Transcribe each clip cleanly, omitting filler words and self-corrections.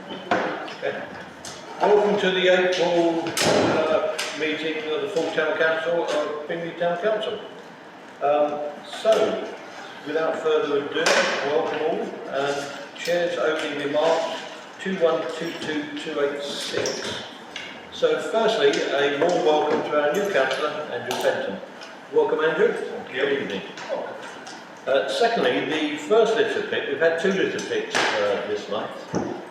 Okay. Welcome to the April meeting of the full Town Council of Bingley Town Council. So, without further ado, welcome all. Chair's opening remarks 2122286. So, firstly, a warm welcome to our new councillor, Andrew Fenton. Welcome, Andrew. Good evening. Secondly, the first litter pick, we've had two litter picks this month.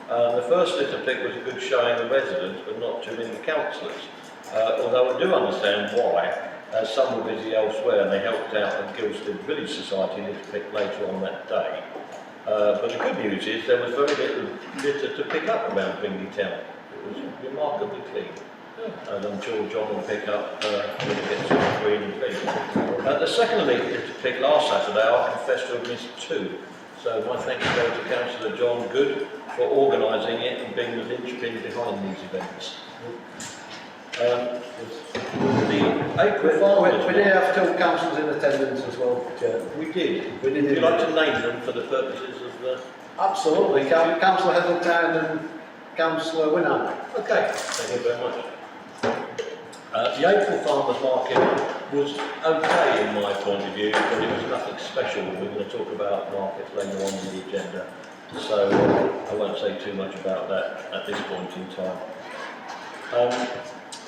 The first litter pick was a good showing of residents, but not too many councillors. Although I do understand why, as some were busy elsewhere and they helped out at Gilstead Village Society litter pick later on that day. But the good news is there was very little litter to pick up around Bingley Town. It was remarkably clean. And I'm sure John will pick up when he gets to the green and clean. The second litter pick last Saturday, I confess to have missed two. So my thanks go to Councillor John Good for organising it and being the linchpin behind these events. The April Farmers... We did have two councillors in attendance as well, Chair. We did. Would you like to name them for the purposes of the... Absolutely. Councillor Heseltine and Councillor Winham. Okay, thank you very much. The April Farmers Market was okay in my point of view, but it was nothing special. We're going to talk about markets later on in the agenda, so I won't say too much about that at this point in time.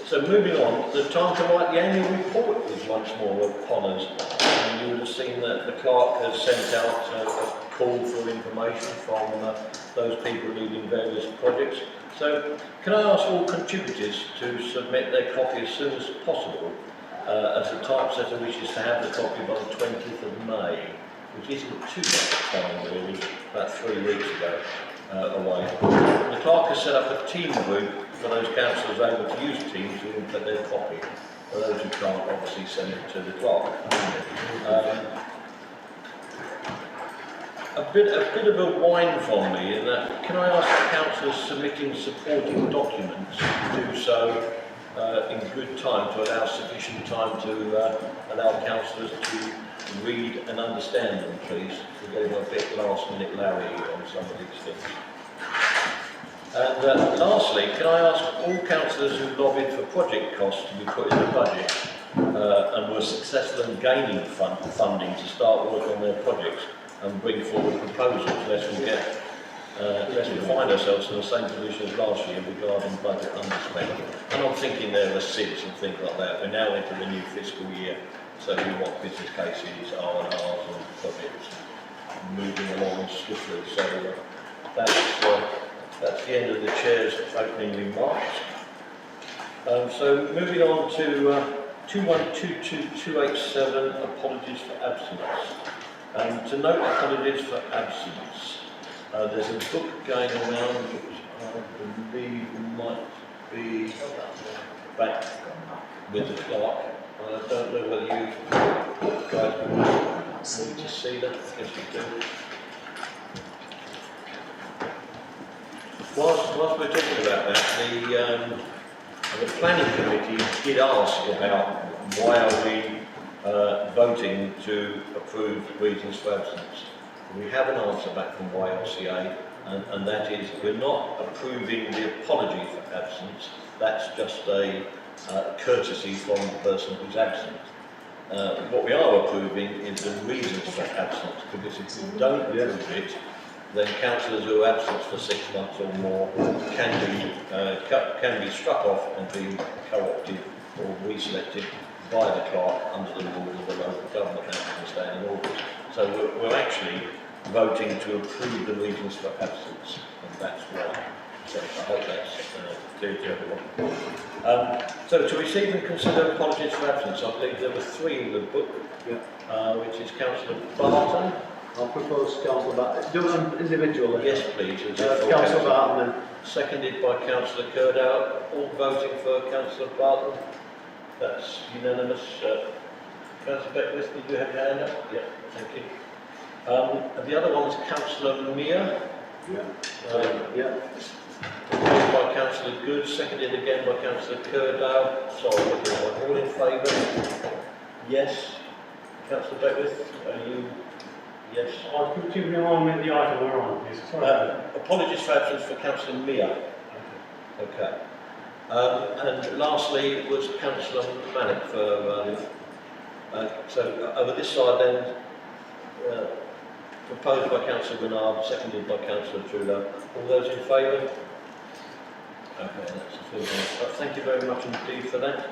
So moving on, the time to write the annual report is once more upon us. And you would have seen that the clerk has sent out a call for information from those people leading various projects. So can I ask all contributors to submit their copy as soon as possible, as the typesetter wishes to have the copy by the 20th of May, which isn't too much time really, about 3 weeks ago away. And the clerk has set up a team group for those councillors able to use Teams to input their copy. For those who can't, obviously send it to the clerk. A bit of a whine from me in that, can I ask the councillors submitting supporting documents to do so in good time to allow sufficient time to allow councillors to read and understand them, please? We're getting a bit last minute Larry on some of these things. And lastly, can I ask all councillors who lobbied for project costs to be put in the budget and were successful in gaining funding to start work on their projects and bring forward proposals, lest we find ourselves in the same position as last year regarding budget underspend. And I'm thinking there are SIDs and things like that. We're now into the new fiscal year, so we want business cases, R&Rs and projects moving along swiftly. So that's the end of the Chair's opening remarks. So moving on to 2122287, apologies for absence. To note apologies for absence, there's a book going around which I believe might be back with the clerk. I don't know whether you guys would need to see that. Yes, you do. Whilst we're talking about that, the planning committee did ask about why are we voting to approve reasons for absence. We have an answer back from YLCA, and that is we're not approving the apology for absence. That's just a courtesy from the person who's absent. What we are approving is the reasons for absence, because if we don't approve it, then councillors who are absent for 6 months or more can be struck off and be co-opted or reselected by the clerk under the rules of the local government Act and standing orders. So we're actually voting to approve the reasons for absence, and that's why. So I hope that's clear to everyone. So to receive and consider apologies for absence, I believe there were 3 in the book, which is Councillor Barton. I'll propose Councillor Barton. Do them individually. Yes, please. Councillor Barton. Seconded by Councillor Curdow. All voting for Councillor Barton. That's unanimous. Councillor Beckwith, did you have your hand up? Yeah, thank you. The other one is Councillor Meir. Yeah. By Councillor Good, seconded again by Councillor Curdow. Sorry, all in favour? Yes. Councillor Beckwith, are you Yes. Could you remind me of the item we're on, please? Sorry. Apologies for absence for Councillor Mia. Okay. And lastly was Councillor Malik for, so over this side then, proposed by Councillor Bernard, seconded by Councillor Trudeau. All those in favour? Okay, that's a full vote. Thank you very much indeed for that.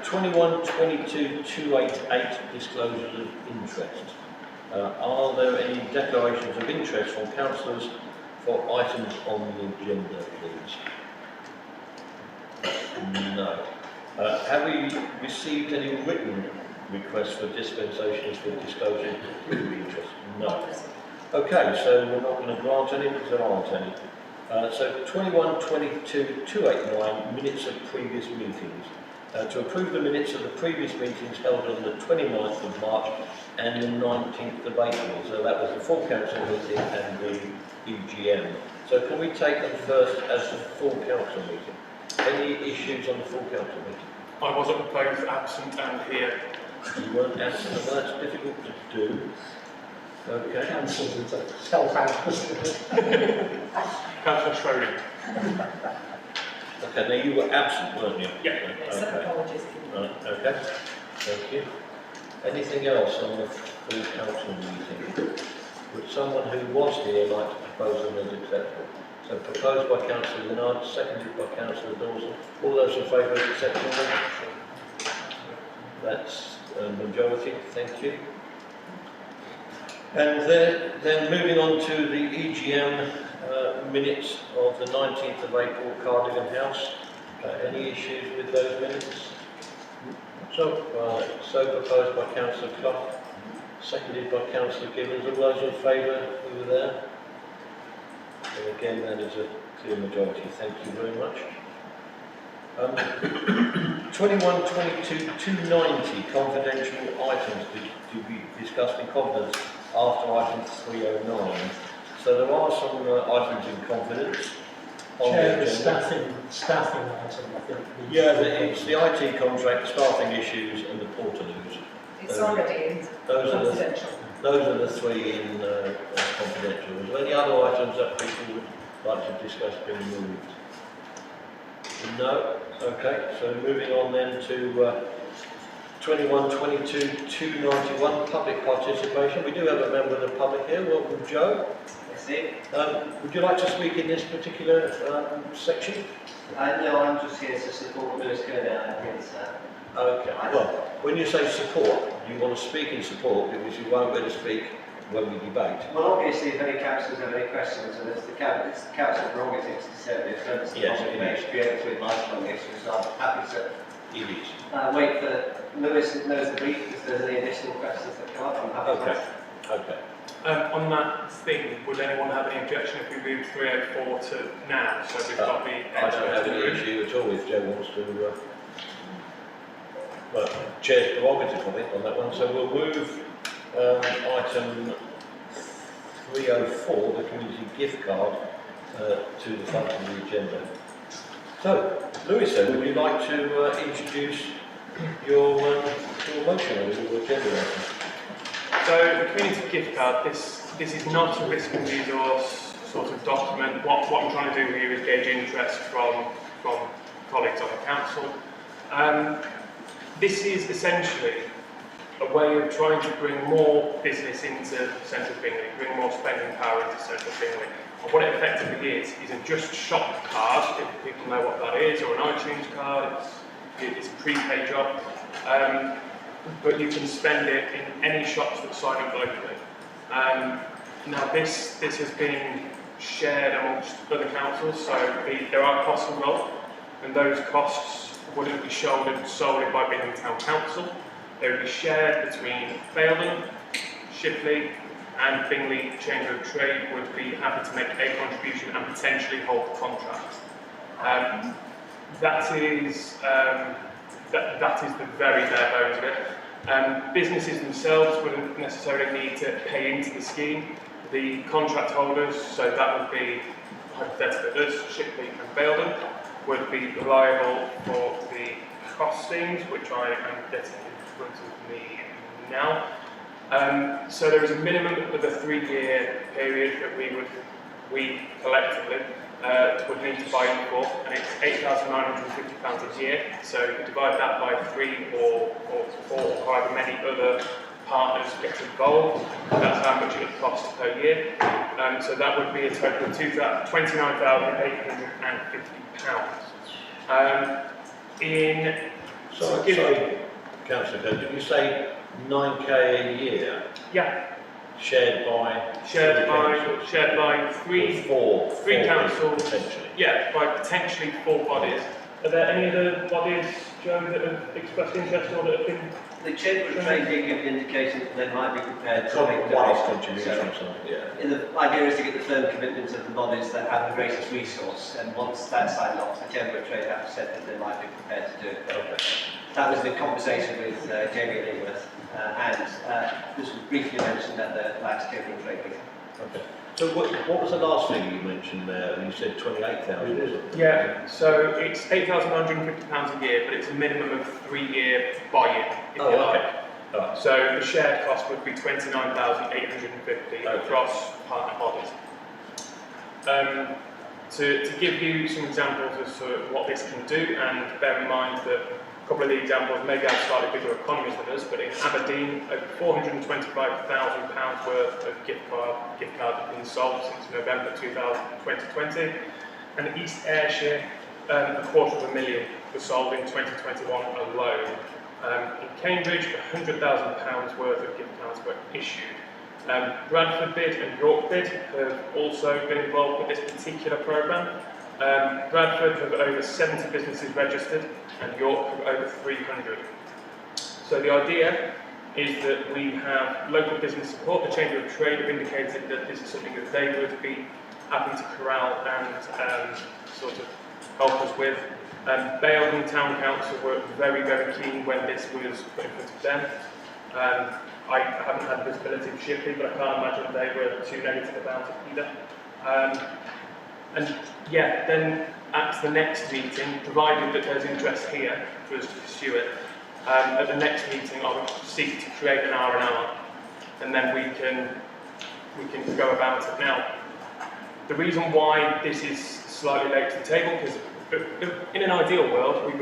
21-22-288 disclosures of interest. Are there any declarations of interest from councillors for items on the agenda, please? No. Have we received any written requests for dispensations for disclosure of interest? No. Okay, so we're not going to grant any because there aren't any. So 21-22-289 minutes of previous meetings. To approve the minutes of the previous meetings held on the 29th of March and the 19th of April. So that was the full council meeting and the EGM. So can we take them first as the full council meeting? Any issues on the full council meeting? I wasn't both absent and here. You weren't absent, and that's difficult to do. Okay. Cancelled into self-advocacy. Councillor Schroeder. Okay, now you were absent, weren't you? Yeah. Okay. Right, okay. Thank you. Anything else on the full council meeting? Would someone who was here like to propose them as acceptable? So proposed by Councillor Leonard, seconded by Councillor Dawson. All those in favour of accepting them? That's a majority, thank you. And then moving on to the EGM minutes of the 19th of April, Cardigan House. Any issues with those minutes? So proposed by Councillor Clough, seconded by Councillor Gibbons. All those in favour who were there? And again, that is a clear majority. Thank you very much. 21-22-290 confidential items to be discussed in confidence after item 309. So there are some items in confidence. Chair, the staffing item, I think. Yeah, it's the IT contract, staffing issues and the portaloos. It's already in confidential. Those are the three in confidential. Is there any other items that people would like to discuss being moved? No? Okay, so moving on then to 21-22-291, public participation. We do have a member of the public here. Welcome, Joe. Would you like to speak in this particular section? No, I'm just here to support Lewis Kernow against Okay, well, when you say support, you want to speak in support because you won't be able to speak when we debate. Well, obviously, if any councillors have any questions, and it's the council prerogatives to say this, don't the Yes, public it may is. create to advise on the issue, so I'm happy to It is. wait for Lewis who knows the brief. If there's any additional questions that come up, I'm happy to Okay, answer. okay. On that thing, would anyone have any objection if we move 304 to now? So we've got the I don't have any issue at all if Joe wants to. Well, Chair's prerogative, I think, on that one. So we'll move item 304, the community gift card, to the front of the agenda. So, Lewis, then, would you like to introduce your motion or your agenda item? So the community gift card, this is not a risk and resource sort of document. What I'm trying to do here is gauge interest from colleagues on the council. This is essentially a way of trying to bring more business into central Bingley, bring more spending power into central Bingley. And what it effectively is a just shop card, if people know what that is, or an iTunes card. It's a prepaid job. But you can spend it in any shops that sign up locally. Now this has been shared amongst other councils, so there are costs involved, and those costs wouldn't be shouldered solely by Bingley Town Council. They would be shared between Baildon, Shipley, and Bingley Chamber of Trade would be happy to make a contribution and potentially hold the contract. That is the very bare bones of it. Babusinesses themselves wouldn't necessarily need to pay into the scheme. The contract holders, so that would be hypothetically us, Shipley and Baildon, would be liable for the costings, which I am getting in front of me now. So there is a minimum of a 3-year period that we collectively would need to buy in for, and it's £8,950 a year. So if you divide that by 3 or 4, or however many other partners get involved, that's how much it would cost per year. So that would be a total of £29,850. Sorry, Councillor, did you say 9k a year? Yeah. Shared by three councils, potentially. Yeah, by potentially 4 bodies. Are there any other bodies, Joe, that have expressed interest or that have been? The Chamber of Trade did give the indication that they might be prepared to make One-off donations. contribution or something, yeah. The idea is to get the firm commitment of the bodies that have the greatest resource, and once that's signed off, the Chamber of Trade have said that they might be prepared to do it. Okay. That was the conversation with Jamie Lingworth, and this was briefly mentioned at the last Chamber of Trade meeting. Okay. So what was the last thing you mentioned there? You said 28,000, was it? Yeah, so it's £8,150 a year, but it's a minimum of 3-year buy-in, if you like. Okay. Right. So the shared cost would be £29,850 across partner bodies. To give you some examples as to what this can do, and bear in mind that a couple of the examples maybe have slightly bigger economies than us, but in Aberdeen, over £425,000 worth of gift cards have been sold since November 2020, and East Ayrshire, £250,000 was sold in 2021 alone. In Cambridge, £100,000 worth of gift cards were issued. Bradford Bid and York Bid have also been involved with this particular programme. Bradford have over 70 businesses registered, and York have over 300. So the idea is that we have local business support. The Chamber of Trade have indicated that this is something that they would be happy to corral and sort of help us with. Baildon Town Council were very, very keen when this was put in front of them. I haven't had visibility of Shipley, but I can't imagine they were too negative about it either. And yeah, then at the next meeting, provided that there's interest here for us to pursue it, at the next meeting I will seek to create an R&R, and then we can go about it. Now, the reason why this is slightly late to the table, because in an ideal world,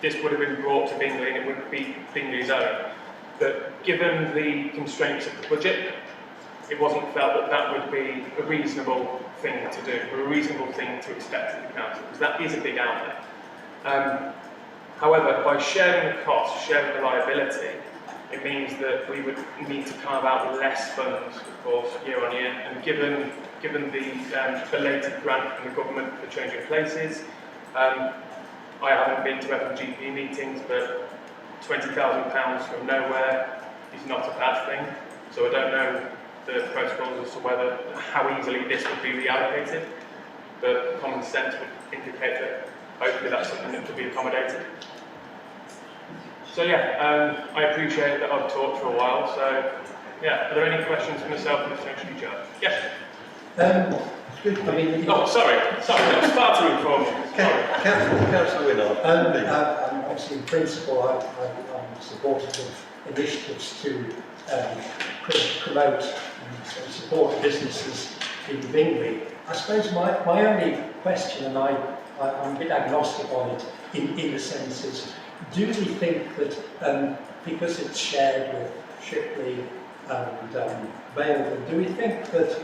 this would have been brought to Bingley and it would be Bingley's own. But given the constraints of the budget, it wasn't felt that that would be a reasonable thing to do, or a reasonable thing to expect of the council, because that is a big outlay. However, by sharing the cost, sharing the liability, it means that we would need to carve out less funds, of course, year on year. And given the belated grant from the government for changing places, I haven't been to FMGP meetings, but £20,000 from nowhere is not a bad thing. So I don't know the protocols as to how easily this would be reallocated, but common sense would indicate that hopefully that's something that could be accommodated. So yeah, I appreciate that I've talked for a while, so yeah, are there any questions for myself and potentially Joe? Yes? I mean, oh, sorry, that was far too informal. Councillor Winner. obviously in principle I'm supportive of initiatives to promote and support businesses in Bingley. I suppose my only question, and I'm a bit agnostic on it in the sense is, do we think that because it's shared with Shipley and Baildon, do we think that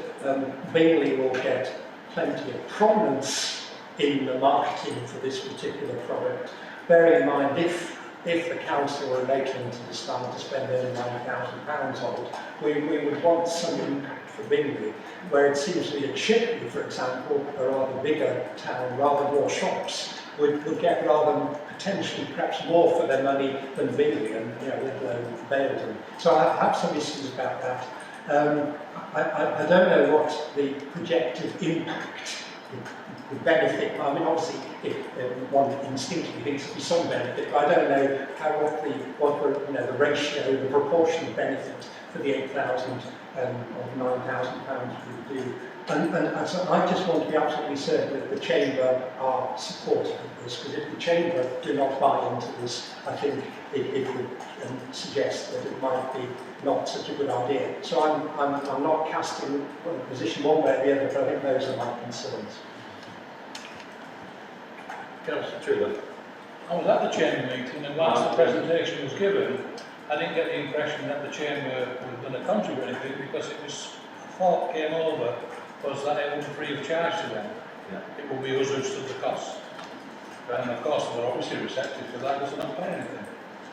Bingley will get plenty of prominence in the marketing for this particular product? Bearing in mind, if the council or Lakeland decide to spend only £9,000 on it, we would want some impact for Bingley, where it seems to be at Shipley, for example, a rather bigger town, rather more shops, would get rather potentially perhaps more for their money than Bingley and with Baildon. So I have some issues about that. I don't know what the projected impact would benefit. I mean, obviously, if one instinctively thinks there'll be some benefit, but I don't know what the ratio, the proportional benefit for the £8,000 or £9,000 would do And so I just want to be absolutely certain that the Chamber are supportive of this, because if the Chamber do not buy into this, I think it would suggest that it might be not such a good idea. So I'm not casting a position one way or the other, but I think those are my concerns. Councillor Tudor. I was at the Chamber meeting, and whilst the presentation was given, I didn't get the impression that the Chamber were going to contribute anything, because it was, a thought came over, was that it would be free of charge to them. Yeah. It will be us who stood the cost. And of course, they're obviously receptive to that, doesn't not pay anything.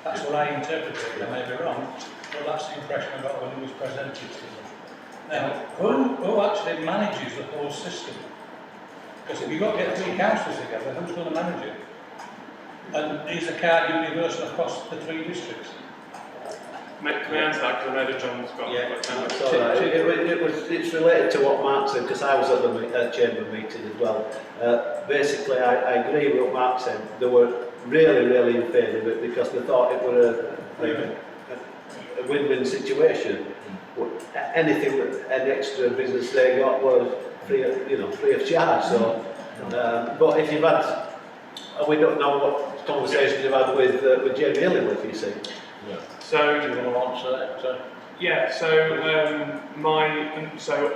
That's what I interpreted, I may be wrong, but that's the impression I got when it was presented to them. Now, who actually manages the whole system? Because if you've got to get three councils together, who's going to manage it? And is the card universal across the three districts? Can I answer that, because I know that John's got... That's all right. It's related to what Mark said, because I was at the Chamber meeting as well. Basically, I agree with what Mark said. They were really in favour of it, because they thought it was a win-win situation. Anything, any extra business they got was free of charge. So, but if you've had, we don't know what conversations you've had with Jamie Illingworth, you see. Yeah. So, do you want to answer that? yeah, so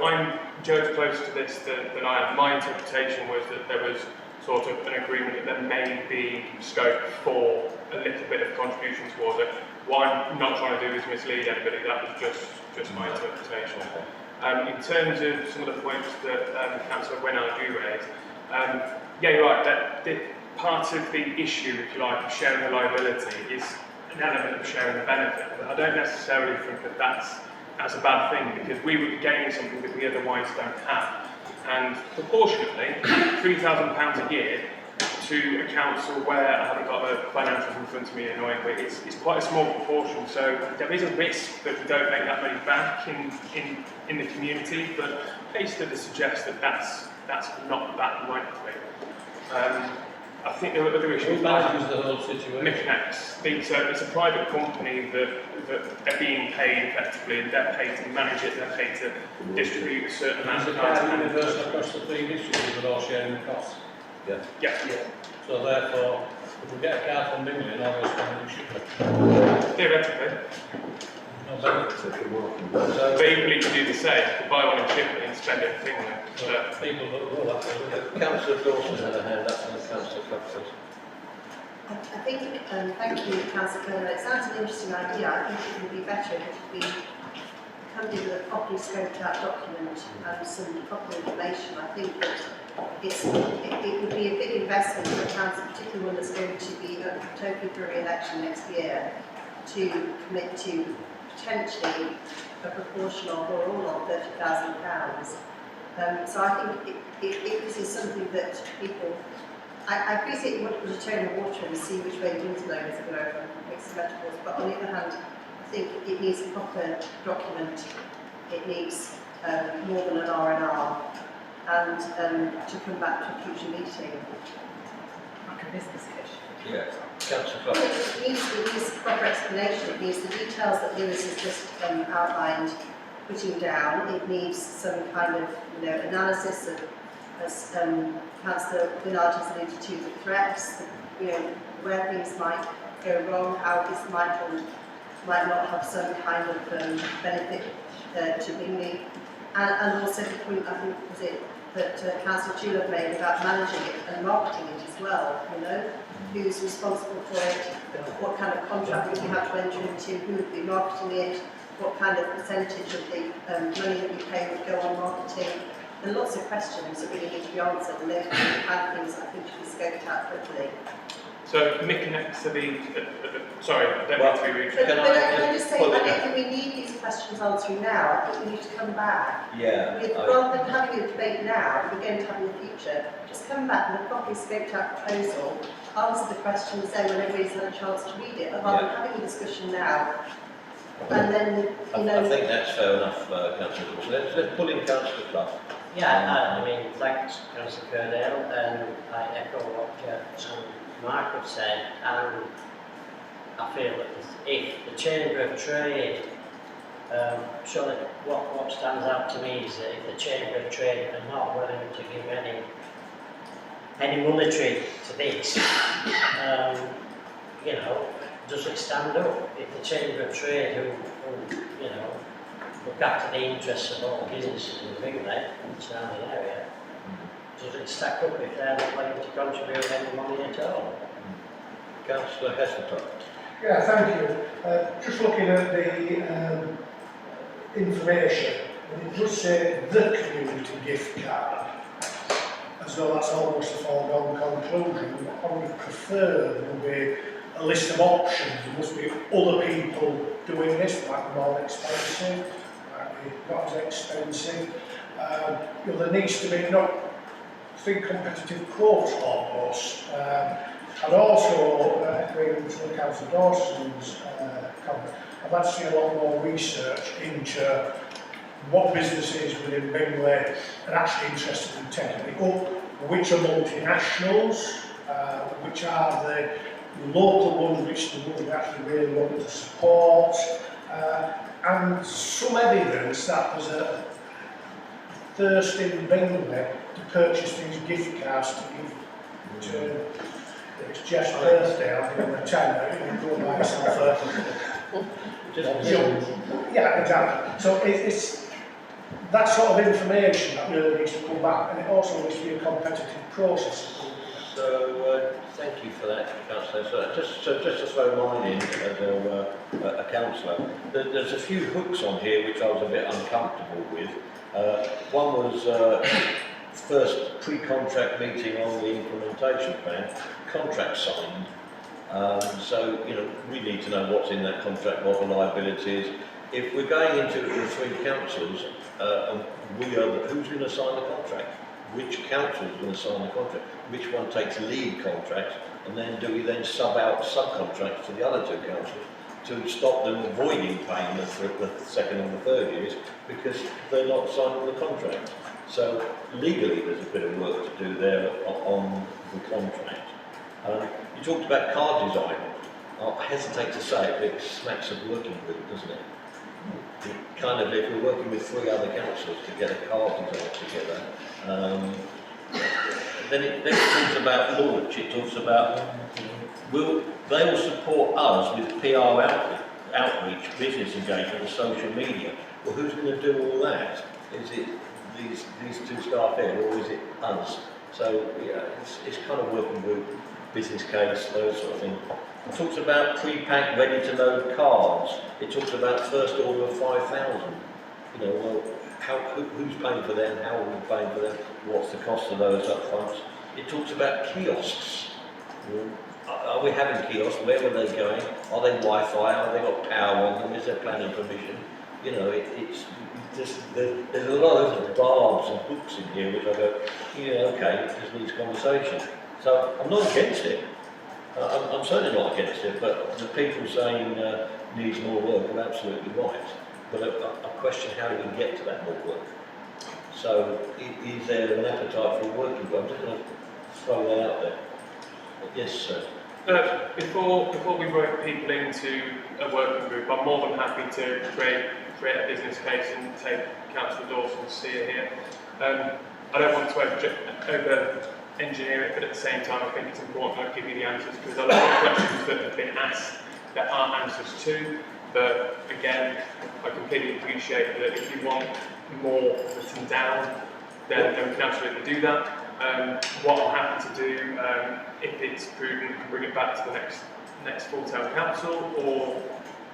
I'm Joe's closer to this than I am. My interpretation was that there was sort of an agreement that there may be scope for a little bit of contribution towards it. What I'm not trying to do is mislead anybody, that was just my interpretation. In terms of some of the points that Councillor Wennard you raised, yeah, you're right, that part of the issue, if you like, of sharing the liability is an element of sharing the benefit, but I don't necessarily think that that's a bad thing, because we would be gaining something that we otherwise don't have. And proportionately, £3,000 a year to a council where I haven't got the financials in front of me annoyingly, it's quite a small proportion, so there is a risk that we don't make that money back in the community, but case studies suggest that that's not that likely. I think there are other issues. Who manages the whole situation? Micnex. It's a private company that are being paid effectively, and they're paid to manage it, they're paid to distribute a certain amount Is of the card cards. universal across the three districts, we're all sharing the costs? Yeah. So therefore, if we get a card from Bingley and all those things, we should Theoretically. no benefit. But equally you can do the same, you can buy one and chip it and spend it in Bingley. But people don't know that way. Councillor Dawson had a hand up, and Councillor Clufford. I think, thank you, Councillor Kerr. It sounds an interesting idea. I think it would be better if we accompanied with a properly scoped out document and some proper information. I think that it would be a big investment for a council, particularly one that's going to be totally for re-election next year, to commit to potentially a proportion of or all of £30,000. So I think if this is something that people, I appreciate you want to put a toe in the water and see which way the wind's blowing as it goes and mix the metaphors, but on the other hand, I think it needs a proper document. It needs more than an R&R, and to come back to a future meeting. Like a business issue. Yeah. Councillor Well, Clufford. it needs proper explanation. It needs the details that Lewis has just outlined, putting down. It needs some kind of analysis of, as Councillor Wennard has alluded to, the threats, where things might go wrong, how this might not have some kind of benefit to Bingley, and also the point, I think, was it that Councillor Tulip made about managing it and marketing it as well, who's responsible for it, what kind of contract would you have to enter into, who would be marketing it, what kind of percentage of the money that you pay would go on marketing, and lots of questions that really need to be answered, and those are the kind of things that I think should be scoped out quickly. So Micnex to the sorry, I don't need to be rude. But Can I I just say, I don't think we need these questions answering now. I think we need to come back. Yeah. Rather than having a debate now, we're going to have in the future, just come back with a properly scoped out proposal, answer the questions then when everybody's had a chance to read it, rather than having a discussion now. And then, I think that's fair enough, Councillor Dawson. Let's pull in Councillor Clough. Yeah, I mean, thanks, Councillor Curdale, and I echo what Mark have said, and I feel that if the Chamber of Trade Surely what stands out to me is that if the Chamber of Trade are not willing to give any monetary to this, you know, does it stand up? If the Chamber of Trade who you know, look after the interests of all businesses in Bingley and surrounding area, does it stack up if they're not willing to contribute any money at all? Councillor Heselton. Yeah, thank you. Just looking at the information, and it does say the community gift card, as though that's almost a foregone conclusion. I would prefer there would be a list of options. There must be other people doing this, might be more expensive, might be not as expensive. You know, there needs to be not competitive quotes almost. And also, agreeing to Councillor Dawson's comment, I'd like to see a lot more research into what businesses within Bingley are actually interested in taking it up, which are multinationals, which are the local ones which the would actually really want to support, and some evidence that there's a thirst in Bingley to purchase these gift cards to give to. It's Jeff's birthday, I'm going to tell you, you can go buy yourself yeah, exactly. So it's that sort of information that really needs to come back, and it also needs to be a competitive process. So thank you for that, Councillor. So just to throw mine in as a councillor, there's a few hooks on here which I was a bit uncomfortable with. One was first pre-contract meeting on the implementation plan, contract signed. So, you know, we need to know what's in that contract, what the liability is. If we're going into it with 3 councils, and who's going to sign the contract? Which council is going to sign the contract? Which one takes lead contracts? And then do we then sub out subcontracts to the other 2 councils to stop them avoiding paying the second and the third years because they're not signing the contract? So legally there's a bit of work to do there on the contract. You talked about card design. I hesitate to say it, but it smacks of working group, doesn't it? It kind of, if we're working with 3 other councils to get a card design together, then it talks about launch, it talks about, they will support us with PR outreach, business engagement and social media. Well, who's going to do all that? Is it these 2 staff here, or is it us? So yeah, it's kind of working group, business case, those sort of things. It talks about pre-packed, ready-to-load cards. It talks about first order of 5,000. You know, well, who's paying for them? How are we paying for them? What's the cost of those up front? It talks about kiosks. Are we having kiosks? Where are they going? Are they Wi-Fi? Have they got power on them? Is there planning permission? You know, there's a lot of barbs and hooks in here which I go, yeah, okay, it just needs conversation. So I'm not against it. I'm certainly not against it, but the people saying needs more work are absolutely right. But I question how we can get to that more work. So is there an appetite for a working group? I'm just going to throw that out there. Yes, sir. Before we rope people into a working group, I'm more than happy to create a business case and take Councillor Dawson's steer here. I don't want to over-engineer it, but at the same time I think it's important I give you the answers, because a lot of questions that have been asked there aren't answers to. But again, I completely appreciate that if you want more written down, then we can absolutely do that. What I'm happy to do, if it's prudent, we can bring it back to the next full-time council, or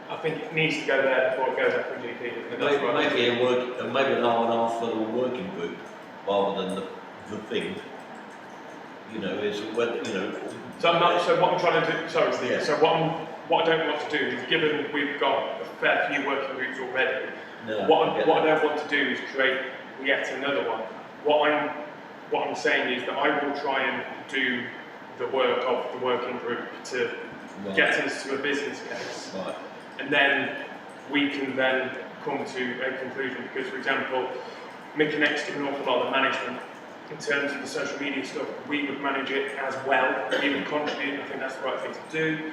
I think it needs to go there before it goes up for GP. Maybe an hour and a half for the working group rather than the thing. You know, is whether you know. So what I'm trying to do. Sorry, Steve. Yeah. So what I don't want to do is, given we've got a fair few working groups already, what I don't want to do is create yet another one. What I'm saying is that I will try and do the work of the working group to get us to a business case. Right. And then we can then come to a conclusion, because, for example, Mick and X do an awful lot of the management in terms of the social media stuff. We would manage it as well, we would contribute. I think that's the right thing to do.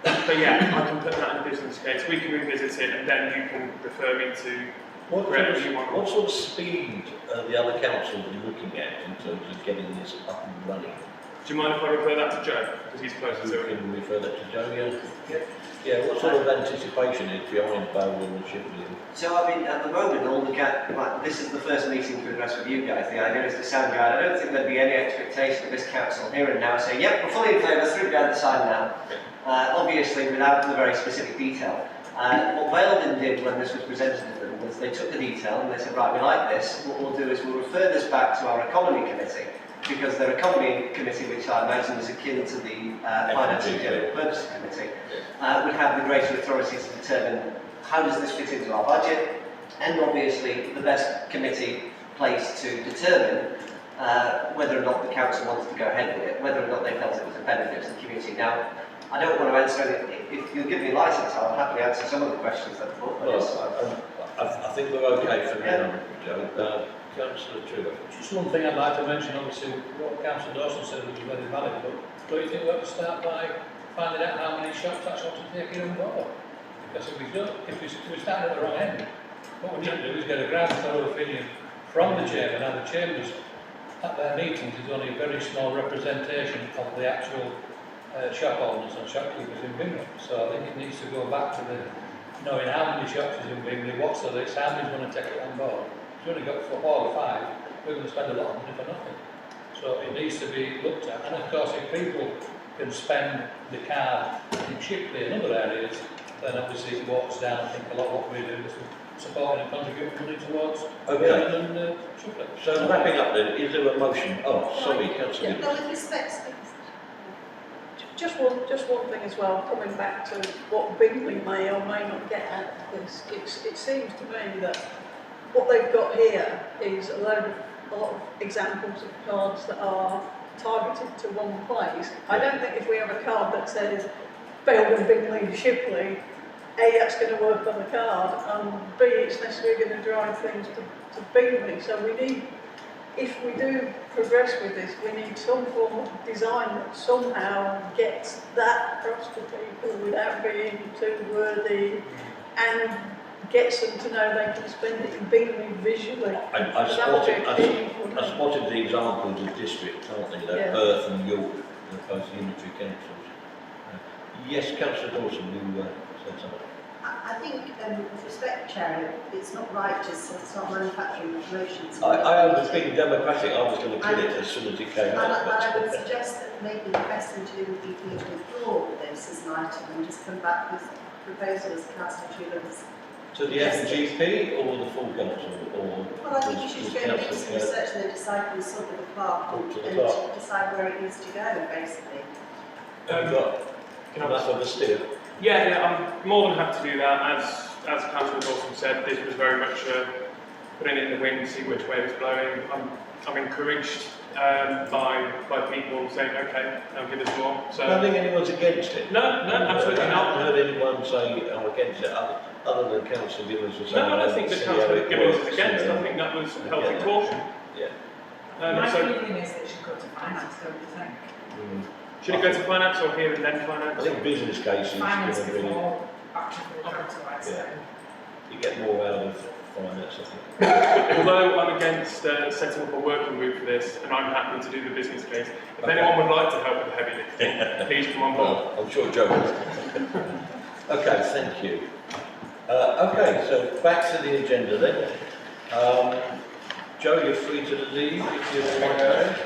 But yeah, I can put that in a business case, we can revisit it, and then you can refer me to wherever you want. What sort of speed are the other councils looking at in terms of getting this up and running? Do you mind if I refer that to Joe, because he's closer to You it? can refer that to Joe, yeah? Yeah, what sort of anticipation is behind Bowen and Shipley? So I mean, at the moment, all the this is the first meeting to address with you guys. The idea is to sound you out. I don't think there'd be any expectation of this council here and now saying, yep, we're fully in favour, through behind the sign now. Obviously, without the very specific detail. What Weldon did when this was presented to them was they took the detail and they said, right, we like this. What we'll do is we'll refer this back to our economy committee, because their economy committee, which I imagine is akin to the finance and general purposes committee, would have the greater authority to determine how does this fit into our budget, and obviously the best committee placed to determine whether or not the council wants to go ahead with it, whether or not they felt it was a benefit to the community. Now, I don't want to answer any, if you'll give me a licence, I'll happily answer some of the questions that were put. Well, I think we're okay for now, Joe. Councillor Trigger. Just one thing I'd like to mention, obviously, what Councillor Dawson said was very valid, but don't you think we ought to start by finding out how many shops actually ought to take it on board? Because if we start at the wrong end, what we need to do is get a ground thorough opinion from the chairman, and the chambers at their meetings is only a very small representation of the actual shop owners and shopkeepers in Bingley. So I think it needs to go back to the knowing how many shops is in Bingley, what's the list, how many's going to take it on board. If we've only got 4 or 5, we're going to spend a lot of money for nothing. So it needs to be looked at. And of course, if people can spend the card in Shipley and other areas, then obviously it walks down. I think a lot of what we're doing is supporting and contributing money towards rather than Shipley. So wrapping up then, is there a motion? Oh, sorry, Councillor. No, with respect, Just one thing as well, coming back to what Bingley may or may not get out of this, it seems to me that what they've got here is a lot of examples of cards that are targeted to one place. I don't think if we have a card that says Belden, Bingley, Shipley, A, that's going to work on the card, and B, it's necessarily going to drive things to Bingley. So we need, if we do progress with this, we need some form of design that somehow gets that across to people without being too wordy, and gets them to know they can spend it in Bingley visually. I spotted the examples of districts, aren't they? They're Perth and York, both unitary councils. Yes, Councillor Dawson, you said something. I think, with respect, Chair, it's not right to start manufacturing promotions. I was being democratic, I was going to kill it as soon as it came And out. I would suggest that maybe the best thing to do would be for you to withdraw this as an item and just come back with proposals, Councillor Tudor's. To the FGP or the full council? Or Well, I think you should go and do some research and then decide from the sort of the clerk and decide where it needs to go, basically. Have you got enough of a steer? Yeah, I'm more than happy to do that. As Councillor Dawson said, this was very much putting it in the wind, see which way it's blowing. I'm encouraged by people saying, okay, now give us more. So I don't think anyone's against it. No, absolutely I not. haven't heard anyone say I'm against it, other than Councillor Gibbons was saying. No, I don't think that Councillor Gibbons is against. I think that was healthy caution. Yeah. My So feeling is that it should go to finance, don't you think? should it go to finance or here and then I finance? think business cases Finance going to bring, before, back to the council, I'd say. you get more out of finance, I think. Although I'm against setting up a working group for this, and I'm happy to do the business case. If anyone would like to help with the heavy lifting, please come on board. Well, I'm sure Joe will. Okay, thank you. Okay, so back to the agenda then. Joe, you're free to leave if you want to.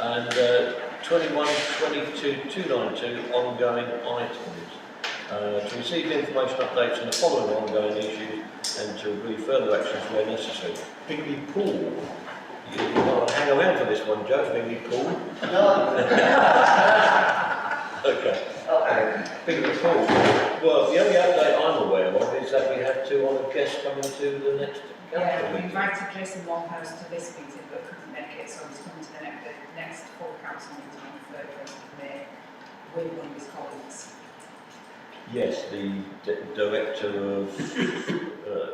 And 21, 22, 292 ongoing items. To receive information updates on the following ongoing issues and to agree further actions where necessary. Bingley Pool. You might hang around for this one, Joe. Bingley Pool. No. Okay. Bingley Pool. Well, the only update I'm aware of is that we have 2 honoured guests coming to the next Yeah, council we meeting. invited Jason Walhouse to this meeting but couldn't make it, so he's coming to the next full council meeting on the 31st of May with one of his colleagues. Yes, the Director of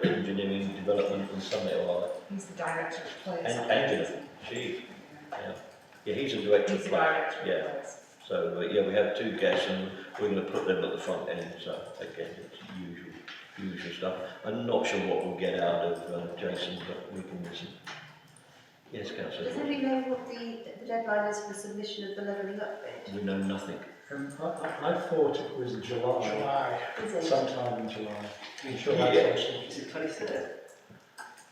Engineering Development and Summit or other. He's the director of Players. And Angela, she, yeah, he's a director He's of the play. director of Yeah. Players. So yeah, we have 2 guests and we're going to put them at the front end. So again, it's usual stuff. I'm not sure what we'll get out of Jason, but we can listen. Yes, Councillor. Does anybody know what the deadline is for submission of the levelling up bid? We know nothing. I thought it was July, Is it? sometime in July. I'm sure Yeah. that's Is it 23rd?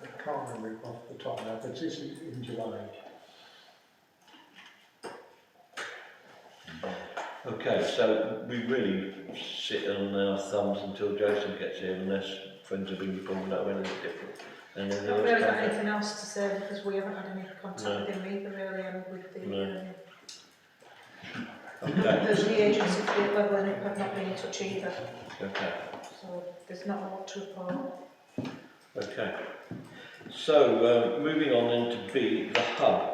I can't remember off the top now, but it's in July. Okay, so we really sit on our thumbs until Jason gets here, unless friends of Bingley Pool know anything different. And then Not really got anything else to say because we haven't had any contact No. with him either really, and with the No. Okay, the agency for the levelling up have not been in touch either, okay, so there's not a lot to report. okay. So moving on then to B, the hub.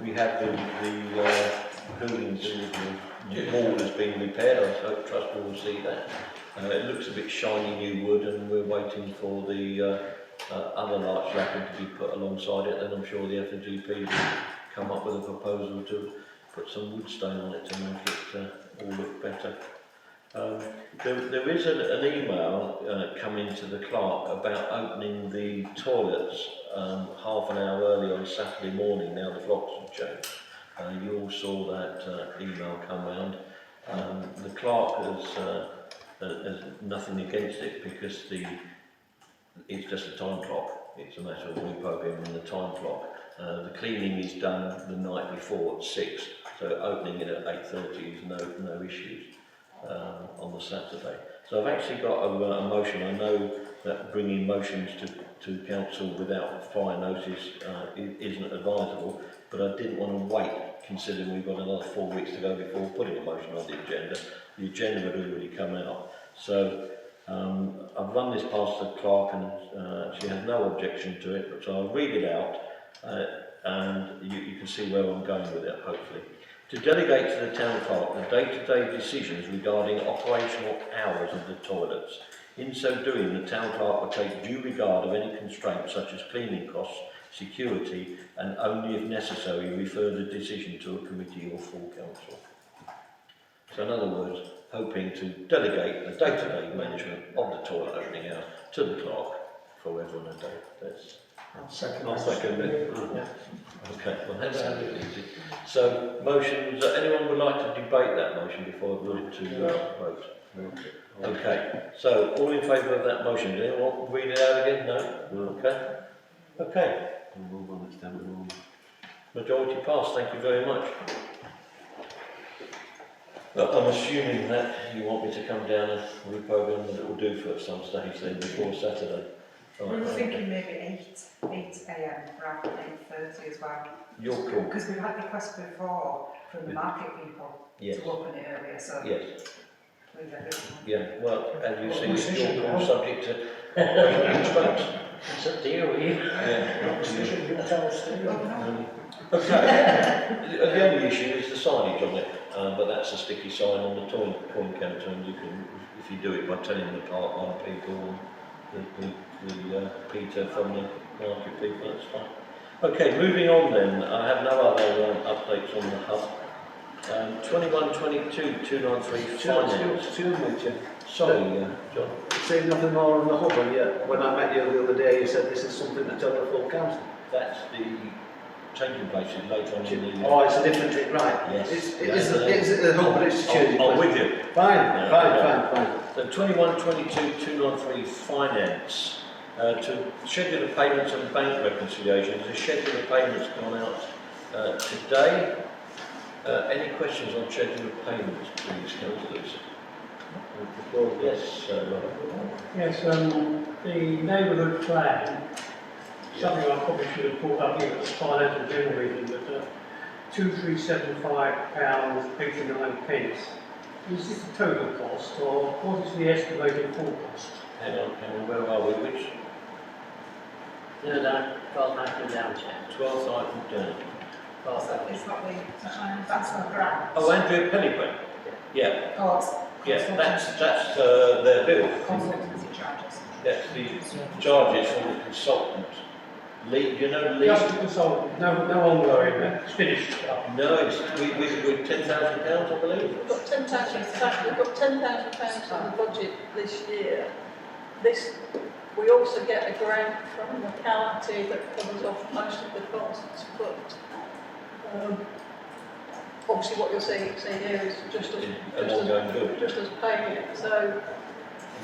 We have the building, the wall has been repaired. I trust we will see that. It looks a bit shiny new wood, and we're waiting for the other large wrapping to be put alongside it. Then I'm sure the F&GP will come up with a proposal to put some wood stain on it to make it all look better. There is an email coming to the clerk about opening the toilets half an hour early on Saturday morning. Now the clocks have changed. You all saw that email come round. The clerk has nothing against it because it's just a time clock. It's a matter of reprogramming the time clock. The cleaning is done the night before at 6, so opening it at 8:30 is no issues on the Saturday. So I've actually got a motion. I know that bringing motions to council without prior notice isn't advisable, but I didn't want to wait, considering we've got another 4 weeks to go before putting a motion on the agenda. The agenda had already come out. So I've run this past the clerk and she has no objection to it, so I'll read it out and you can see where I'm going with it, hopefully. To delegate to the town clerk the day-to-day decisions regarding operational hours of the toilets. In so doing, the town clerk will take due regard of any constraints such as cleaning costs, security, and only if necessary refer the decision to a committee or full council. So in other words, hoping to delegate the day-to-day management of the toilet opening hours to the clerk for everyone a day. That's I'll second it. Yeah. Okay, well that sounded easy. So motions, anyone would like to debate that motion before I move to vote? Okay, so all in favour of that motion, do anyone want to read it out again? No? Okay. Okay. Majority passed, thank you very much. I'm assuming that you want me to come down and reprogram the little doofer at some stage then before Saturday. We were thinking maybe 8 AM rather than 8:30 as well. Your call. Because we've had requests before from the market people Yes. to open it earlier, so Yes. leave everything. Yeah, well, as you see, it's your call subject to constraints. It's up to you. Yeah. You tell us. Okay. The only issue is the signage on it, but that's a sticky sign on the toilet counter, and you can, if you do it by telling the clerk line people and the Peter from the market people, that's fine. Okay, moving on then. I have no other updates on the hub. 21-22-293 finance. Excuse me, Jim. Sorry, John. Say nothing more on the hub, and yet when I met you the other day, you said this is something to tell the full council. That's the changing places later on in the... Oh, it's a different thing, right? Yes. It's the hub, but it's changing. I'm with you. Fine. So 21-22-293 finance. To schedule of payments and bank reconciliations. The schedule of payments gone out today. Any questions on schedule of payments, please, councillors? Yes, Yes, the neighbourhood plan, something I probably should have brought up here at the financial general meeting, but £2375.89. Is this the total cost, or what is the estimated full cost? hang on, where are we? Which? No, that 12 item down, Chair. 12th item down. It's not the, that's the grant. Oh, Andrew Pellegrin. Yeah, Oh, it's yeah, that's their bill. consultancy charges. That's the charges for the consultant. Lee, do you know Lee? Just a consultant, no ongoing, it's finished. No, it's, we're £10,000, I believe. We've got £10,000, we've got £10,000 in the budget this year. We also get a grant from the locality that covers off most of the costs, but obviously what you're seeing here is just as paying it. So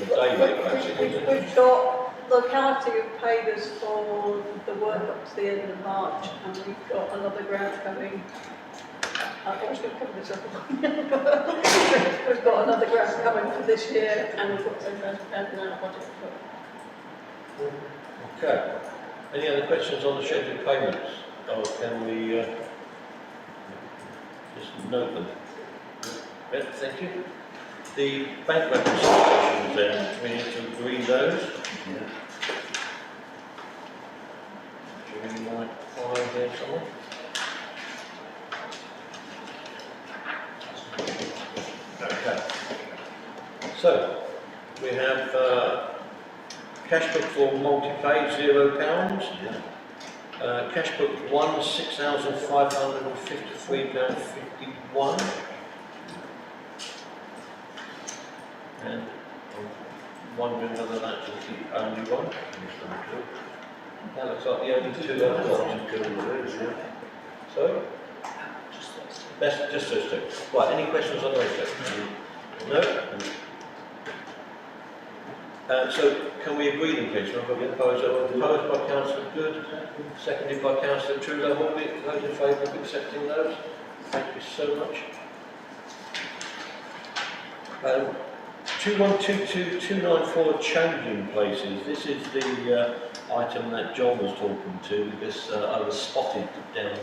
The day rate, basically. we've got locality who've paid us for the work up to the end of March, and we've got another grant coming. I was going to cover this up. We've got another grant coming for this year, and we've got £10,000 in our budget. Okay. Any other questions on the scheduled payments? Or can we just note them? Yeah, thank you. The bank reconciliations then, we need to agree those. Do you want to follow there somewhere? Okay. So, we have cash book for multi-pay, £0. Cash book 1, £6,553.51. And I'm wondering whether that's the only one. That looks like the only two I've got. So? That's just those two. Right, any questions on those two? No? So, can we agree them, please? I've got the proposal proposed by Councillor Good, seconded by Councillor Trudeau. Those in favour of accepting those? Thank you so much. 2122294 changing places. This is the item that John was talking to, because I was spotted down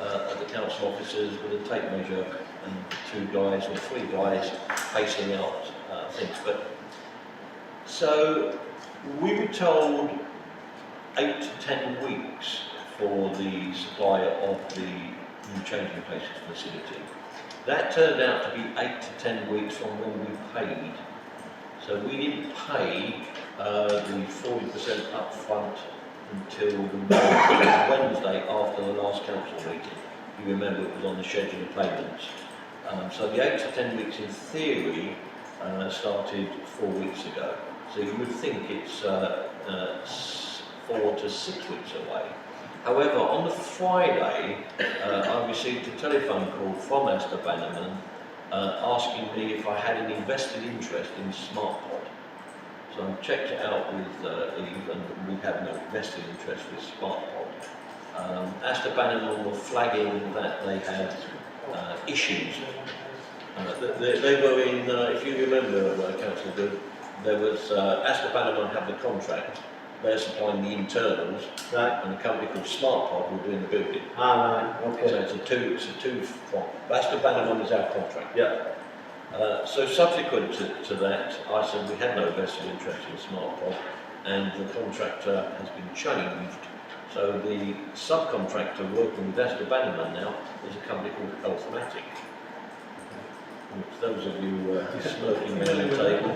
at the council offices with a tape measure and 2 guys or 3 guys pacing out things. But so we were told 8 to 10 weeks for the supply of the new changing places facility. That turned out to be 8 to 10 weeks from when we paid. So we didn't pay the 40% up front until the Wednesday after the last council meeting. You remember it was on the schedule of payments. So the 8 to 10 weeks in theory started 4 weeks ago. So you would think it's 4 to 6 weeks away. However, on the Friday, I received a telephone call from Astor Bannerman asking me if I had an invested interest in SmartPod. So I checked it out with Eve, and we have no invested interest with SmartPod. Astor Bannerman were flagging that they had issues. They were in, if you remember, Councillor Good, there was Astor Bannerman had the contract. They're supplying the internals, right, and a company called SmartPod were doing the building. Ah, right, okay. So it's a two from Astor Bannerman is our contract. Yeah. So subsequent to that, I said we had no vested interest in SmartPod, and the contractor has been changed. So the subcontractor working with Astor Bannerman now is a company called Healthmatic. Those of you smoking around the table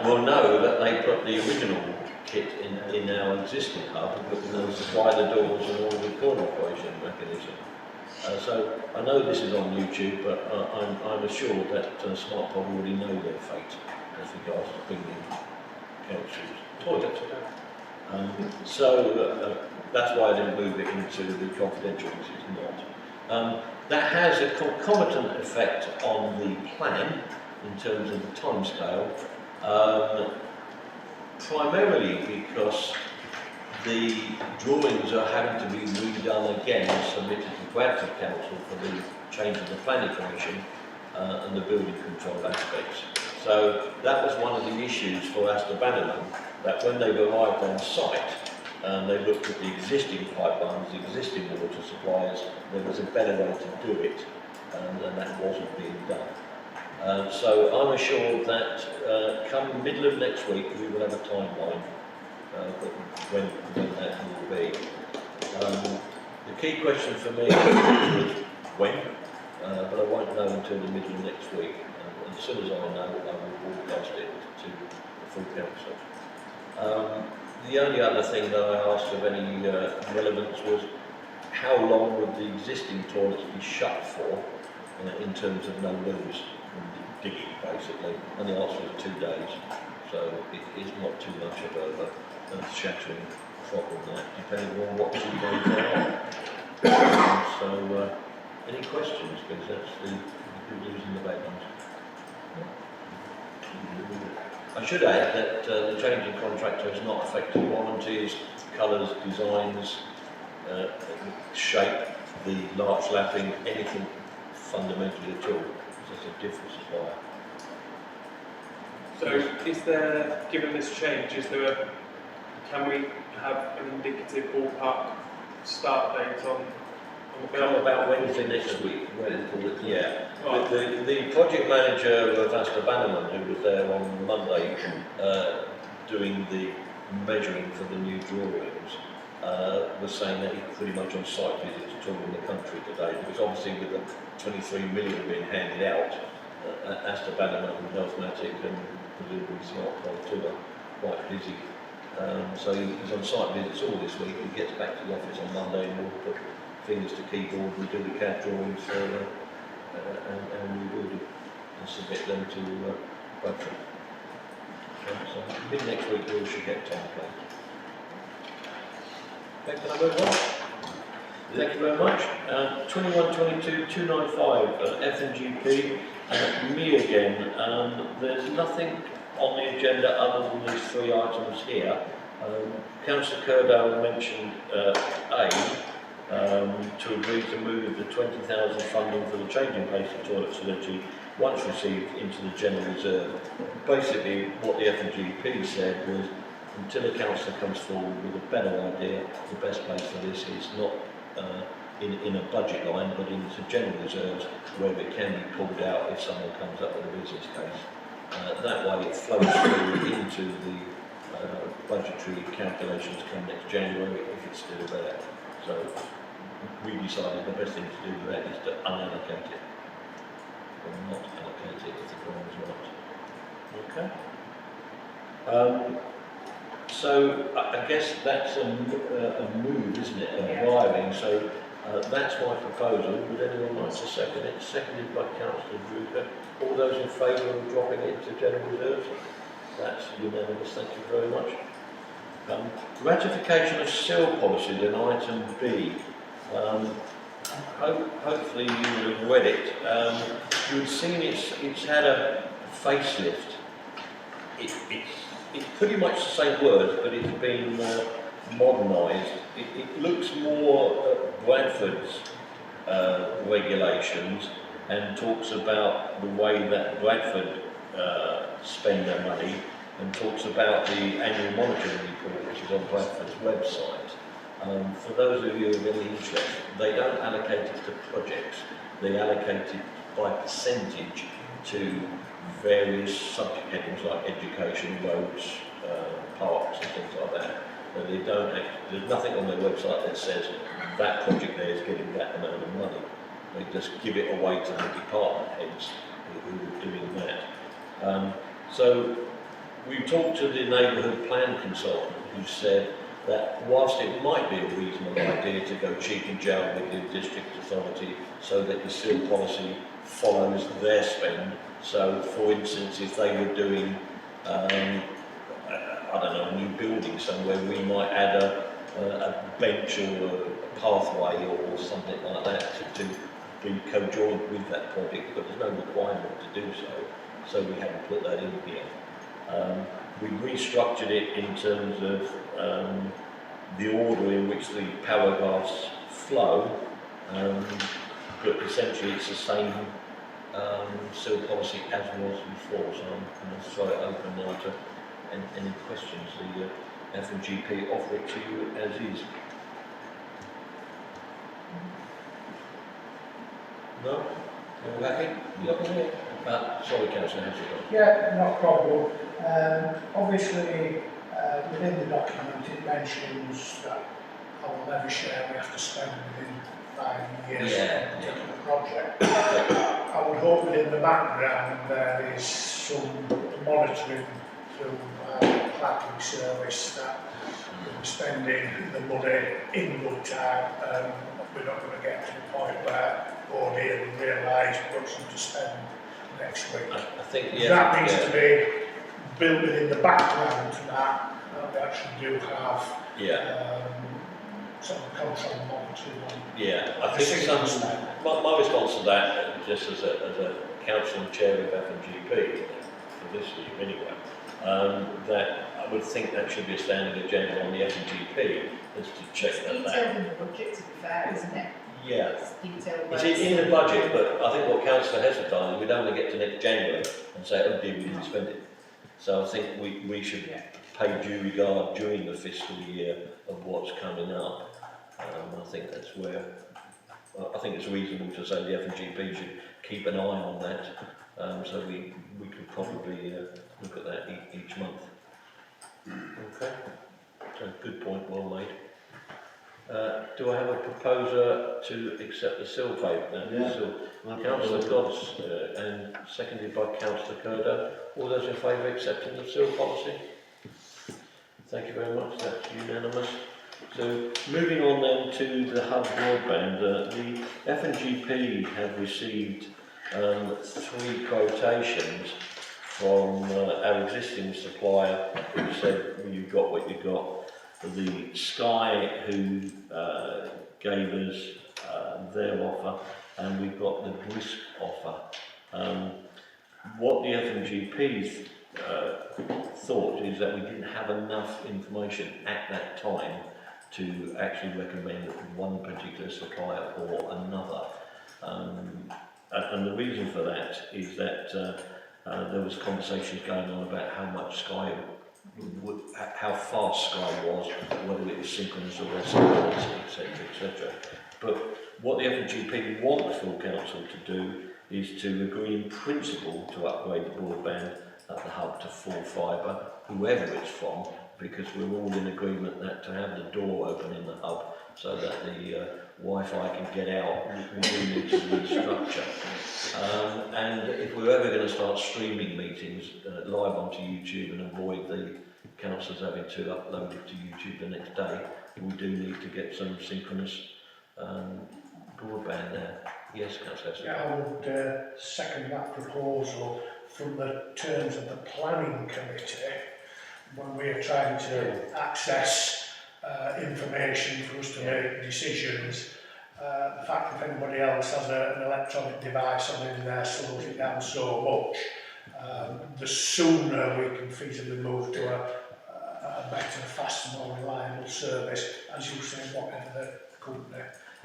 will know that they put the original kit in our existing hub, but they supply the doors and all the corner operation mechanism. So I know this is on YouTube, but I'm assured that SmartPod already know their fate as regards to Bingley Council's toilet. So that's why I didn't move it into the confidential, because it's not. That has a concomitant effect on the plan in terms of the timescale, primarily because the drawings are having to be redone again and submitted to Bradford Council for the change of the planning commission and the building control aspects. So that was one of the issues for Astor Bannerman, that when they've arrived on site, they looked at the existing pipelines, the existing water suppliers, there was a better way to do it, and that wasn't being done. So I'm assured that come middle of next week we will have a timeline when that will be. The key question for me is when, but I won't know until the middle of next week. And as soon as I know, I will broadcast it to the full council. The only other thing that I asked of any relevance was how long would the existing toilets be shut for in terms of no loos and digging basically, and the answer was 2 days, so it is not too much of a earth-shattering problem that, depending on what 2 days they are. So any questions, because that's the good news and the bad news. I should add that the change in contractor has not affected warranties, colours, designs, shape, the large lapping, anything fundamentally at all. It's just a different supplier. So is there, given this change, can we have an indicative ballpark start date on the Come bill? about Wednesday next week. Yeah. The project manager of Astor Bannerman, who was there on Monday doing the measuring for the new drawings, was saying that he's pretty much on site visits touring the country today, because obviously with the 23 million being handed out, Astor Bannerman and Healthmatic and presumably Smart too are quite busy. So he's on site visits all this week. He gets back to the office on Monday and we'll put fingers to keyboard and do the CAD drawings and we will do and submit them to Bradford. So mid next week we should get time planned. Okay, can I move on? Thank you very much. 21-22-295 F&GP, me again. There's nothing on the agenda other than these 3 items here. Councillor Curdale mentioned to agree to move the 20,000 funding for the changing place of toilet facility once received into the general reserve. Basically what the F&GP said was, until a councillor comes forward with a better idea, the best place for this is not in a budget line, but into general reserves where it can be pulled out if someone comes up with a business case. That way it flows through into the budgetary calculations come next January if it's still there. So we decided the best thing to do with that is to unallocate it, or not allocate it if the drawing is right. Okay. So I guess that's a move, isn't it? Wiring. So that's my proposal. Would anyone like to second it? Seconded by Councillor Drucker. All those in favour of dropping it to general reserves? That's unanimous. Thank you very much. Ratification of sale policy, then item B. Hopefully you would have read it. You would have seen it's had a facelift. It's pretty much the same words, but it's been modernised. It looks more at Bradford's regulations and talks about the way that Bradford spend their money, and talks about the annual monitoring report, which is on Bradford's website. For those of you who have any interest, they don't allocate it to projects, they allocate it by percentage to various subject headings like education, roads, parks and things like that. But they don't there's nothing on their website that says that project there is getting that amount of money. They just give it away to the department heads who are doing that. So we talked to the neighbourhood plan consultant who said that whilst it might be a reasonable idea to go cheek and jowl with the district authority so that the seal policy follows their spend. So for instance, if they were doing I don't know, a new building somewhere, we might add a bench or a pathway or something like that to be co-joined with that project, but there's no requirement to do so, so we haven't put that in here. We restructured it in terms of the order in which the paragraphs flow, but essentially it's the same seal policy as was before, so I'm going to throw it open now to any questions. The F&GP offer it to you as is. No? You're happy? Sorry, Councillor Hazelton. Yeah, not a problem. Obviously, within the document it mentions that our levy share we have to spend within 5 years on a particular project. I would hope that in the background there is some monitoring through planning service that spending the money in good time, we're not going to get to the point where, oh dear, we realise we've got something to spend next week. I think That needs to be built in the background to that, we actually do have sort of control monitoring on. Yeah, I think my response to that, just as a council and chair of F&GP, for this year anyway, that I would think that should be a standing agenda on the F&GP, is to check It's that detailed in the budget, to be fair, isn't it? Yeah. It's detailed. It's in the budget, but I think what councillor Hess has done is we don't want to get to next January and say, oh dear, we didn't spend it. So I think we should pay due regard during the fiscal year of what's coming up. I think that's where, I think it's reasonable to say the F&GP should keep an eye on that. So we could probably look at that each month. Okay, so good point, well made. Do I have a proposer to accept the SIL payment? Councillor Godds and seconded by Councillor Curda. All those in favour of accepting the SIL policy? Thank you very much, that's unanimous. So moving on then to the hub broadband, the F&GP have received 3 quotations from our existing supplier who said, well, you got what you got. The Sky who gave us their offer, and we've got the Brisk offer. What the F&GP thought is that we didn't have enough information at that time to actually recommend one particular supplier or another. And the reason for that is that there was conversations going on about how much Sky how fast Sky was, whether it was synchronous or asynchronous, etc., etc. But what the F&GP want the full council to do is to agree in principle to upgrade the broadband at the hub to full fibre, whoever it's from, because we're all in agreement that to have the door open in the hub so that the Wi-Fi can get out, we do need to restructure. And if we're ever going to start streaming meetings live onto YouTube and avoid the councillors having to upload it to YouTube the next day, we do need to get some synchronous broadband there. Yes, Councillor. Yeah, I would second that proposal from the terms of the planning committee when we are trying to access information for us to make decisions. The fact if anybody else has an electronic device on in there slows it down so much, the sooner we can feasibly move to a better, faster, more reliable service, as you say, whatever the company.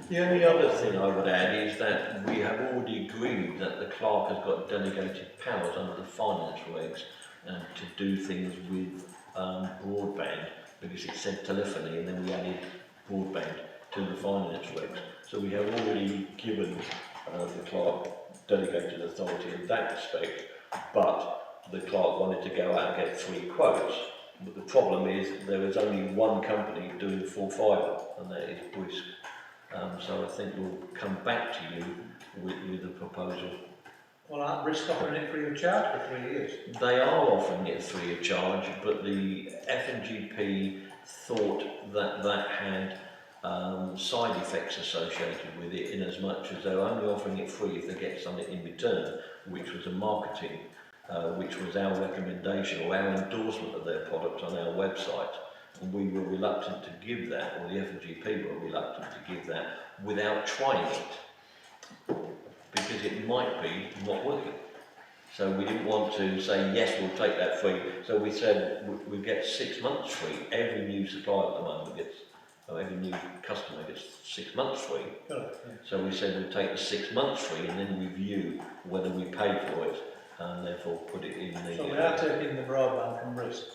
The only other thing I would add is that we have already agreed that the clerk has got delegated powers under the finance regs to do things with broadband, because it said telephony and then we added broadband to the finance regs. So we have already given the clerk delegated authority in that respect, but the clerk wanted to go out and get 3 quotes. But the problem is there is only one company doing full fibre, and that is Brisk. So I think we'll come back to you with a proposal. Well, aren't Brisk offering it free of charge for 3 years? They are offering it free of charge, but the F&GP thought that that had side effects associated with it, in as much as they're only offering it free if they get something in return, which was a marketing, which was our recommendation or our endorsement of their product on our website. And we were reluctant to give that, or the F&GP were reluctant to give that without trying it, because it might be not working. So we didn't want to say, yes, we'll take that free. So we said we get 6 months free. Every new supplier at the moment gets, or every new customer gets 6 months free. So we said we'll take the 6 months free and then review whether we pay for it, and therefore put it in the... So we are taking the broadband from Brisk?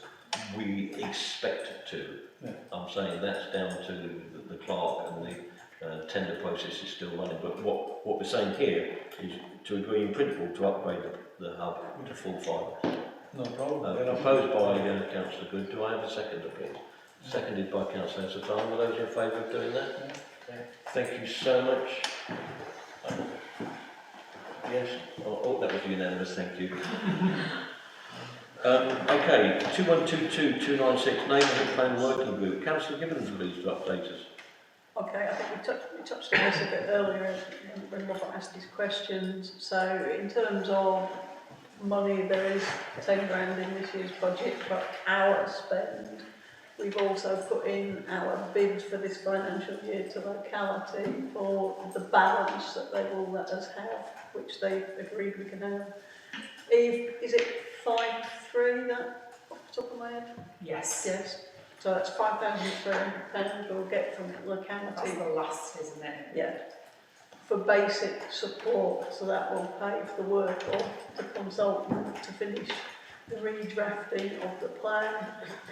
We expect to. Yeah. I'm saying that's down to the clerk, and the tender process is still running. But what we're saying here is to agree in principle to upgrade the hub to full fibre. No problem. Proposed by Councillor Good. Do I have a seconder, please? Seconded by Councillor Sultan. Were those in favour of doing that? Yeah. Thank you so much. Yes. Oh, that was unanimous. Thank you. Okay, 2122-296, Neighbourhood Plan Working Group. Councillor Gibbons, please, to update us. Okay, I think we touched on this a bit earlier when Robert asked his questions. So in terms of money, there is 10 grand in this year's budget, but our spend, we've also put in our bids for this financial year to locality for the balance that they will let us have, which they've agreed we can have. Eve, is it 5.3 that off the top of my head? Yes. Yes. So that's £5,300 we'll get from locality. That's the last, isn't it? Yeah. For basic support, so that will pay for the work of the consultant to finish the redrafting of the plan.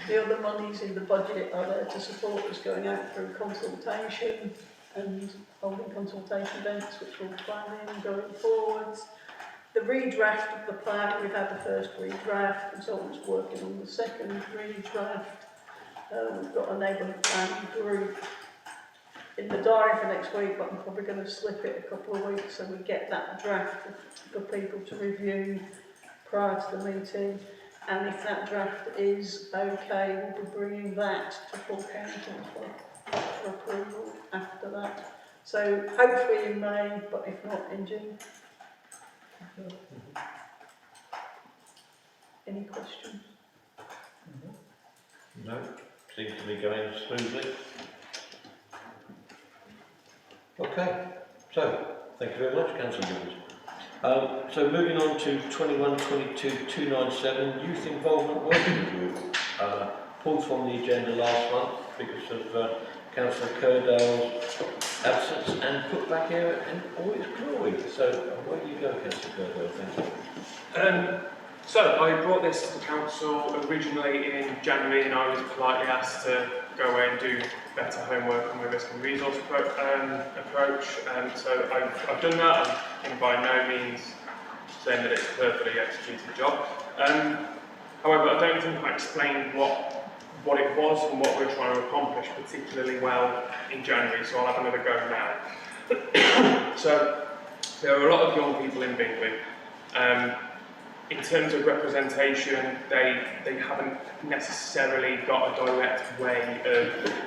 The other monies in the budget are there to support us going out through consultation and holding consultation events, which we'll plan in going forwards. The redraft of the plan, we've had the first redraft, consultants working on the second redraft. We've got a neighbourhood plan group in the diary for next week, but I'm probably going to slip it a couple of weeks so we get that draft for people to review prior to the meeting. And if that draft is okay, we'll be bringing that to full council for approval after that. So hopefully in May, but if not in June. Any questions? No, seems to be going smoothly. Okay, so thank you very much, Councillor Gibbons. So moving on to 2122-297, Youth Involvement Working Group. Pulled from the agenda last month because of Councillor Curdale's absence and put back here in all its glory. So where do you go, Councillor Curdale? Thank you. So I brought this to the council originally in January, and I was politely asked to go away and do better homework on my risk and resource approach. So I've done that. I'm by no means saying that it's a perfectly executed job. However, I don't think I explained what it was and what we're trying to accomplish particularly well in January, so I'll have another go now. So there are a lot of young people in Bingley. In terms of representation, they haven't necessarily got a direct way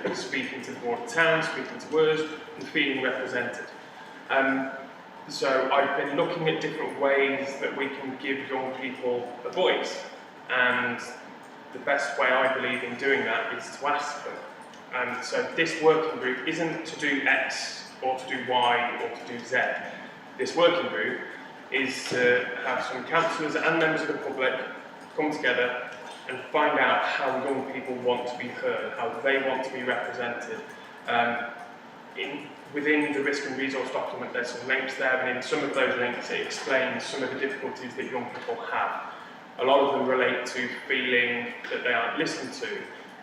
of speaking to the board of town, speaking to us, and feeling represented. So I've been looking at different ways that we can give young people a voice, and the best way I believe in doing that is to ask them. So this working group isn't to do X or to do Y or to do Z. This working group is to have some councillors and members of the public come together and find out how young people want to be heard, how they want to be represented. Within the risk and resource document, there's some links there, and in some of those links it explains some of the difficulties that young people have. A lot of them relate to feeling that they aren't listened to,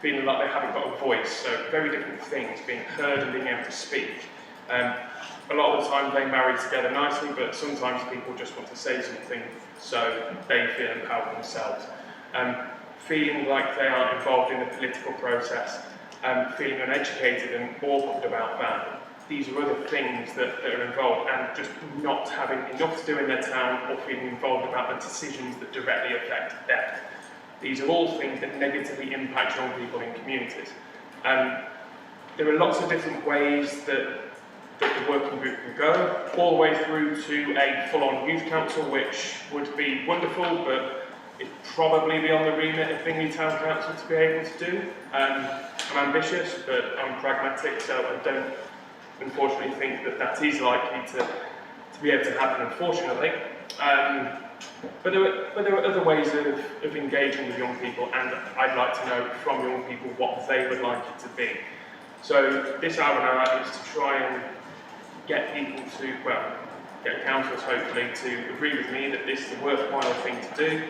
feeling like they haven't got a voice, so very different things, being heard and being able to speak. A lot of the time they marry together nicely, but sometimes people just want to say something so they feel empowered themselves. Feeling like they aren't involved in the political process, feeling uneducated and awkward about that. These are other things that are involved, and just not having enough to do in their town or feeling involved about the decisions that directly affect them. These are all things that negatively impact young people in communities. There are lots of different ways that the working group can go, all the way through to a full-on youth council, which would be wonderful, but it'd probably be on the remit of Bingley Town Council to be able to do. I'm ambitious, but I'm pragmatic, so I don't unfortunately think that that is likely to be able to happen, unfortunately. But there are other ways of engaging with young people, and I'd like to know from young people what they would like it to be. So this hour now is to try and get people to, well, get councillors hopefully to agree with me that this is a worthwhile thing to do,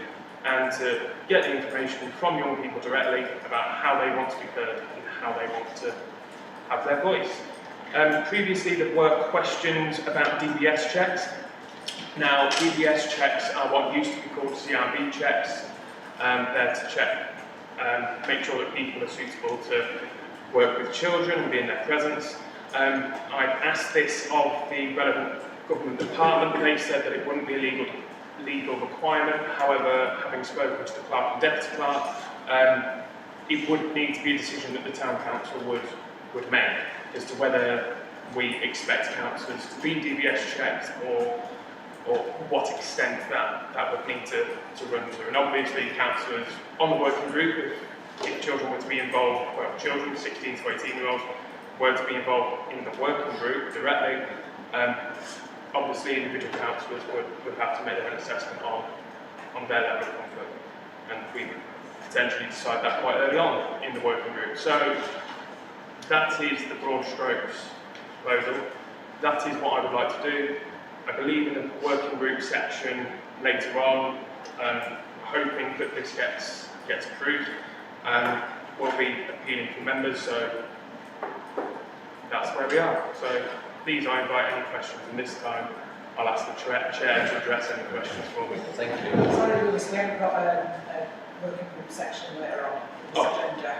and to get the information from young people directly about how they want to be heard and how they want to have their voice. Previously there were questions about Dbs checks. Now Dbs checks are what used to be called CRB checks. They're to check, make sure that people are suitable to work with children and be in their presence. I've asked this of the relevant government department. They said that it wouldn't be illegal legal requirement. However, having spoken to the clerk and deputy clerk, it would need to be a decision that the town council would make as to whether we expect councillors to be DBS checks or what extent that would need to run through. And obviously councillors on the working group, if children were to be involved, well, children 16 to 18-year-olds were to be involved in the working group directly, obviously individual councillors would have to make their own assessment on their level of comfort, and we would potentially decide that quite early on in the working group. So that is the broad strokes proposal. That is what I would like to do. I believe in the working group section later on, hoping that this gets approved. We'll be appealing for members, so that's where we are. So please, I invite any questions, and this time I'll ask the chair to address any questions for me. Thank you. Sorry, Lewis, we haven't got a working group section later on in this agenda.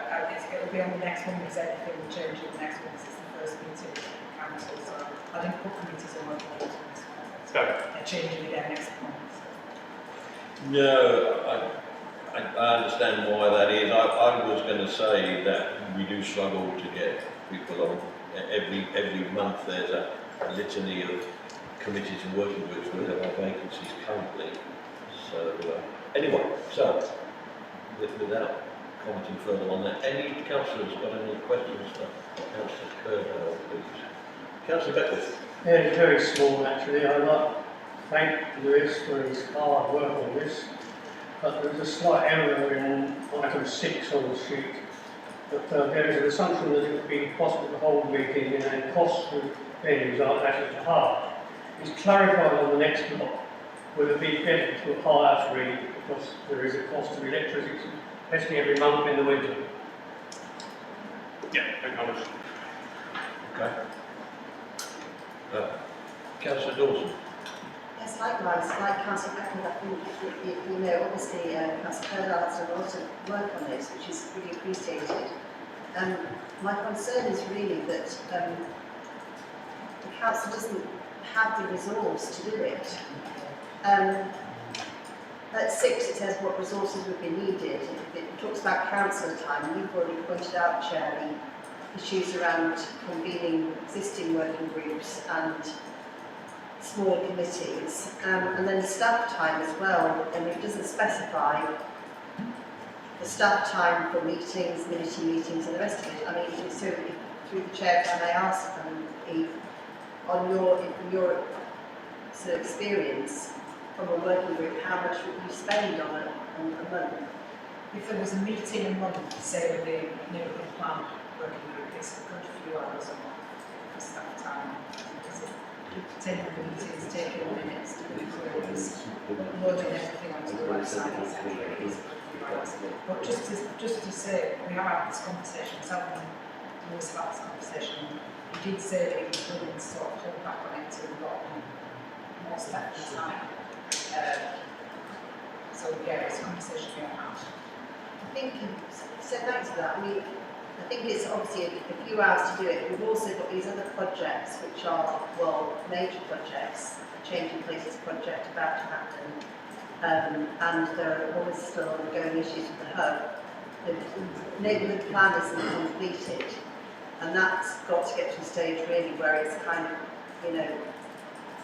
It'll be on the next one, because anything will change in the next one, because it's the first meeting of the council, so I didn't put committees and working groups on this one. They're changing again next month. No, I understand why that is. I was going to say that we do struggle to get people on. Every month there's a litany of committees and working groups where there are vacancies currently. So anyway, so without commenting further on that, any councillors got any questions for Councillor Curdow, please? Councillor Beckwith. Yeah, it's very small actually. I'd like to thank Lewis for his hard work on this, but there's a slight error in item 6 on the sheet. But there is an assumption that it would be possible to hold a meeting in a costly venues like that at the heart. It's clarified on the next block whether it be better to hire free because there is a cost of electricity, especially every month in the winter. Yeah, acknowledged. Okay. Councillor Dawson. Yes, likewise, like Councillor Beckwith, I think, you know, obviously Councillor Curdow has done a lot of work on this, which is really appreciated. My concern is really that the council doesn't have the resource to do it. At 6 it says what resources would be needed. It talks about council time, and you've already pointed out, Chair, the issues around convening existing working groups and small committees, and then staff time as well, and it doesn't specify the staff time for meetings, committee meetings and the rest of it. I mean, so if, through the chair, can I ask, Eve, on your sort of experience from a working group, how much would you spend on a month? If there was a meeting a month, say with the neighbourhood plan working group, it's a good few hours a month for staff time. Taking the meetings, taking minutes, doing queries, loading everything onto the website, etc. But just to say, we have had this conversation, so I've always had this conversation. He did say that he was willing to sort of hold back on it until we got more staff time. So yeah, it's a conversation we have had. I think, so thanks for that. I mean, I think it's obviously a few hours to do it. We've also got these other projects which are, well, major projects, a Changing Places project about to happen, and there are always still ongoing issues with the hub. The neighbourhood plan isn't completed, and that's got to get to a stage really where it's kind of, you know,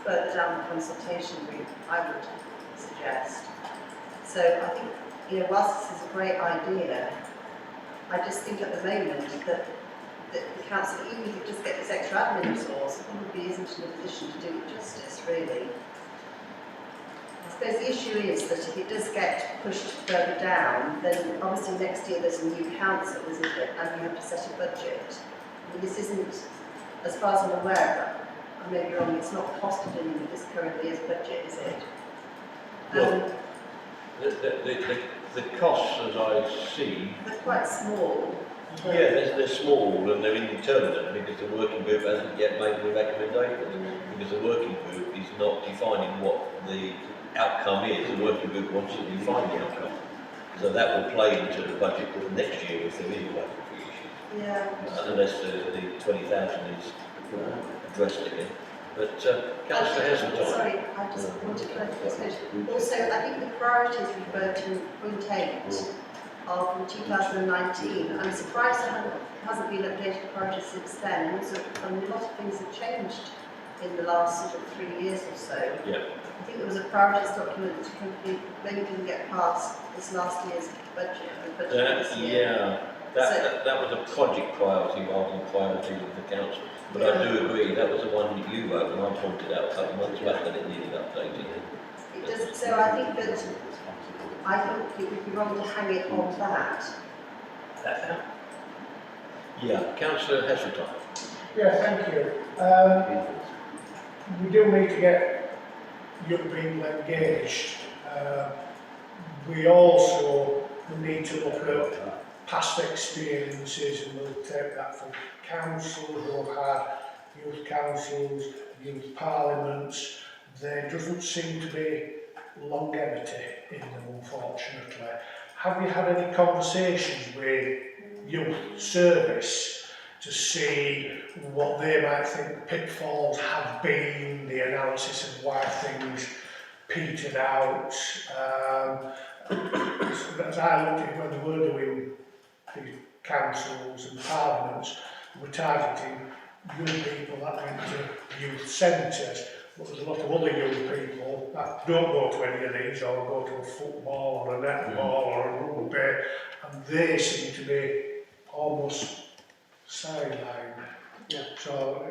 further down the consultation route, I would suggest. So I think, you know, whilst this is a great idea, I just think at the moment that the council, even if you just get this extra admin resource, probably isn't in a position to do it justice, really. I suppose the issue is that if it does get pushed further down, then obviously next year there's a new council, isn't it? And you have to set a budget. I mean, this isn't, as far as I'm aware, I may be wrong, it's not costed in this current year's budget, is it? Well, the costs, as I see, they're quite small. yeah, they're small and they're indeterminate because the working group hasn't yet made the recommendations. Because the working group is not defining what the outcome is. The working group wants to define the outcome. So that will play into the budget for next year if there is a budget issue. Yeah. Unless the 20,000 is addressed again. But Councillor Heseltine. Sorry, I just wanted clarification. Also, I think the priorities referred to in point 8 are from 2019. I'm surprised there hasn't been updated priorities since then. Also, a lot of things have changed in the last sort of 3 years or so. Yeah. I think there was a priorities document that maybe didn't get past this last year's budget. This year. Yeah. That was a project priority rather than priority of the council. But I do agree, that was the one that you wrote and I pointed out a couple of months back that it needed updating. It does, so I think it would be wrong to hang it on that. Yeah, Councillor Heseltine. Yeah, thank you. We do need to get young people engaged. We also need to look at past experiences, and we'll take that from councils who have had youth councils, youth parliaments. There doesn't seem to be longevity in them, unfortunately. Have you had any conversations with youth service to see what they might think the pitfalls have been, the analysis of why things petered out? As I looked at it when we were doing the councils and parliaments, we're targeting young people that went to youth centres, but there's a lot of other young people that don't go to any of these or go to a football or a netball or a rugby, and they seem to be almost sidelined. Yeah. So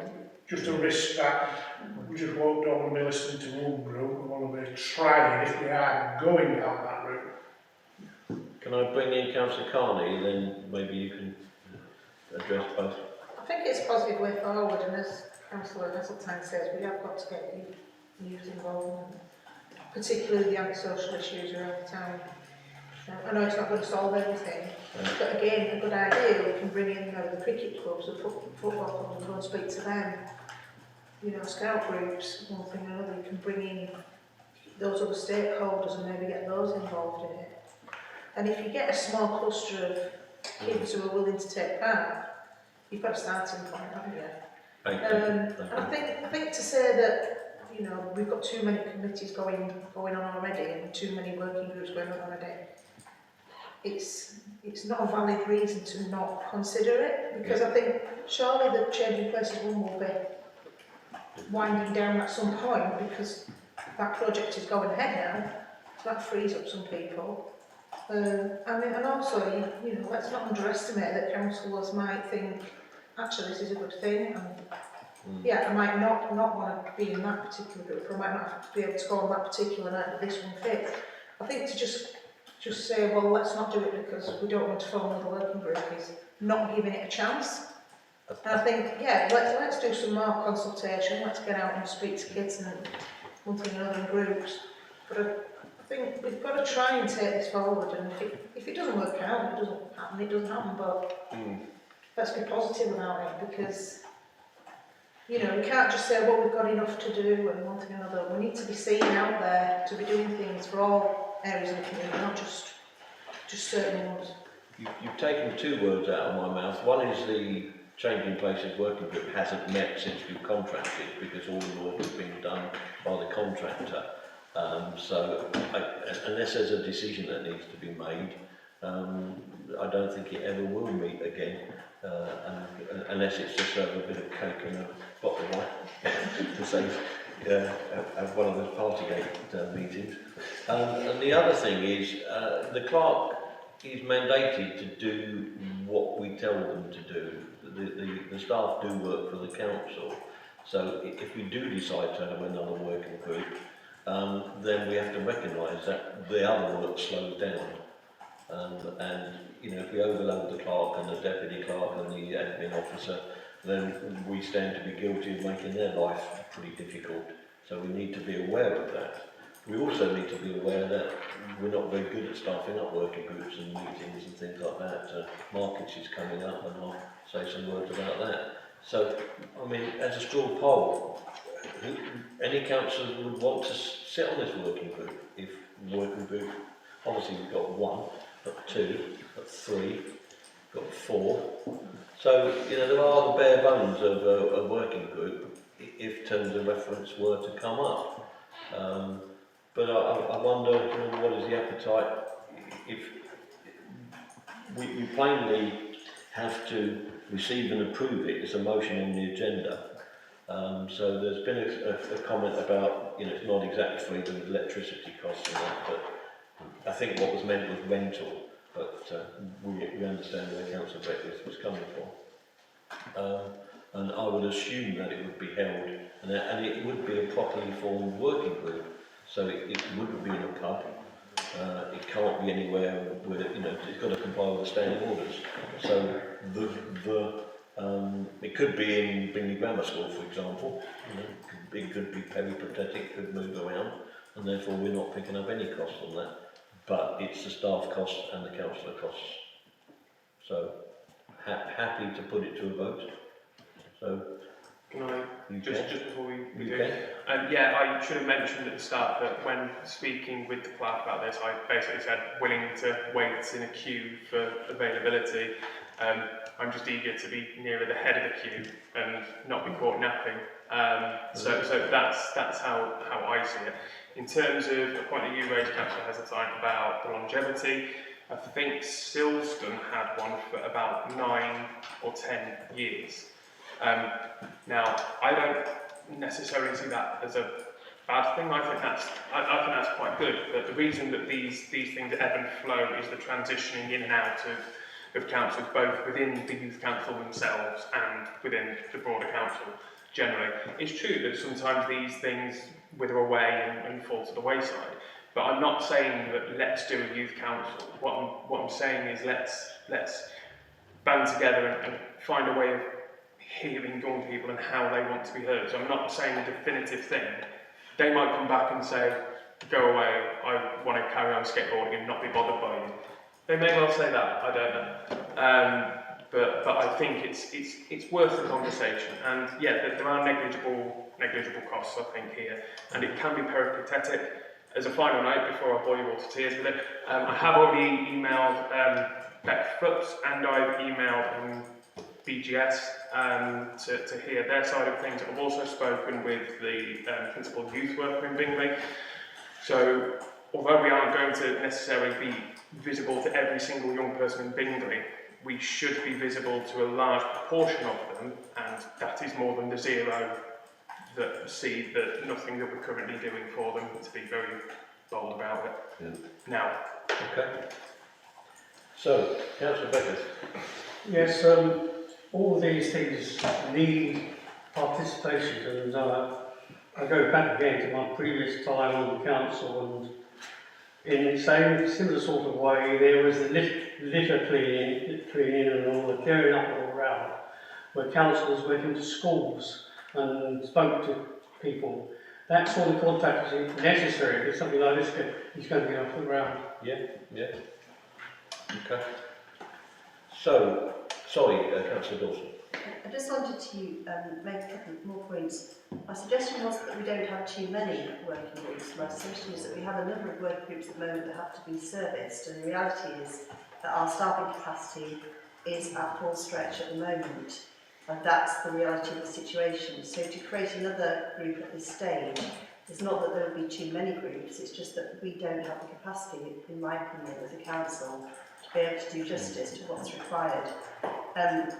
just a risk that we just don't want to be listening to one group, we want to be trying, if we are going down that route. Can I bring in Councillor Carney, then maybe you can address both? I think it's a positive way forward, and as Councillor Heseltine says, we have got to get youth involved, and particularly the antisocial issues around the town. I know it's not going to solve everything, but again, a good idea, we can bring in the cricket clubs, the football clubs, and go and speak to them. You know, scout groups, one thing or another, you can bring in those other stakeholders and maybe get those involved in it. And if you get a small cluster of kids who are willing to take part, you've got a starting point, haven't you? And I think to say that, you know, we've got too many committees going on already and too many working groups going on already, it's not a valid reason to not consider it, because I think surely the Changing Places one will be winding down at some point, because that project is going ahead now, so that frees up some people. I mean, and also, you know, let's not underestimate that councillors might think, actually, this is a good thing, and yeah, I might not want to be in that particular group, or I might not be able to go on that particular night, but this one fits. I think to just say, well, let's not do it because we don't want to form another working group is not giving it a chance. And I think, yeah, let's do some more consultation, let's get out and speak to kids and one thing or another in groups. But I think we've got to try and take this forward, and if it doesn't work out, it doesn't happen, but let's be positive about it, because, you know, we can't just say, well, we've got enough to do and one thing or another. We need to be seen out there to be doing things for all areas of the community, not just certain ones. You've taken two words out of my mouth. One is the Changing Places working group hasn't met since we've contracted, because all the work has been done by the contractor. So unless there's a decision that needs to be made, I don't think it ever will meet again, unless it's just a bit of cake and a bottle of wine to say at one of those Partygate meetings. And the other thing is, the clerk is mandated to do what we tell them to do. The staff do work for the council, so if we do decide to have another working group, then we have to recognise that the other work slows down. And you know, if we overload the clerk and the deputy clerk and the admin officer, then we stand to be guilty of making their life pretty difficult. So we need to be aware of that. We also need to be aware that we're not very good at staffing up working groups and meetings and things like that. Markets is coming up, and I'll say some words about that. So, I mean, as a straw poll, any councillor would want to sit on this working group? If working group, obviously we've got 1, got 2, got 3, got 4. So, you know, there are the bare bones of a working group. if terms of reference were to come up. But I wonder, you know, what is the appetite if we plainly have to receive and approve it. It's a motion on the agenda. So there's been a comment about, you know, it's not exactly free, there was electricity costs and that, but I think what was meant was rental, but we understand where Councillor Beck was coming from. And I would assume that it would be held, and it would be a properly formed working group, so it wouldn't be in a pub. It can't be anywhere where, you know, it's got to comply with the standing orders. So it could be in Bingley Grammar School, for example. You know, it could be peripatetic, could move around, and therefore we're not picking up any costs on that. But it's the staff costs and the councillor costs. So happy to put it to a vote. So can I just before we do? Yeah, I should have mentioned at the start that when speaking with the clerk about this, I basically said willing to wait in a queue for availability. I'm just eager to be nearer the head of the queue and not be caught napping. So that's how I see it. In terms of a point that you raised, Councillor Heseltine, about the longevity, I think Silsden had one for about 9 or 10 years. Now, I don't necessarily see that as a bad thing. I think that's quite good. But the reason that these things ebb and flow is the transitioning in and out of councils, both within the youth council themselves and within the broader council generally. It's true that sometimes these things wither away and fall to the wayside. But I'm not saying that let's do a youth council. What I'm saying is let's band together and find a way of hearing young people and how they want to be heard. So I'm not saying a definitive thing. They might come back and say, go away, I want to carry on skateboarding and not be bothered by you. They may well say that, I don't know. But I think it's worth the conversation. And yeah, there are negligible costs, I think, here. And it can be peripatetic. As a final note, before I bore you all to tears with it, I have already emailed Beck Phipps and I've emailed BGS to hear their side of things. I've also spoken with the principal youth worker in Bingley. So although we aren't going to necessarily be visible to every single young person in Bingley, we should be visible to a large proportion of them, and that is more than the zero that see that nothing that we're currently doing for them, to be very bold about it. Yeah. Now. Okay. So, Councillor Beckers. Yes, all of these things need participation, and I go back again to my previous time on the council, and in the same similar sort of way, there was the litter cleaning and all the clearing up all around, where councillors went into schools and spoke to people. That sort of contact is necessary if something like this is going to get off the ground. Yeah. Okay. So, sorry, Councillor Dawson. I just wanted to make a couple more points. My suggestion was that we don't have too many working groups. My suggestion is that we have a number of working groups at the moment that have to be serviced, and the reality is that our staffing capacity is at full stretch at the moment, and that's the reality of the situation. So to create another group at this stage is not that there will be too many groups, it's just that we don't have the capacity, in my opinion, as a council, to be able to do justice to what's required.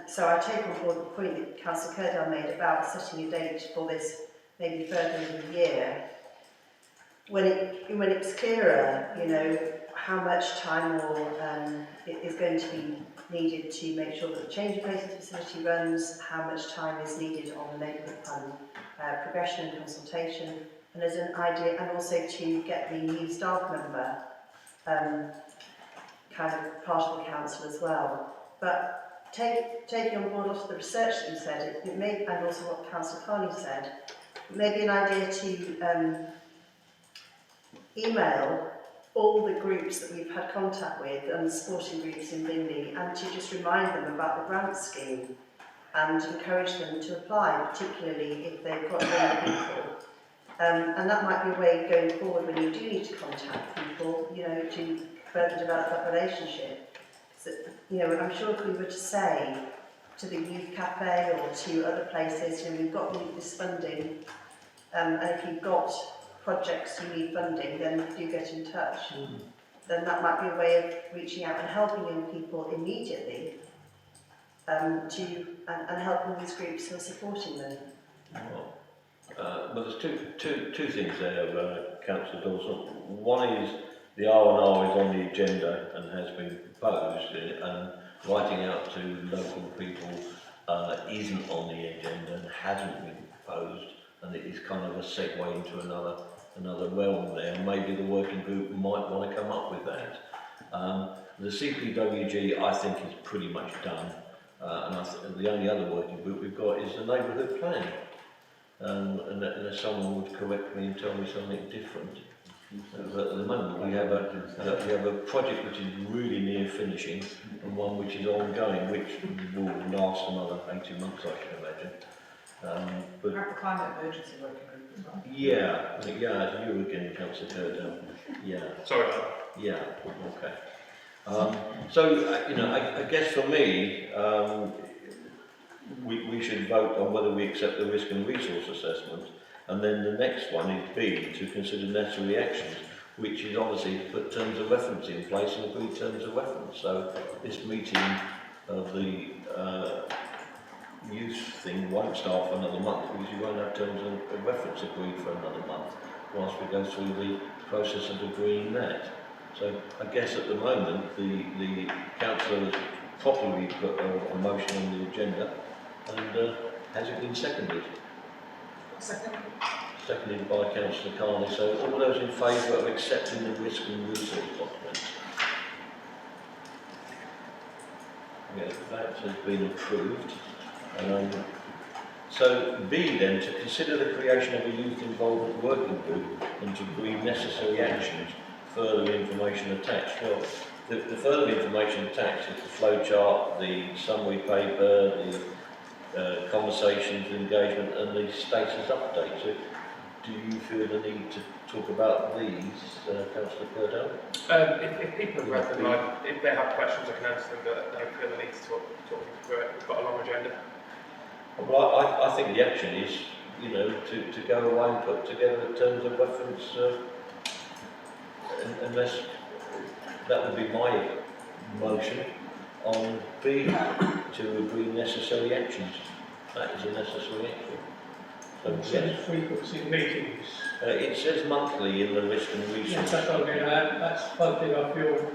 So I take on board the point that Councillor Curdell made about setting a date for this maybe further in the year. When it's clearer, you know, how much time or is going to be needed to make sure that the change of places facility runs, how much time is needed on the neighbourhood plan progression and consultation, and as an idea, and also to get the new staff member kind of part of the council as well. But taking on board also the research that you said, it may, and also what Councillor Carney said, it may be an idea to email all the groups that we've had contact with and the sporting groups in Bingley, and to just remind them about the grant scheme and encourage them to apply, particularly if they've got young people. And that might be a way going forward when you do need to contact people, you know, to further develop that relationship. So, you know, I'm sure if we were to say, to the youth cafe or to other places, we've got this funding, and if you've got projects you need funding, then do get in touch. Then that might be a way of reaching out and helping young people immediately, and helping these groups who are supporting them. But there's two things there, Councillor Dawson. One is the R&R is on the agenda and has been proposed, and writing out to local people isn't on the agenda and hasn't been proposed, and it is kind of a segue into another realm there. Maybe the working group might want to come up with that. The CPWG, I think, is pretty much done, and the only other working group we've got is the neighbourhood plan. Unless someone would correct me and tell me something different. But at the moment we have a project which is really near finishing, and one which is ongoing, which will last another 18 months, I should imagine. We have the climate emergency working group as well. Yeah, it's you again, Councillor Curtin. Yeah. Sorry. Yeah. Okay. I guess for me, we should vote on whether we accept the risk and resource assessment, and then the next one is B, to consider necessary actions, which is obviously to put terms of reference in place and agree terms of reference. So this meeting of the youth thing won't start for another month, because you won't have terms of reference agreed for another month whilst we go through the process of agreeing that. So I guess at the moment the councillor has properly put a motion on the agenda, and has it been seconded? Seconded by Councillor Carney. So all those in favour of accepting the risk and resource document? Yeah, that has been approved. So B then, to consider the creation of a youth involvement working group and to agree necessary actions, further information attached. Well, the further information attached is the flowchart, the summary paper, the conversations, engagement, and the status update. So, do you feel the need to talk about these, Councillor Purdell? If people have read them, if they have questions, I can answer them, but I don't feel the need to talk through it. We've got a long agenda. Well, I think the action is, to go away and put together the terms of reference, unless that would be my motion on B, to agree necessary actions. That is a necessary action. So, It says frequency of meetings. it says monthly in the risk and resource. Yes, that's what I mean, that's one thing I feel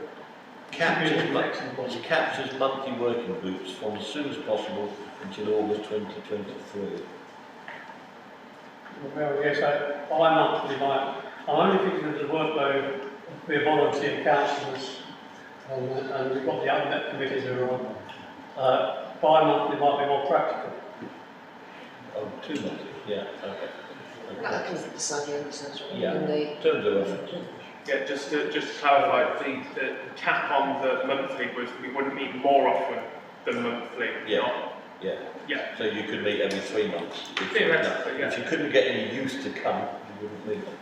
It captures monthly working groups from as soon as possible until August 2023. Well, yes, bi-monthly I'm only thinking of the workload. We're volunteer councillors, and we've got the other committees that are on. Bi-monthly might be more practical. Oh, 2 months, yeah, okay. That comes at the side Yeah, terms of reference. Yeah, just to clarify, the cap on the monthly was we wouldn't meet more often than monthly. Yeah. Yeah. Yeah. So you could meet every 3 months. Theoretically, yeah. If you couldn't get any youth to come, you wouldn't meet them.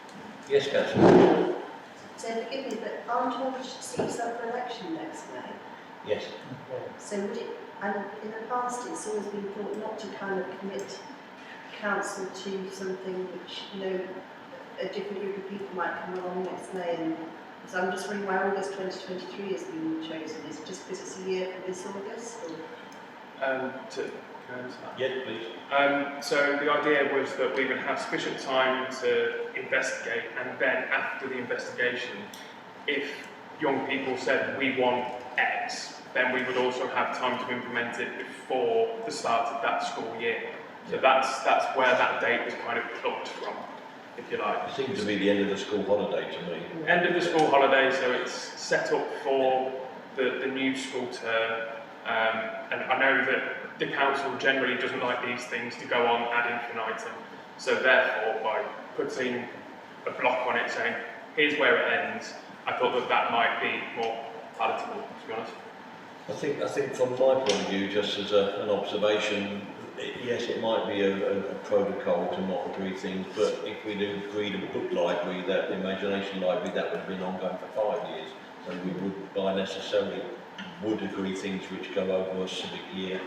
Yes, Councillor? So forgive me, but aren't all the seats up for election next May? Yes. So would it, and in the past it's always been thought not to kind of commit council to something which, a different group of people might come along next May, and so I'm just wondering why August 2023 has been chosen. Is it just because it's a year for this August? Or? Yes, please. So the idea was that we would have sufficient time to investigate, and then after the investigation, if young people said we want X, then we would also have time to implement it before the start of that school year. So that's where that date was kind of plucked from, if you like. It seems to be the end of the school holiday to me. End of the school holiday, so it's set up for the new school term. And I know that the council generally doesn't like these things to go on ad infinitum. So therefore, by putting a block on it saying, here's where it ends, I thought that might be more palatable, to be honest. I think from my point of view, just as an observation, yes, it might be a protocol to not agree things, but if we'd agreed a book library, that the imagination library, that would have been ongoing for 5 years. So we would, by necessarily, agree things which go over a civic year,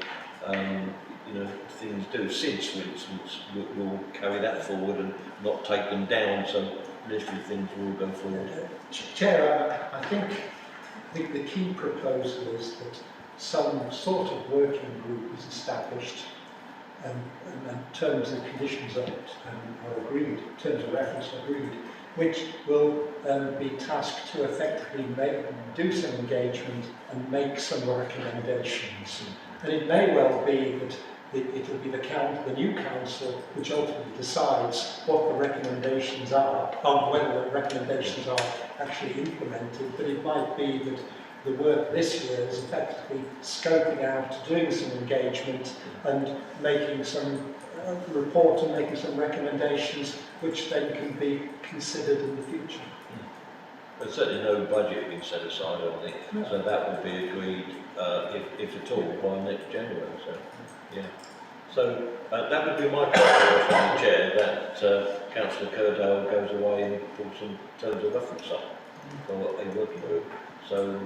you know, things do. SIDS, for instance, will carry that forward and not take them down, so literally things will go forward. Chair, I think the key proposal is that some sort of working group is established and terms and conditions of it are agreed, terms of reference are agreed, which will be tasked to effectively do some engagement and make some recommendations. And it may well be that it will be the new council which ultimately decides what the recommendations are, or whether the recommendations are actually implemented, but it might be that the work this year is effectively scoping out, doing some engagement and making some report and making some recommendations which then can be considered in the future. There's certainly no budget being set aside on it, so that will be agreed, if at all, by next January. So, yeah. So that would be my proposal from the chair, that Councillor Curdale goes away and pulls some terms of reference up for a working group. So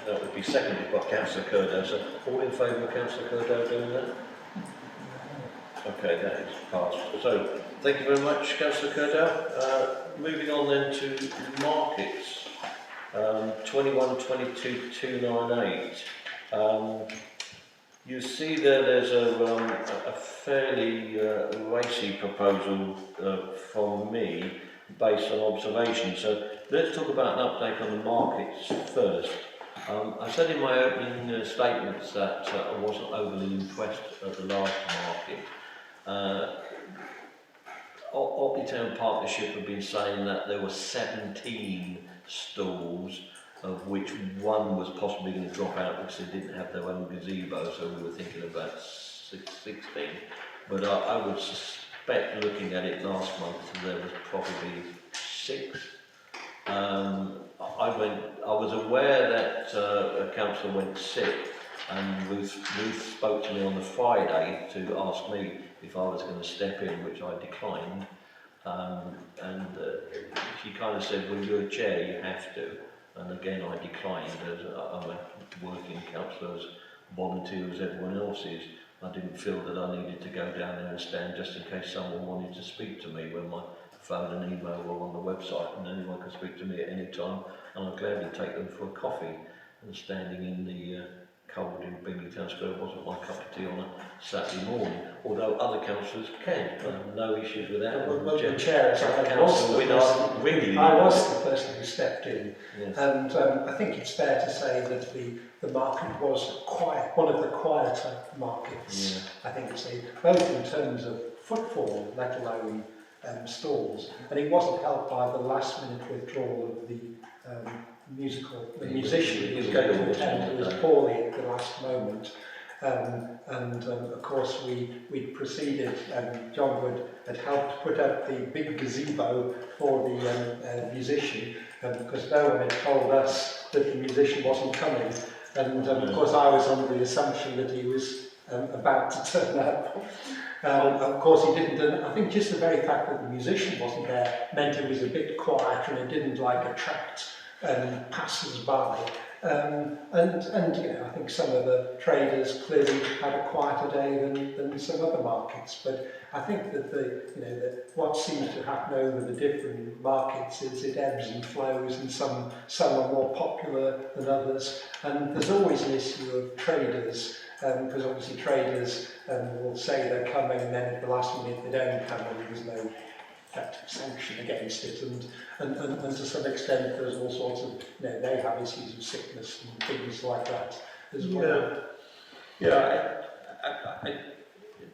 that would be seconded by Councillor Curdale. So all in favour of Councillor Curdale doing that? Okay, that is passed. So thank you very much, Councillor Curdale. Moving on then to markets. 21-22-298. You see there's a fairly racy proposal from me based on observation. So let's talk about an update on the markets first. I said in my opening statements that I wasn't overly impressed at the last market. Otley Partnership have been saying that there were 17 stalls, of which one was possibly going to drop out because they didn't have their own gazebo, so we were thinking about 16. But I would suspect, looking at it last month, there was probably 6. I was aware that a councillor went sick, and Ruth spoke to me on the Friday to ask me if I was going to step in, which I declined. She kind of said, well, you're a chair, you have to. And again, I declined, as I'm a working councillor, as volunteer as everyone else is. I didn't feel that I needed to go down there and stand just in case someone wanted to speak to me when my phone and email were on the website, and anyone could speak to me at any time, and I'd gladly take them for a coffee. And standing in the cold in Bingley Town Square wasn't my cup of tea on a Saturday morning, although other councillors can. No issues with that. Well, the chair, I was the person who stepped in, yes. And I think it's fair to say that the market was quiet, one of the quieter markets. Yeah. I think it's both in terms of footfall, let alone stalls, and it wasn't helped by the last minute withdrawal of the musician who was going to attend, who was poorly at the last moment. Of course we proceeded, John Wood had helped put up the big gazebo for the musician, because no one had told us that the musician wasn't coming, and of course I was under the assumption that he was about to turn up. Of course he didn't, and I think just the very fact that the musician wasn't there meant it was a bit quiet and it didn't attract passers-by. And you know, I think some of the traders clearly had a quieter day than some other markets. But I think that what seems to happen over the different markets is it ebbs and flows, and some are more popular than others. And there's always an issue of traders, because obviously traders will say they're coming, and then at the last minute they don't come, and there's no effective sanction against it, and to some extent there's all sorts of, they have issues of sickness and things like that as well.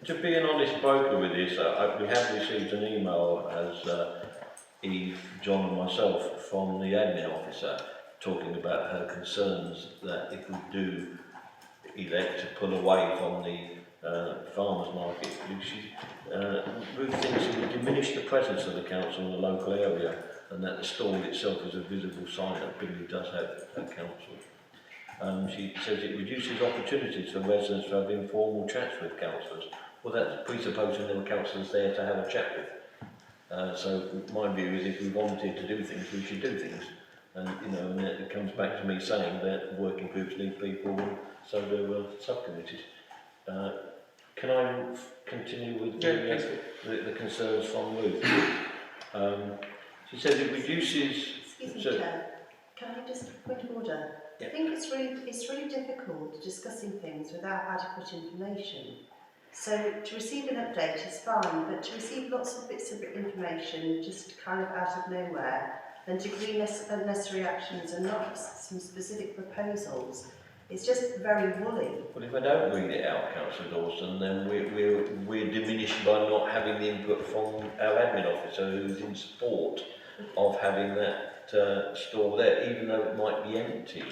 To be an honest broker with this, we have received an email as Eve, John and myself from the admin officer talking about her concerns that if we do elect to pull away from the farmers market, Ruth thinks it would diminish the presence of the council in the local area, and that the stall itself is a visible sign that Bingley does have a council. She says it reduces opportunities for residents to have informal chats with councillors. Well, that's presupposing there were councillors there to have a chat with. So my view is if we wanted to do things, we should do things. And and it comes back to me saying that working groups need people, and so there were subcommittees. Can I continue with the concerns from Ruth? She says it reduces... Excuse me, Chair. Can I just, point of order? Yeah. I think it's really difficult discussing things without adequate information. So to receive an update is fine, but to receive lots of bits of information just kind of out of nowhere, and to agree unnecessary actions and not some specific proposals, it's just very woolly. Well, if I don't read it out, Councillor Dawson, then we're diminished by not having the input from our admin officer who's in support of having that store there, even though it might be empty.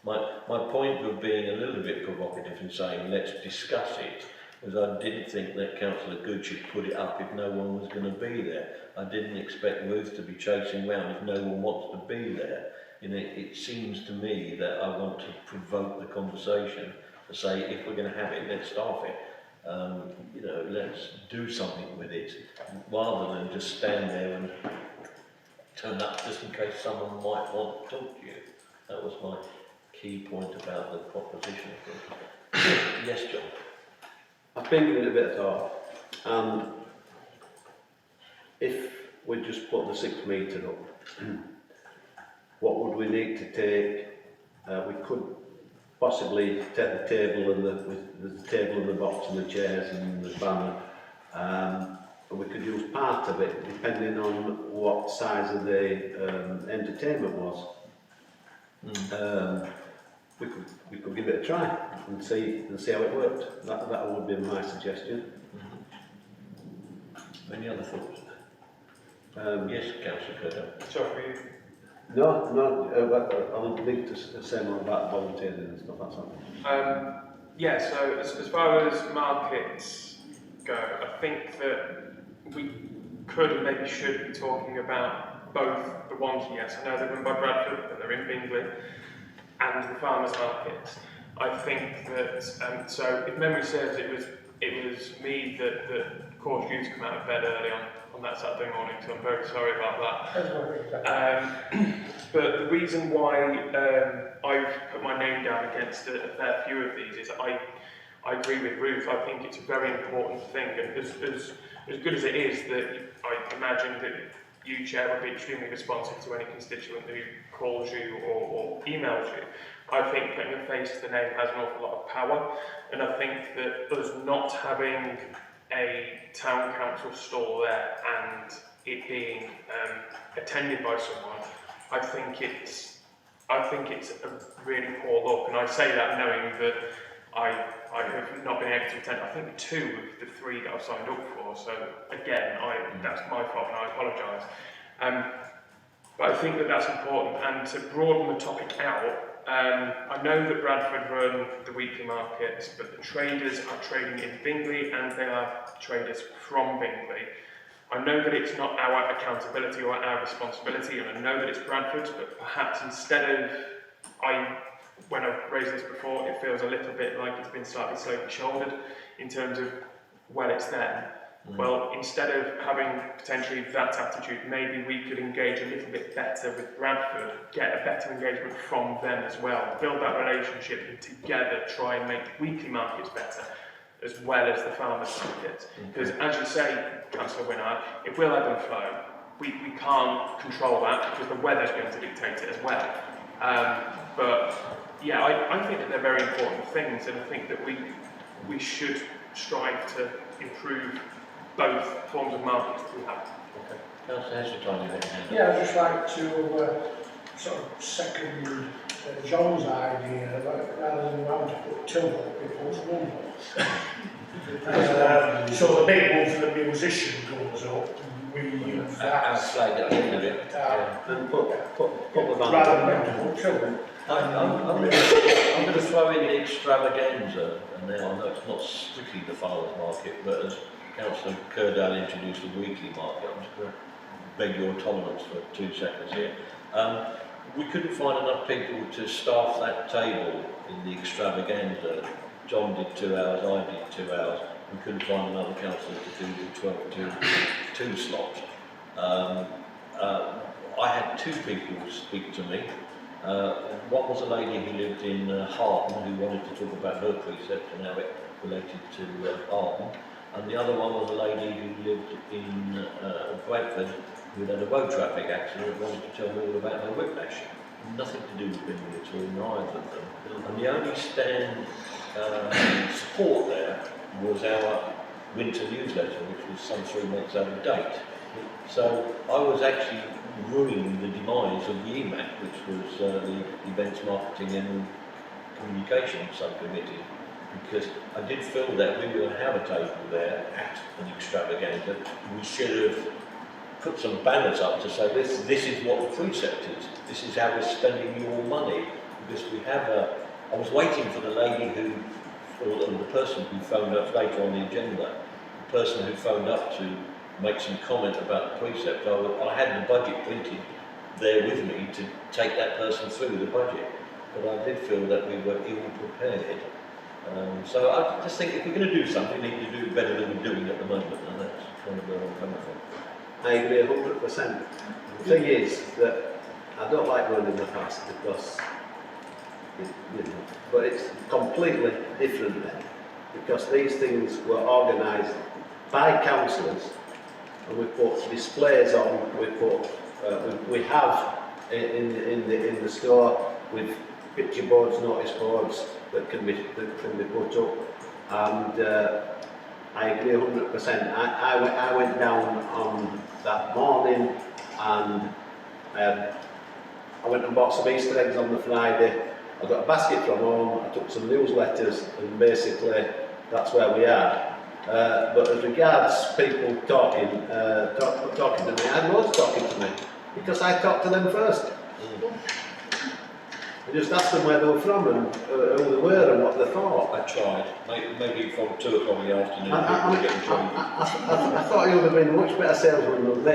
My point of being a little bit provocative and saying let's discuss it was I didn't think that Councillor Good should put it up if no one was going to be there. I didn't expect Ruth to be chasing round if no one wants to be there. You know, it seems to me that I want to provoke the conversation to say if we're going to have it, let's staff it. You know, let's do something with it rather than just stand there and turn up just in case someone might want to talk to you. That was my key point about the proposition. Yes, John. I've been giving it a bit of thought, and if we just put the 6 metre up, what would we need to take? We could possibly take the table and the table and the box and the chairs and the banner, and we could use part of it depending on what size of the entertainment was. We could give it a try and see how it worked. That would be my suggestion. Any other thoughts? Yes, Councillor Curtin. Sorry, No, I'll link to say more about volunteering and stuff, that's all. yeah, so as far as markets go, I think that we could and maybe should be talking about both the ones, yes, I know they're run by Bradford, but they're in Bingley, and the farmers' markets. I think that, so if memory serves, it was me that caused you to come out of bed early on that Saturday morning, so I'm very sorry about that. But the reason why I've put my name down against a fair few of these is I agree with Ruth. I think it's a very important thing, and as good as it is that I imagine that you, Chair, would be extremely responsive to any constituent who calls you or emails you. I think putting a face to the name has an awful lot of power, and I think that us not having a town council store there and it being attended by someone, I think it's a really poor look, and I say that knowing that I have not been able to attend. I think 2 of the 3 that I've signed up for. So again, that's my fault, and I apologise. But I think that that's important. And to broaden the topic out, I know that Bradford run the weekly markets, but the traders are trading in Bingley, and they are traders from Bingley. I know that it's not our accountability or our responsibility, and I know that it's Bradford's, but perhaps instead of when I've raised this before, it feels a little bit like it's been slightly shouldered in terms of, well, it's them. Well, instead of having potentially that attitude, maybe we could engage a little bit better with Bradford, get a better engagement from them as well, build that relationship, and together try and make weekly markets better, as well as the farmers' markets. Because as you say, Councillor Winard, it will ebb and flow. We can't control that because the weather's going to dictate it as well. But yeah, I think that they're very important things, and I think that we should strive to improve both forms of markets that we have. Okay. Councillor Hesseltine, Yeah, I'd just like to sort of second John's idea, rather than having to put 2 up, it puts 1 up. So the big one for the musician goes up, and we use that. Outside at the end of it. And put the banner. Rather than put 2 up. I'm going to throw in the extravaganza, and now I know it's not strictly the farmers' market, but as Councillor Kerdal introduced the weekly market, I'm just going to beg your tolerance for 2 seconds here. We couldn't find enough people to staff that table in the extravaganza. John did 2 hours, I did 2 hours. We couldn't find another councillor to do the 12 to 2 slot. I had 2 people speak to me. One was a lady who lived in Harton who wanted to talk about her precept and how it related to Arden, and the other one was a lady who lived in Bradford who had a road traffic accident and wanted to tell me all about her whiplash. Nothing to do with Bingley at all, neither of them. And the only stand support there was our winter newsletter, which was some 3 months out of date. So I was actually ruining the demise of the EMAC, which was the Events Marketing and Communication Subcommittee, because I did feel that we were going to have a table there at an extravaganza. We should have put some banners up to say this is what the precept is, this is how we're spending your money, because we have I was waiting for the lady who, or the person who phoned up later on the agenda, the person who phoned up to make some comment about the precept. I had the budget printed there with me to take that person through the budget, but I did feel that we were ill prepared. So I just think if we're going to do something, we need to do it better than we're doing at the moment, and that's kind of where I'm coming from. I agree 100%. The thing is that I don't like going in the past because, but it's completely different then, because these things were organised by councillors, and we put displays on. We have in the store with picture boards, notice boards that can be put up, and I agree 100%. I went down on that morning and I went and bought some Easter eggs on the Friday. I got a basket from home, I took some newsletters, and basically that's where we are. But as regards people talking to me, I had loads talking to me because I talked to them first. I just asked them where they were from and who they were and what they thought. I tried, maybe from 2 o'clock in the afternoon. I thought you would have been a much better salesman than me.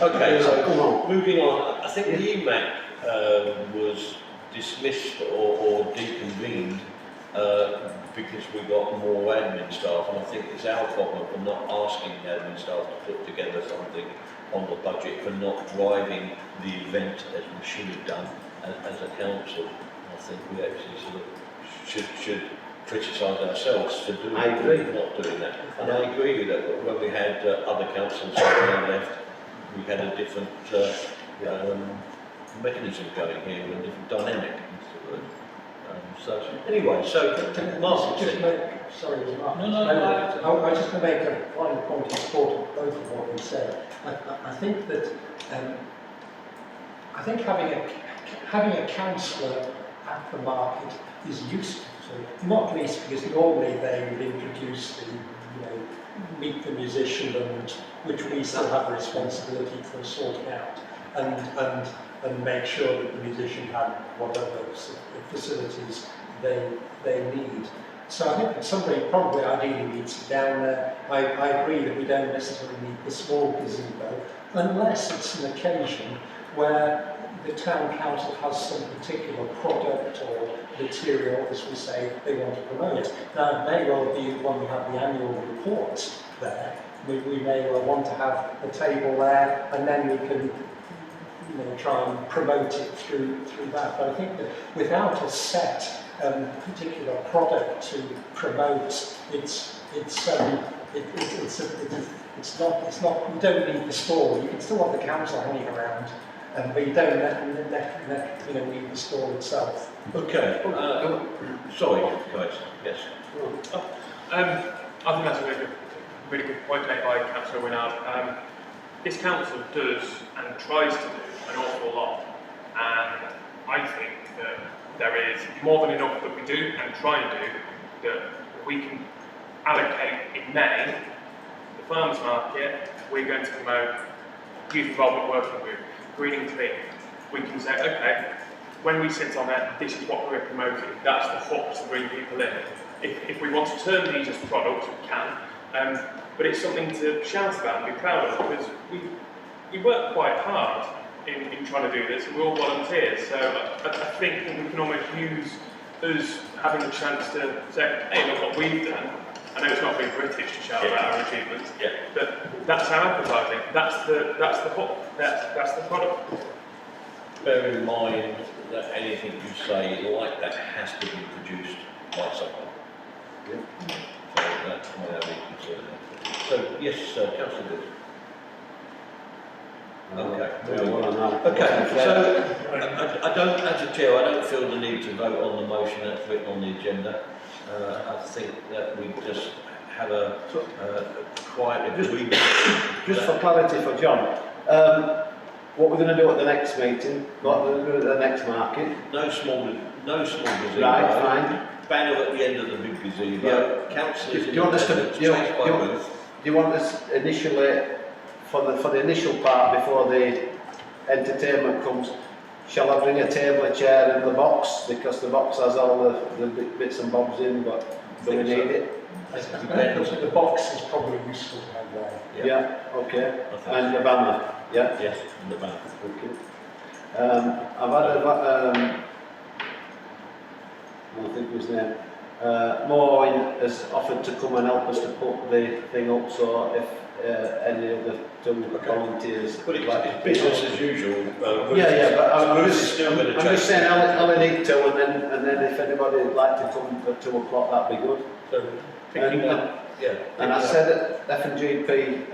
Okay, so come on. Moving on, I think the EMAC was dismissed or deconvened because we got more admin staff, and I think it's our problem for not asking the admin staff to put together something on the budget, for not driving the event as we should have done as a council. I think we actually sort of should criticise ourselves for doing not doing that. And I agree with that. When we had other councils on the left, we had a different mechanism going here, and a different dynamic. So anyway, so Mark, sorry, Mark. I was just going to make a final point in support of both of what you said. I think that having a councillor at the market is useful, not least because normally they would introduce the, meet the musician, and which we still have a responsibility for sorting out, and make sure that the musician had whatever facilities they need. So I think that somebody probably ideally needs it down there. I agree that we don't necessarily need the small gazebo, unless it's an occasion where the town council has some particular product or material, as we say, they want to promote. Now, it may well be when we have the annual reports there, we may well want to have a table there, and then we can try and promote it through that. But I think that without a set particular product to promote, it's not. You don't need the stall. You can still have the council hanging around, but you don't need the stall itself. Okay. Sorry, guys. Yes. I think that's a really good point made by Councillor Winnard. This council does and tries to do an awful lot, and I think that there is more than enough that we do and try and do that we can allocate in May. The farmers market, we're going to promote youth involvement working group, greening to Bingley. We can say, okay, when we sit on it, this is what we're promoting. That's the hook to bring people in. If we want to turn these as products, we can. But it's something to shout about and be proud of, because we work quite hard in trying to do this, and we're all volunteers. So I think that we can almost use us having a chance to say, hey, look what we've done. I know it's not being British to shout about our achievements, but that's our advertising. That's the hook. That's the product. Bear in mind that anything you say like that has to be produced by someone. So that's my only concern. So, yes, Councillor Good. Okay, so I don't, as a chair, I don't feel the need to vote on the motion that's written on the agenda. I think that we just have a quiet agreement. Just for clarity for John, what we're going to do at the next meeting, what we're going to do at the next market. No small gazebo. Right, fine. Banner at the end of the big gazebo. Yeah. Councillors. Do you want us to? Do you want us initially for the initial part before the entertainment comes? Shall I bring a table, a chair, and the box because the box has all the bits and bobs in, but do we need it? The box is probably useful to have there. Yeah. Okay. And the banner. Yeah. Yes, and the banner. Okay. I've had I think his name. Moore has offered to come and help us to put the thing up. So if any of the two volunteers, but it's business as usual. Yeah, but I'm just saying I'll need to, and then if anybody would like to come at 2 o'clock, that'd be good. So picking up, yeah. And I said at F&GP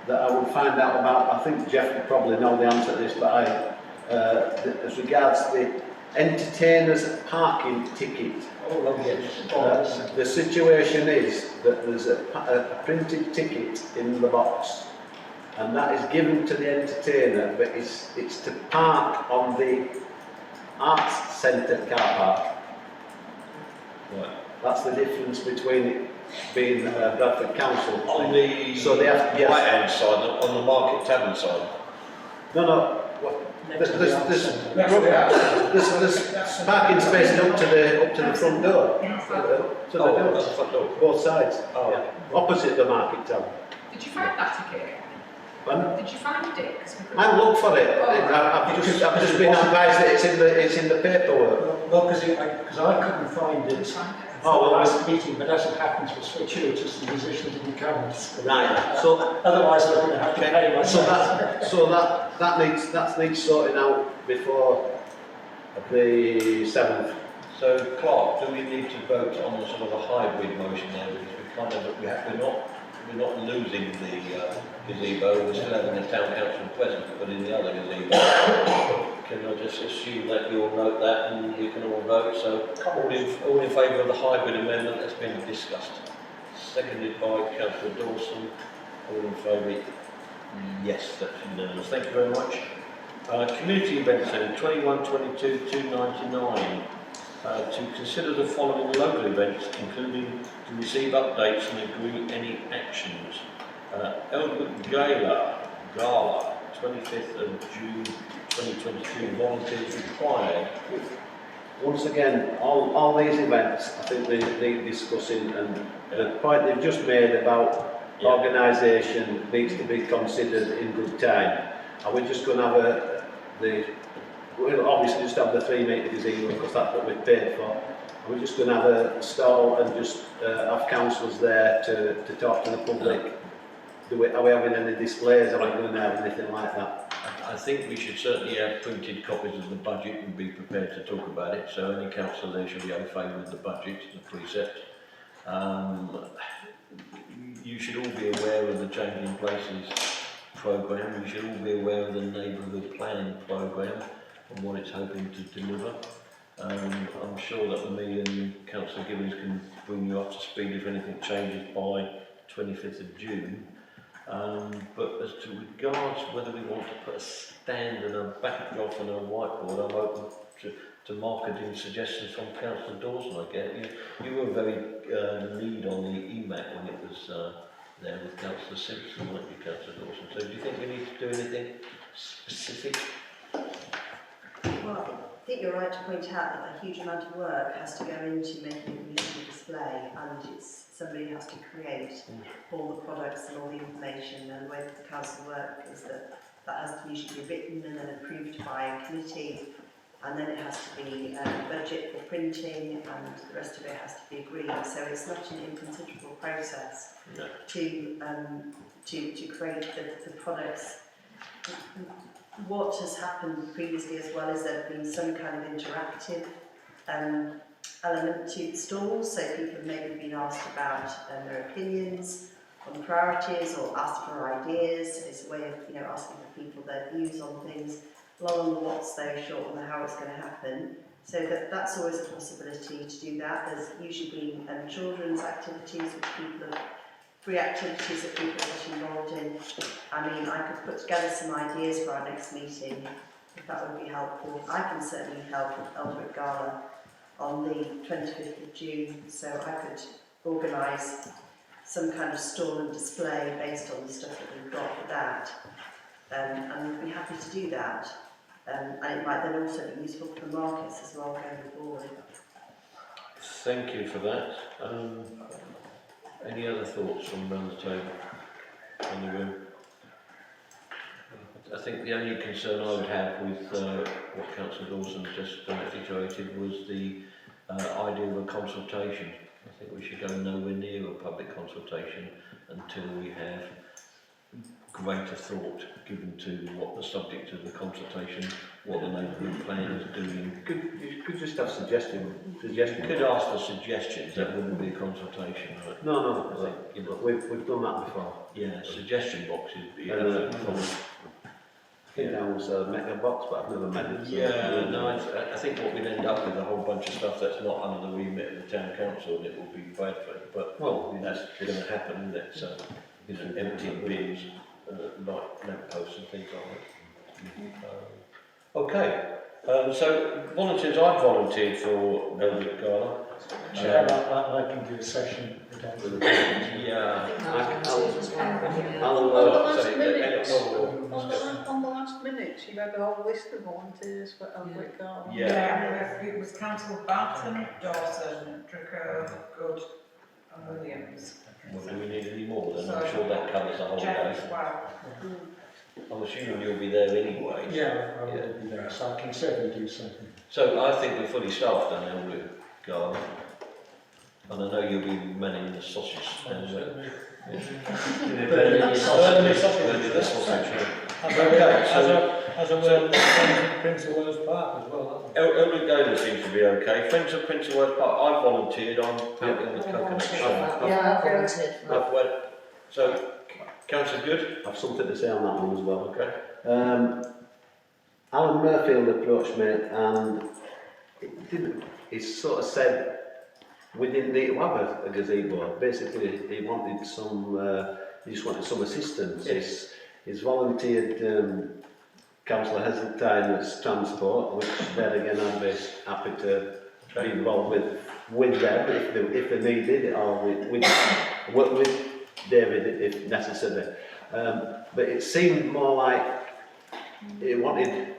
that I would find out about. I think Jeff would probably know the answer to this, but as regards the entertainers parking ticket. The situation is that there's a printed ticket in the box, and that is given to the entertainer, but it's to park on the arts centre car park. Right. That's the difference between it being Bradford Council. On the so they have to, right hand side, on the Market Tavern side. No. There's parking spaces up to the front door. To the door. Both sides. Oh. Yeah. Opposite the Market Town. Did you find that ticket? Pardon? Did you find it? I looked for it. I've just been advised that it's in the paperwork. Well, because I couldn't find it. Last meeting, but as it happens, was fortuitous the musician didn't come. Right. So otherwise, I'm going to have to pay myself. So that needs sorting out before the 7th. So Clark, do we need to vote on the sort of a hybrid motion now? Because we're not losing the gazebo. We're still having the town council present, but in the other gazebo. Can I just assume that you'll note that and we can all vote? So all in favour of the hybrid amendment that's been discussed. Seconded by Councillor Dawson. All in favour? Yes, that's unanimous. Thank you very much. Community events then, 21-22 299. To consider the following local events, including to receive updates and agree any actions. Eldwood Gala, 25th of June 2022, volunteers required. Once again, all these events, I think they're discussing, and the point they've just made about organisation needs to be considered in good time. And we're just going to have we'll obviously just have the 3 metre gazebo because that's what we've paid for. And we're just going to have a stall and just have councillors there to talk to the public. Are we having any displays? Are we going to have anything like that? I think we should certainly have printed copies of the budget and be prepared to talk about it. So any councillor there should be in favour of the budget, the precept. You should all be aware of the Changing Places programme. You should all be aware of the neighbourhood planning programme and what it's hoping to deliver. I'm sure that me and Councillor Gibbons can bring you up to speed if anything changes by 25th of June. But as to regards whether we want to put a stand and a backdrop and a whiteboard, I'm open to marketing suggestions from Councillor Dawson, I get. You were very lead on the EMAC when it was there with Councillor Simpson, weren't you, Councillor Dawson? So do you think we need to do anything specific? Well, I think you're right to point out that a huge amount of work has to go into making a musical display, and somebody has to create all the products and all the information, and the way that the council work is that has to usually be written and then approved by a committee, and then it has to be a budget for printing, and the rest of it has to be agreed. So it's not an inconsiderable process to create the products. What has happened previously as well is there have been some kind of interactive element to the stalls, so people have maybe been asked about their opinions on priorities or asked for ideas. It's a way of, you know, asking for people their views on things, long on the what's though, short on the how it's going to happen. So that's always a possibility to do that. There's usually been children's activities, which people have, free activities that people get involved in. I mean, I could put together some ideas for our next meeting, if that would be helpful. I can certainly help with Eldrick Gala on the 25th of June, so I could organise some kind of stall and display based on the stuff that we've got for that. And we'd be happy to do that. And it might then also be useful for the markets as well going forward. Thank you for that. Any other thoughts from around the table in the room? I think the only concern I would have with what Councillor Dawson just iterated was the idea of a consultation. I think we should go nowhere near a public consultation until we have greater thought given to what the subject of the consultation, what the neighbourhood plan is doing. You could just have suggestions. You could ask for suggestions, that wouldn't be a consultation, right? No, I think, you know, we've done that before. Yeah, suggestion boxes. I think I was mega box, but I've never met it. So Yeah, no, I think what we'd end up with a whole bunch of stuff that's not under the remit of the town council, and it will be bad for it. But well, that's going to happen, isn't it? So, you know, emptying bins, like lampposts and things like that. Okay. So volunteers, I've volunteered for Eldrick Gala. Chair, I can do a session again. Yeah. On the last minute, you had a whole list of volunteers for Eldrick Gala. Yeah. It was Councillor Barton, Dawson, Draco, Good and Williams. Well, do we need any more then? So, I'm sure that covers the whole Jeff day. as well. I'm assuming you'll be there anyway. Yeah, I will be there, so I can certainly do something. So I think we're fully staffed down there, Eldrick Gala. And I know you'll be manning the sausage stand there. Burning sausage. As a well, Prince of Wales Park as well. Eldrick Gala seems to be okay. Friends of Prince of Wales Park, I volunteered on helping on the coconut shop. Yeah, I volunteered for that. So, Councillor Good? I've something to say on that one as well. Okay. Alan Murfield approached me and he sort of said we didn't need to have a gazebo. Basically, he wanted some, he just wanted some assistance. Yes. He's volunteered Councillor Heseltine's transport, which then again I'd be happy to be involved with them if they needed it, or work with David if necessary. But it seemed more like he wanted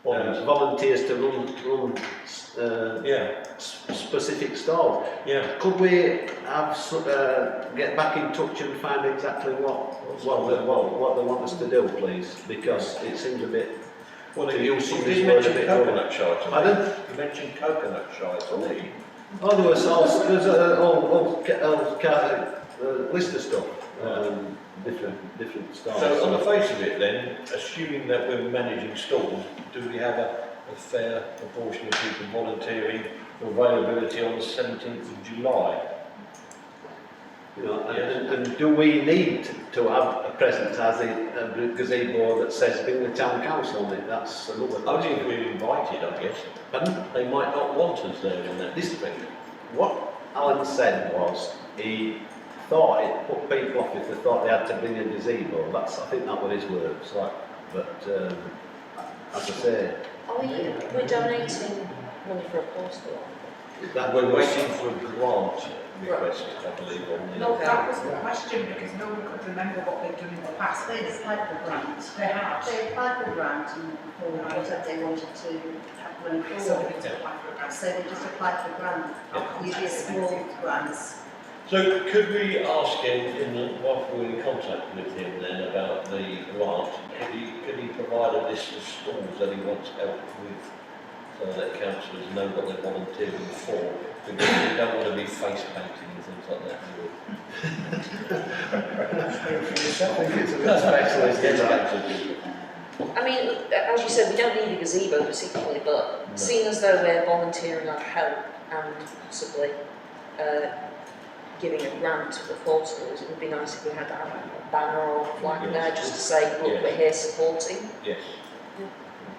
volunteers to run specific stalls. Yeah. Could we have get back in touch and find exactly what they want us to do, please? Because it seems a bit. Well, to you use some did word a mention bit coconut shies. Pardon? You mentioned coconut shies, didn't you? Oh, there's a whole list of stuff. Different styles. So on the face of it then, assuming that we're managing stalls, do we have a fair proportion of people volunteering for availability on the 17th of July? You know, and do we need to have a presence as a gazebo that says Bingley Town Council on it? That's another question. Only if we're invited, I guess. Pardon? They might not want us there in that respect. What Alan said was he thought it put people off if they thought they had to bring a gazebo. I think that were his words. Right. But as I say, We're donating money for a postal. We're waiting for a grant request, I believe, on the... No, that was the question because no one could remember what they'd done in the past. They applied for grant. They had. They applied for grant and they said they wanted to have money for So they did apply for a grant. So they just applied for grant, usually small grants. So could we ask him, while we're in contact with him then about the grant, could he provide a list of stalls that he wants help with so that councillors know what they're volunteering for, because we don't want to be face painting and things like that. I think it's a bit specialist. I mean, as you said, we don't need a gazebo particularly, but seeing as though we're volunteering our help, and possibly giving a grant to the floor schools, it would be nice if we had a banner or a flag there just to say, look, we're here supporting. Yes.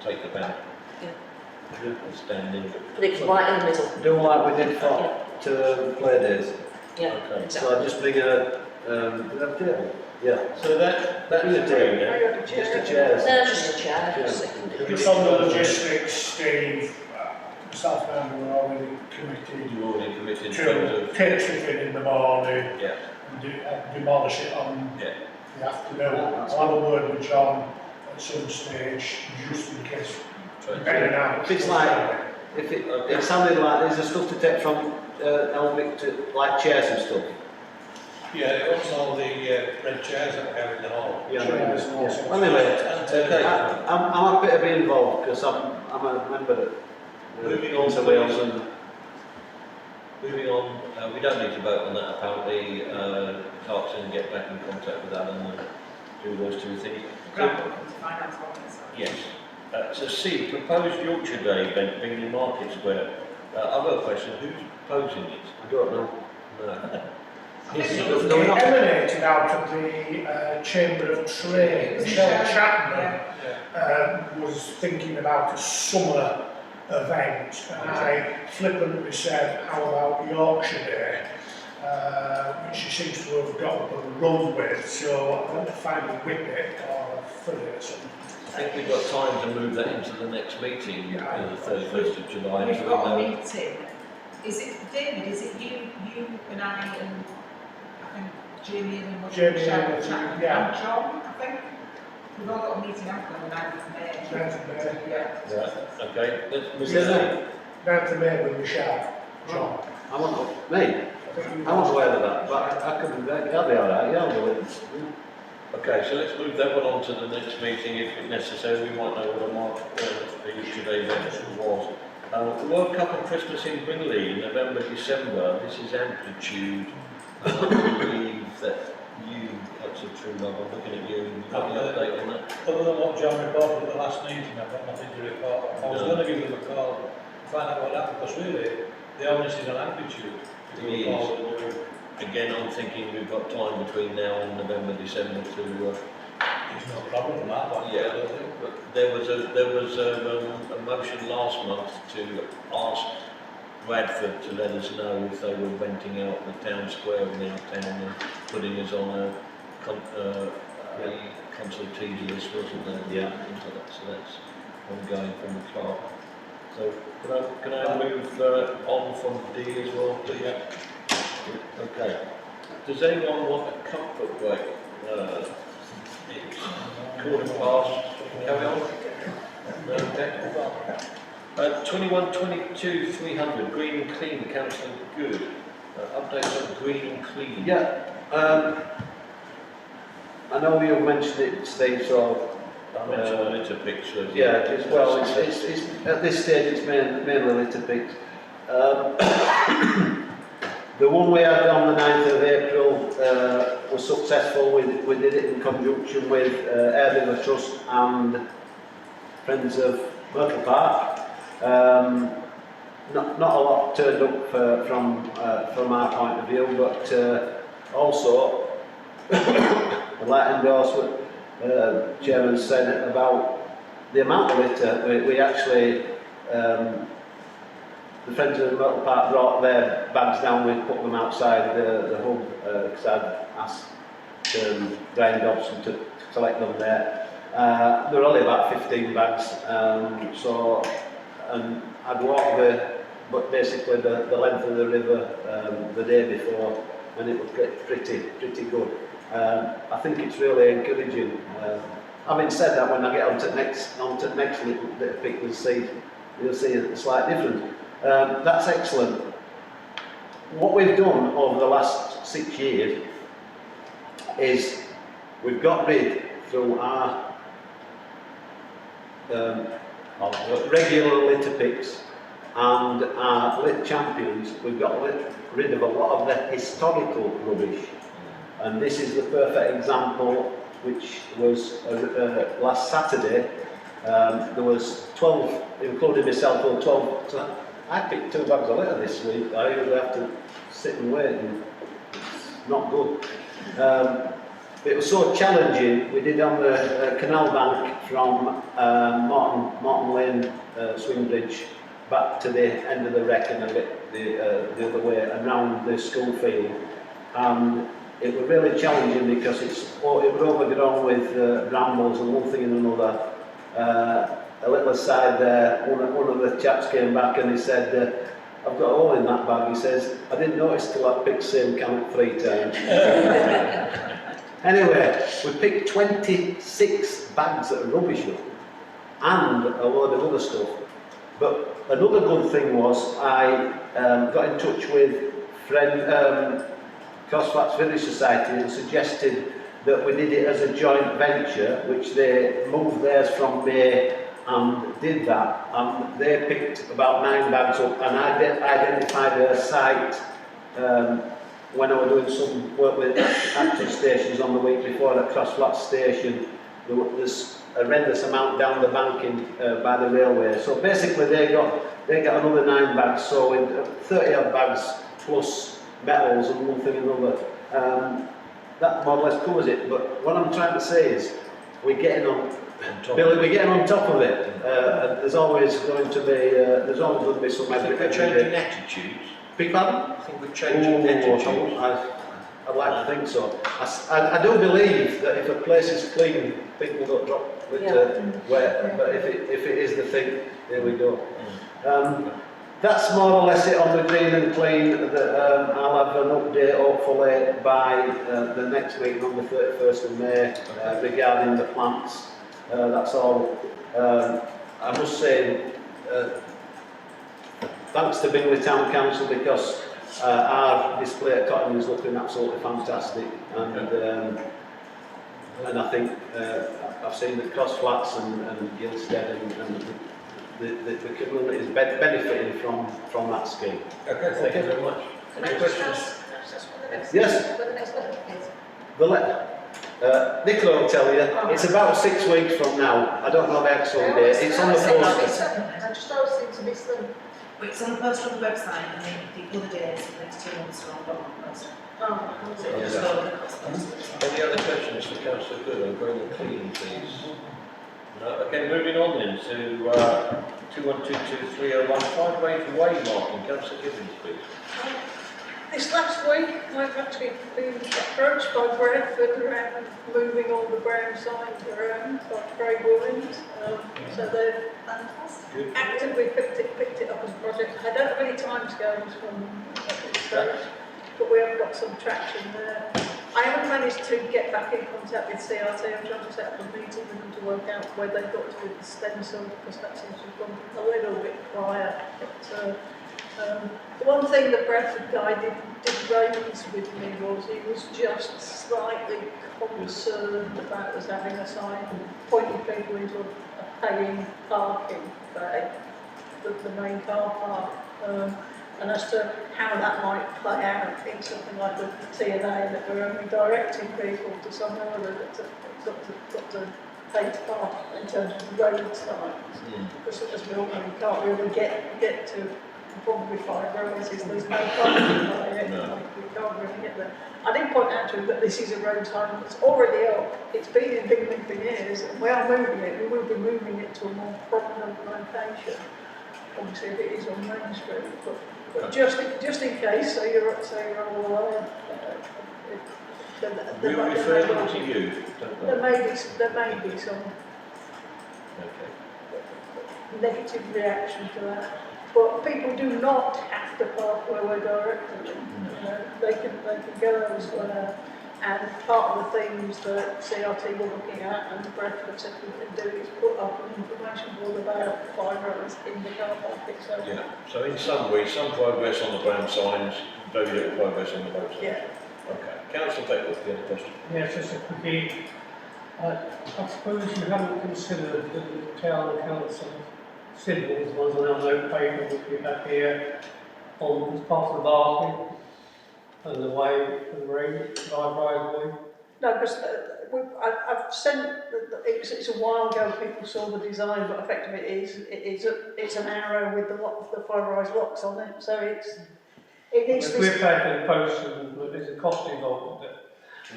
Take the banner. Yeah. Stand in. Put it right in the middle. Do like we did for to play days. Yeah, Okay. exactly. So I just bring a table. Yeah. So that's Bring a table. yeah. Just a chairs. No, just a chair. Yeah. Just on the logistics, Steve, myself and we're already committed You already committed in terms to of take everything in the morning yeah. and demolish it on Yeah. the afternoon. I'll have a word with John at some stage, just in case. Depending on If it's like, if it sounded like there's a stuff to take from Elvic to like chairs and stuff. Yeah, also all the red chairs that we have in the hall. Yeah. Chairs and all sorts. Well, anyway, Okay. I'm happy to be involved because I'm a member of Moving the on Council to Wales and Moving on, we don't need to vote on that apparently. Clarkson get back in contact with Alan and do those two things. Finance officer. Yes. So C, proposed Yorkshire Day event, Bingley Market Square. I've got a question, who's proposing it? I don't know. No. It emanated out of the Chamber of Trade. Michelle Chapman was thinking about a summer event, and I flippantly said, how about Yorkshire Day? Which she seems to have got up and run with, so I want to find a whippet or a fillet or something. I think we've got time to move that into the next meeting, the 31st of July. We've so got a we know- meeting. Is it, David, is it you and I and I think Jamie and Jamie Michelle and Chapman yeah. and John, I think? We've all got a meeting after the 9th of May. 9th of May. Yeah. Right, okay, let's move Is that. it? 9th of May with Michelle. John. I want me. I wasn't aware of that, but I could be there. I'll be alright. Yeah, I'll do it. Okay, so let's move that one on to the next meeting if necessary. We might know what the Yorkshire Day event was. The World Cup and Christmas in Bingley in November, December. This is Amplitude. I believe that you, Councillor Truelove, I'm looking at you. You've got the update on that? Other than what John reported at the last meeting, I've got nothing to report. I was No. going to give them a call, find out what happened, because really, the onus is on Amplitude. to It go is. forward and do it. Again, I'm thinking we've got time between now and November, December to. There's no problem with that one. Yeah, but there was a motion last month to ask Bradford to let us know if they were renting out the town square in our town and putting us on a consultee list, wasn't there? Yeah. So that's ongoing from the clerk. So can I move on from D as well, please? Yeah. Okay. Does anyone want a comfort break? It's quarter past. Carry on. No, okay. 2122 300 Green and Clean, Councillor Good. Updates on Green and Clean. Yeah. I know you mentioned it, Steve. So I mentioned the litter pictures. yeah, as well. It's at this stage it's mainly litter picks. The one we had on the 9th of April was successful. We did it in conjunction with Airbnb Trust and Friends of Myrtle Park. Not a lot turned up from our point of view, but also I'd like to endorse what Chairman said about the amount of litter. We actually the Friends of Myrtle Park brought their bags down, we put them outside the hub because I'd asked Brian Dobson to collect them there. There were only about 15 bags, so and I'd walked but basically the length of the river the day before, and it was pretty good. I think it's really encouraging. Having said that, when I get onto the next little bit of pick, you'll see a slight difference. That's excellent. What we've done over the last 6 years is we've got rid through our regular litter picks and our litter champions, we've got rid of a lot of the historical rubbish. And this is the perfect example, which was last Saturday. There was 12, including myself, 12 I picked 2 bags of litter this week. I usually have to sit and wait, and it's not good. It was so challenging. We did on the canal bank from Morton Lane swing bridge back to the end of the wreck and a bit the other way around the school field, and it was really challenging because it was overgrown with brambles and one thing and another. A little aside there, one of the chaps came back and he said, I've got a hole in that bag. He says, I didn't notice till I picked the same can up 3 times. Anyway, we picked 26 bags of rubbish up and a load of other stuff. But another good thing was I got in touch with Crossflats Village Society and suggested that we did it as a joint venture, which they moved theirs from May and did that, and they picked about 9 bags up, and I identified a site when I was doing some work with active stations on the week before at Crossflats Station. There's a horrendous amount down the banking by the railway, so basically they got another 9 bags, so with 30 odd bags plus metals and one thing and another. That more or less covers it, but what I'm trying to say is we're getting on Billy, we're getting on top of it. There's always going to be some. I think we're changing attitudes. Big pardon? I think we're changing attitudes. I'd like to think so. I do believe that if a place is clean, people don't drop litter where. But if it is the thing, there we go. That's more or less it on the green and clean. I'll have an update hopefully by the next meeting on the 31st of May regarding the plants. That's all. I must say thanks to Bingley Town Council because our display at Cotton is looking absolutely fantastic, and I think I've seen the Crossflats and Gilstead and the community is benefiting from that scheme. Okay, thank you very much. Any questions? Yes. The letter. Nicola will tell you, it's about 6 weeks from now. I don't know the actual date. It's on the poster. I just always seem to miss them. But it's on the poster on the website, and then the other days, the next 2 months are on the bottom poster. So you just go with the poster. Any other questions for Councillor Good on green and clean, please? No? Okay, moving on then to 21223015 Way marking. Councillor Gibbons, please. This last week, I've actually been approached by Bradford around moving all the brown signs around by Craig Williams. So they've actively picked it up as a project. I don't have any timescales from at this stage, but we have got some traction there. I haven't managed to get back in contact with CRT. I'm trying to set up a meeting with them to work out where they've got to with the stencil, because that seems to have gone a little bit quiet. But, the one thing that Bradford guy did raise with me was he was just slightly concerned about us having a sign pointing people into a paying parking bay, the main car park, and as to how that might play out in something like the TNA, that we're only directing people to somewhere that's got to pay to park in terms of road signs, because as we all know, you can't really get to probably 5 roads, there's no parking by it, we can't really get there. I did point out to him that this is a road sign that's already up, it's been in Bingley for years, and we are moving it, we will be moving it to a more prominent location, obviously if it is on Main Street, but just in case, so you're all aware. We refer them to you, don't there may be some negative reaction to that. But people do not have to park where we're directing them. You know, they can go elsewhere. And part of the things that CRT were looking at and Bradford said we can do is put up an information board about 5 roads in the car park itself. Yeah. So in some ways, some progress on the brown signs, very little progress on the road signs. Yeah. Okay. Councillor Beckworth, the other question. Yes, just a quickie. I suppose you haven't considered the town council symbols, ones on our note paper which we have here, on as part of the barking and the way and the ring, driveway. No, because I've sent, it's a while ago people saw the design, but effectively it's an arrow with the fiberised locks on it, so it needs If to we're be... paying for the posts, and there's a cost involved with it.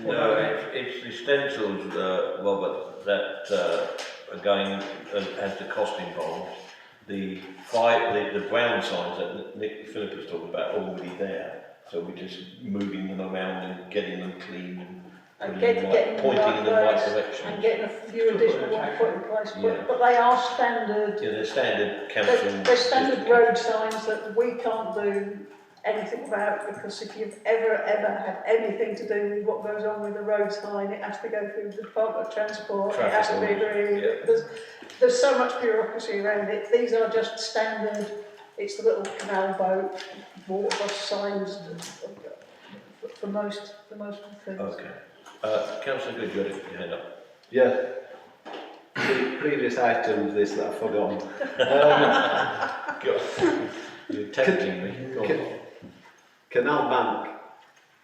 No, it's the stencils, Robert, that again has the cost involved. The brown signs that Nick Phillip was talking about are already there, so we're just moving them around and getting them clean and pointing in the right direction. And getting a few additional ones put in place, Yeah. but they are standard. Yeah, they're standard council. They're standard road signs that we can't do anything about, because if you've ever had anything to do with what goes on with the road sign, it has to go through the Department of Transport, it has to be agreed. Yeah. There's so much bureaucracy around it. These are just standard, it's the little canal boat, water bus signs for most things. Okay. Councillor Good, you had your hand up. Yeah. The previous items, this that I've forgotten. You're tempting me. Go on. Canal Bank.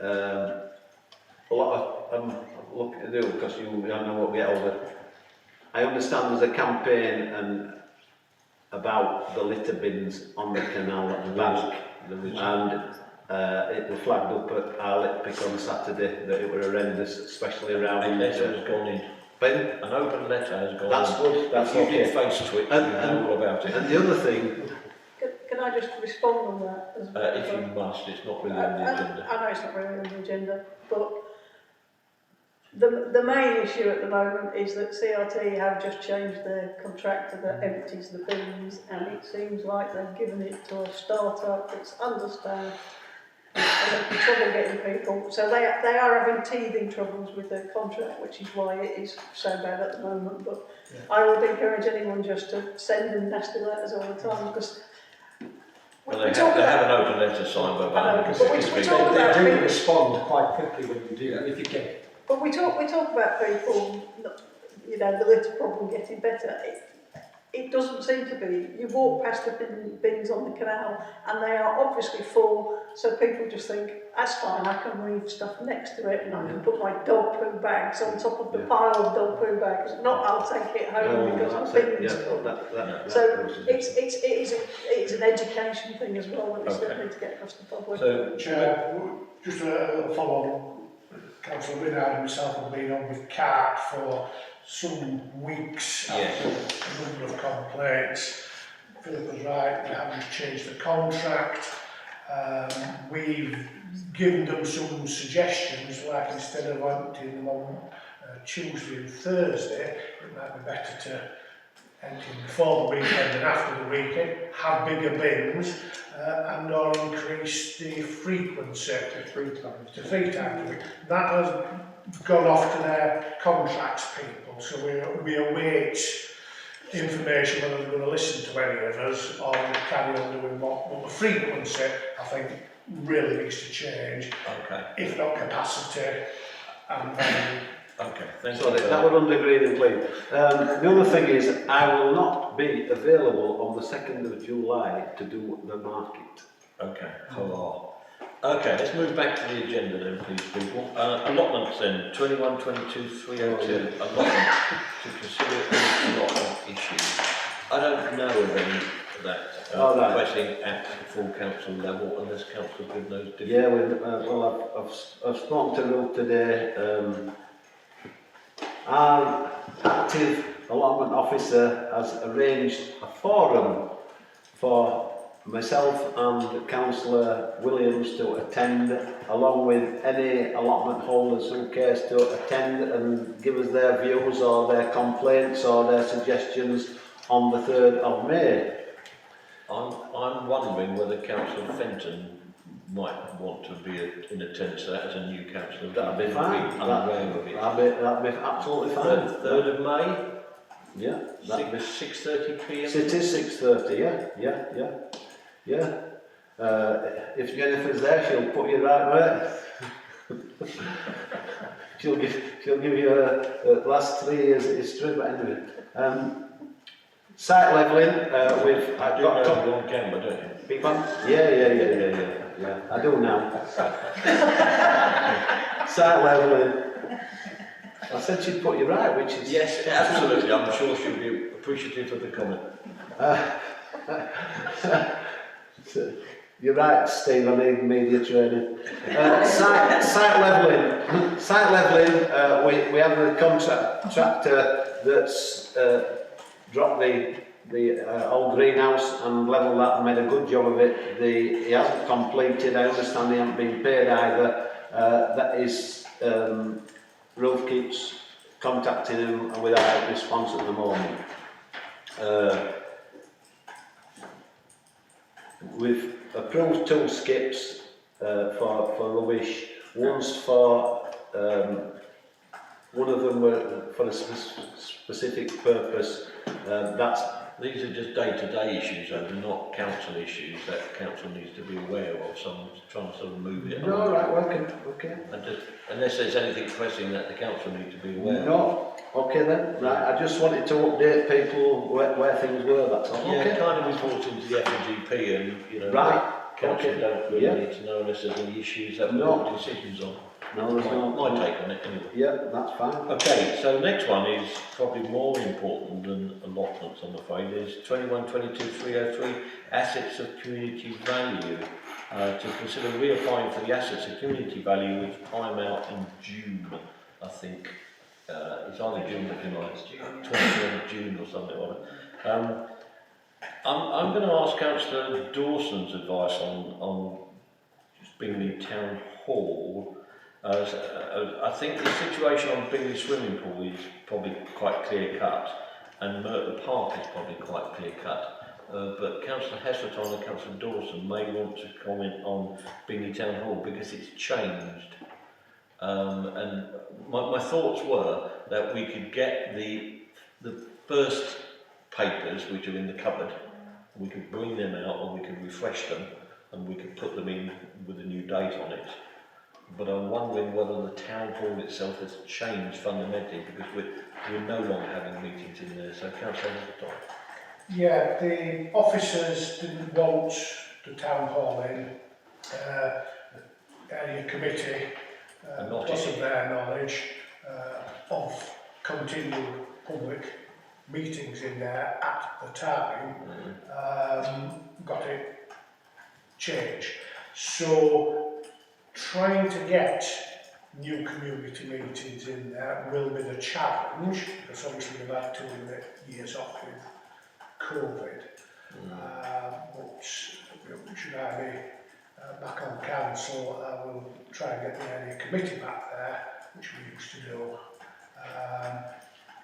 A lot of looking to do, because you know what we get over. I understand there's a campaign about the litter bins on the canal at the bank, and it was flagged up at our lit pick on Saturday that it were horrendous, especially around. An letter has gone in. An open letter has gone that's in. good. That's if you okay. did face to it, you know all about it. And the other thing. Can I just respond on that? If you must, it's not really on the agenda. I know it's not really on the agenda, but the main issue at the moment is that CRT have just changed their contractor that empties the bins, and it seems like they've given it to a start-up that's understaffed and having trouble getting people. So they are having teething troubles with their contract, which is why it is so bad at the moment. But yeah. I would encourage anyone just to send them nasty letters all the time, because well, they have an open letter signed by Bank. They do respond quite quickly when you do, if you get. But we talk about people, you know, the litter problem getting better. It doesn't seem to be. You walk past the bins on the canal and they are obviously full, so people just think, that's fine, I can leave stuff next to it and I can put my dog poo bags on top of the pile of dog poo bags. Not I'll take it home because the bin's full. So it's an education thing as well that we still need to get across the public. So, Chair, just a little follow-on. Councillor Winard and myself have been on with CART for some weeks after a number of complaints. Philip was right, we haven't changed the contract. We've given them some suggestions, like instead of emptying them on Tuesday and Thursday, it might be better to empty them before the weekend and after the weekend, have bigger bins, and or increase the frequency to 3 times a week. That has gone off to their contracts people, so we await information whether they're going to listen to any of us or carry on doing what the frequency, I think, really needs to change. Okay. If not capacity, and okay, thank you. Sorry, that would under green and clean. The other thing is, I will not be available on the 2nd of July to do the market. Okay, hurrah. Okay, let's move back to the agenda then, please, people. Allotments then, 21, 22, 302. Allotment to consider allotment issues. I don't know of any that pressing at the full council level, unless Councillor Good knows different. Yeah, well, I've spoken to Ruth today. Our active allotment officer has arranged a forum for myself and Councillor Williams to attend, along with any allotment holders who cares to attend and give us their views or their complaints or their suggestions on the 3rd of May. I'm wondering whether Councillor Fenton might want to be in attendance to that as a new councillor. That'd be fine. That'd be absolutely fine. 3rd of May? Yeah. 6:30 p.m. It is 6:30. Yeah. If Jennifer's there, she'll put you right where. she'll give you a last 3 years history, but anyway. Site levelling, we've got to on camera, don't you? Big one? Yeah. I do now. Site levelling. I said she'd put you right, which is... Yes, absolutely. I'm sure she'll be appreciative of the comment. So, you're right, Steve, I need media training. Site levelling. Site levelling, we have the contractor that's dropped the old greenhouse and levelled that and made a good job of it. He hasn't completed, I understand he hasn't been paid either. That is, Roof keeps contacting him without a response at the moment. We've approved 2 skips for rubbish. One's for one of them were for a specific purpose. These are just day-to-day issues, though, they're not council issues that council needs to be aware of. Someone's trying to sort of move it. No, right, okay. And just, unless there's anything pressing that the council need to be aware of. No, okay then. Right, I just wanted to update people where things were. That's all. Yeah, Okay. kind of reporting to the F&GP and, you know, Right. council Okay. don't really Yeah. need to know unless there's any issues that we've No. got decisions on. No, there's not. My take on it anyway. Yeah, that's fine. Okay, so next one is probably more important than allotments, I'm afraid. Is 21-22-303 assets of community value. To consider reapplying for the assets of community value with time out in June, I think. It's either June or July. 23rd of June or something like that. I'm going to ask Councillor Dawson's advice on Bingley Town Hall. I think the situation on Bingley swimming pool is probably quite clear cut, and Merton Park is probably quite clear cut. But Councillor Heselton and Councillor Dawson may want to comment on Bingley Town Hall because it's changed. And my thoughts were that we could get the first papers which are in the cupboard, we could bring them out and we could refresh them and we could put them in with a new date on it. But I'm wondering whether the town hall itself has changed fundamentally because we're no longer having meetings in there. So Councillor Heselton. Yeah, the officers didn't want the town hall in. The area committee, because of their knowledge of continued public meetings in there at the time, got it changed. So trying to get new community meetings in there will be the challenge, because obviously we've had 2 years off with COVID. But should I be back on council, I will try and get the area committee back there, which we used to do,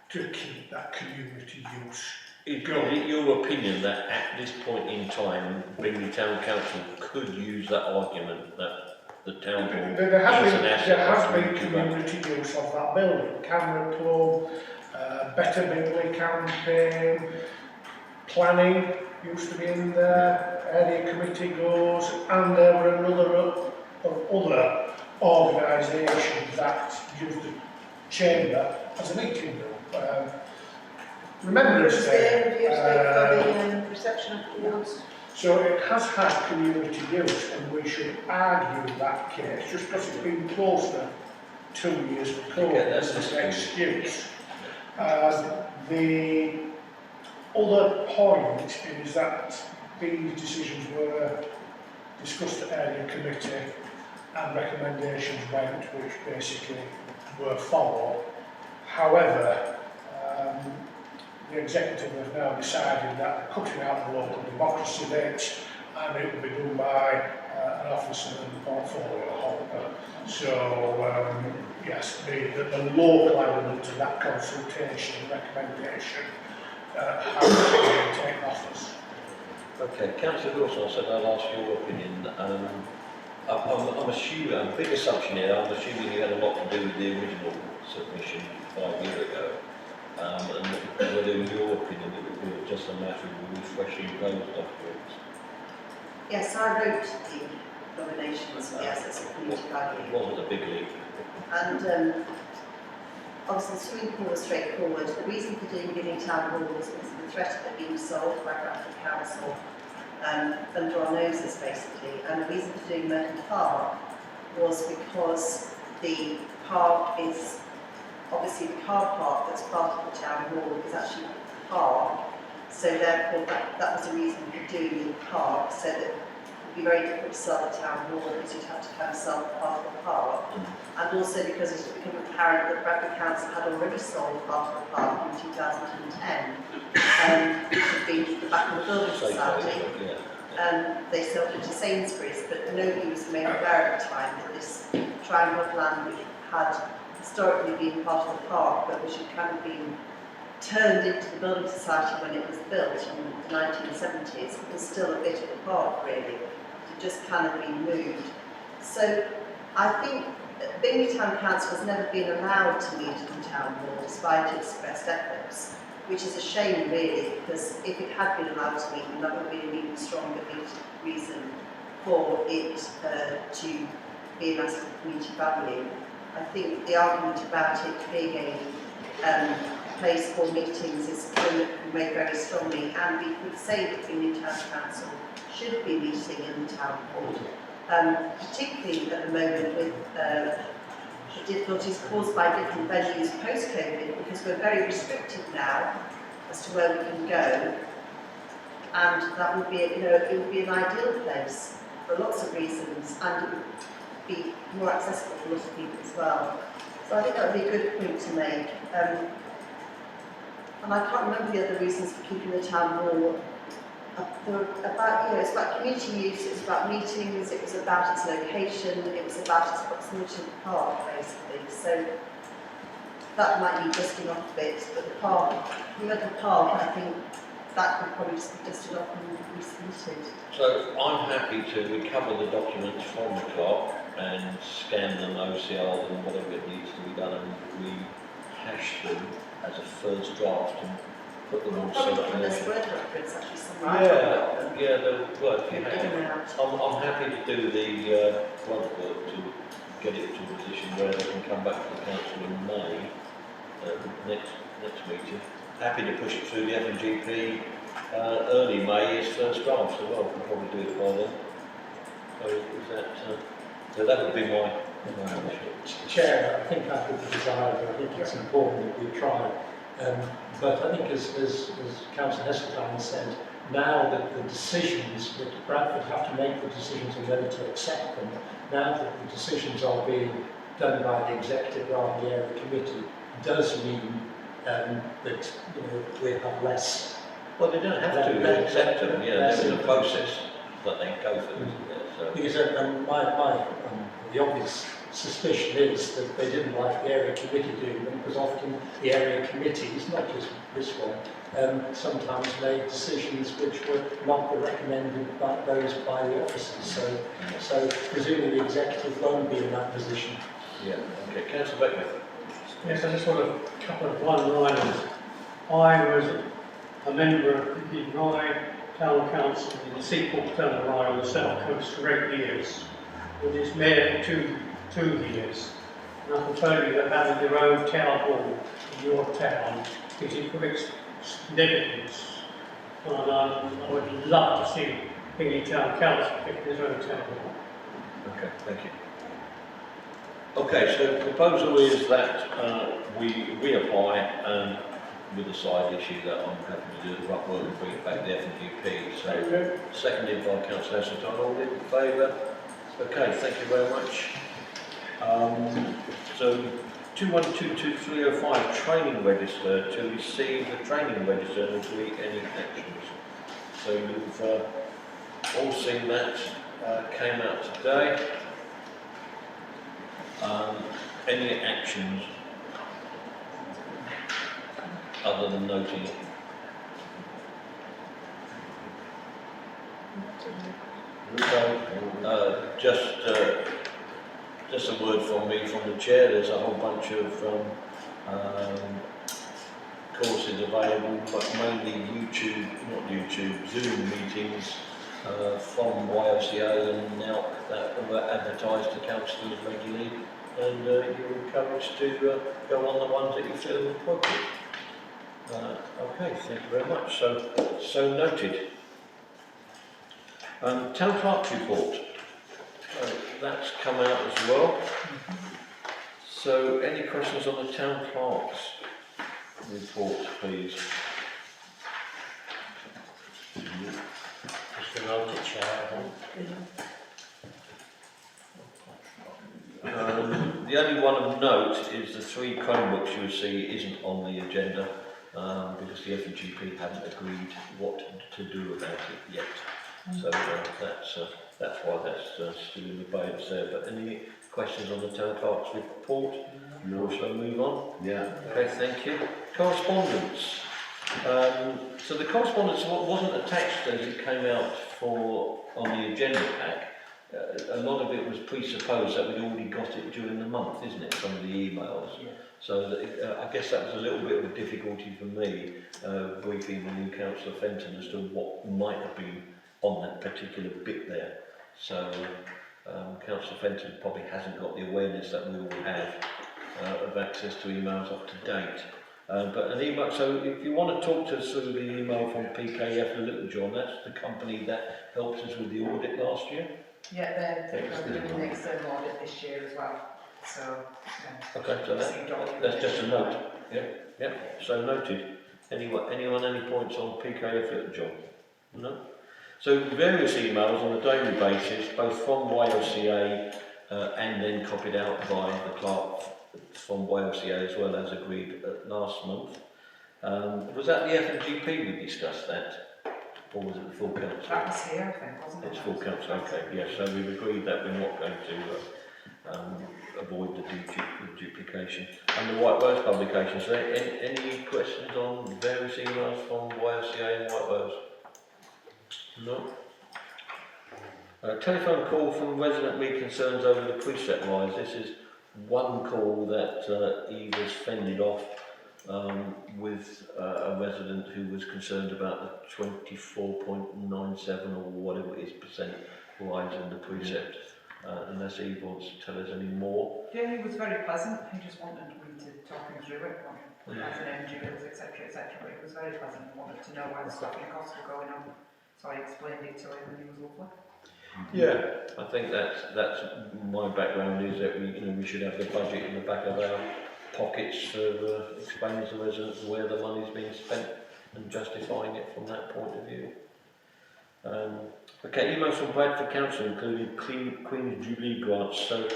to keep that community use. Is it your opinion that at this point in time, Bingley Town Council could use that argument that the town hall There has is been, an asset there has of been community community use of that building. Camera Club, Better Bingley campaign, planning used to be in there, area committee goes, and there were another of other organisations that used the chamber as a meeting room. Remembrance Day. For the reception afterwards. So it has had community use, and we should argue that case, just because it's been closed for 2 years for COVID as an excuse. The other point is that these decisions were discussed at area committee and recommendations went, which basically were followed. However, the executive have now decided that they're cutting out the local democracy bit and it will be done by an officer in the portfolio holder. So, yes, the local element of that consultation and recommendation has to take office. Okay, Councillor Dawson said I'll ask your opinion. I'm assuming, a big assumption here, I'm assuming you had a lot to do with the original submission 5 years ago. And whether in your opinion it would be just a matter of refreshing those documents. Yes, I wrote the nominations for the assets of community value. It wasn't a big leap. And obviously the swimming pool was straightforward. The reason for doing Bingley Town Hall was because of the threat of it being sold by Bradford Council under our noses basically. And the reason for doing Merton Park was because the park is obviously the car park that's part of the town hall is actually a park, so therefore that was the reason for doing the park, so that it would be very difficult to sell the town hall because you'd have to kind of sell part of the park. And also because it's become apparent that Bradford Council had already sold part of the park in 2010, which had been the back of the building society. They sold it to Sainsbury's, but nobody was made aware at the time that this triangle of land, which had historically been part of the park, but which had kind of been turned into the building society when it was built in the 1970s, was still a bit of the park really. It had just kind of been moved. So I think Bingley Town Council has never been allowed to meet in the town hall despite its best efforts, which is a shame really, because if it had been allowed to meet, then that would have been an even stronger reason for it to be a massive community value. I think the argument about it being a place for meetings is made very strongly, and we could say that Bingley Town Council should be meeting in the town hall, particularly at the moment with the difficulties caused by different venues post-COVID, because we're very restricted now as to where we can go, and that would be, it would be an ideal place for lots of reasons, and it would be more accessible for lots of people as well. So I think that would be a good point to make. And I can't remember the other reasons for keeping the town hall. It's about community use, it was about meetings, it was about its location, it was about its proximity to the park, basically. So that might be dusting off a bit, but the park, I think that could probably just be dusted off and resubmitted. So I'm happy to recover the documents from the clerk and scan them, OCR them, whatever it needs to be done, and rehash them as a first draft and put them on something. There's Word documents actually somewhere. Yeah, they'll work. I'm happy to do the grunt work to get it to a position where they can come back to the council in May, next meeting. Happy to push it through the FNGP early May is first draft as well. We'll probably do it by then. So is that? So that would be my Chair, I think that would be desirable. I think it's important that we try. But I think as Councillor Heseltine said, now that the decisions that Bradford have to make the decisions on whether to accept them, now that the decisions are being done by the executive rather than the area committee, does mean that we have less. Well, they don't have to accept them. There's a process that they go through. So. Because the obvious suspicion is that they didn't like the area committee doing them, because often the area committees, not just this one, sometimes made decisions which were not recommended by the officers. So presumably the executive won't be in that position. Yeah. Okay, Councillor Beckwith. Yes, I just want a couple of one-liners. I was a member of the Rye Town Council in the Seaport Town of Rye on the South Coast for 8 years, and it's mayor for two years. And I can tell you that having your own town hall in your town is of great significance. And I would love to see Bingley Town Council pick his own town hall. Okay, thank you. Okay, so the proposal is that we reapply and with a side issue that I'm happy to do the rough work and bring it back to the FNGP. So, seconded by Councillor Heseltine. All in favour? Okay, thank you very much. So, 2122-305 training register, to receive the training register and delete any actions. So, you've all seen that, came out today. Any actions other than noting it? Just a word from me from the chair. There's a whole bunch of courses available, but mainly Zoom meetings from YOCA and NELC that were advertised to councillors regularly, and you're encouraged to go on the ones that you feel appropriate. Okay, thank you very much. So noted. Town Clerk's report. That's come out as well. So, any questions on the town clerk's report, please? Just a note to chair, I think. The only one of note is the 3 Chromebooks you see isn't on the agenda because the FGP haven't agreed what to do about it yet. So that's why that's still in the abeyance there. But any questions on the town clerk's report? No. Shall I move on? Yeah. Okay, thank you. Correspondence. So the correspondence wasn't attached as it came out on the agenda pack. A lot of it was presupposed that we'd already got it during the month, isn't it? Some of the emails. Yeah. So that, I guess that was a little bit of a difficulty for me, briefing the new Councillor Fenton as to what might have been on that particular bit there. So Councillor Fenton probably hasn't got the awareness that we all have of access to emails up to date. But an email, so if you want to talk to us through the email from PKF Little John, that's the company that helped us with the audit last year. Yeah, they're doing an external audit this year as well, so. Okay, so that's just a note. Yeah, so noted. Anyone any points on PKF Little John? No? So various emails on a daily basis, both from YLCA and then copied out by the clerk from YLCA as well as agreed last month. Was that the FGP we discussed that? Or was it the full council? That was here, I think, wasn't it? It's full council, okay, yes, so we've agreed that we're not going to avoid the duplication. And the White Rose publications, so any questions on various emails from YLCA and White Rose? No? Telephone call from resident me concerns over the precept rise. This is one call that Eve was fended off with a resident who was concerned about the 24.97 or whatever it is percent rise in the precept. Unless Eve wants to tell us any more. Yeah, he was very pleasant. He just wanted me to talk him through it, as an NGOs, etc., etc. But he was very pleasant and wanted to know why the staffing costs were going up. So I explained it to him and he was lovely. Yeah, I think that's my background is that we should have the budget in the back of our pockets for explaining to residents where the money's being spent and justifying it from that point of view. Okay, emails from Bradford Council including Queen's Jubilee grants. So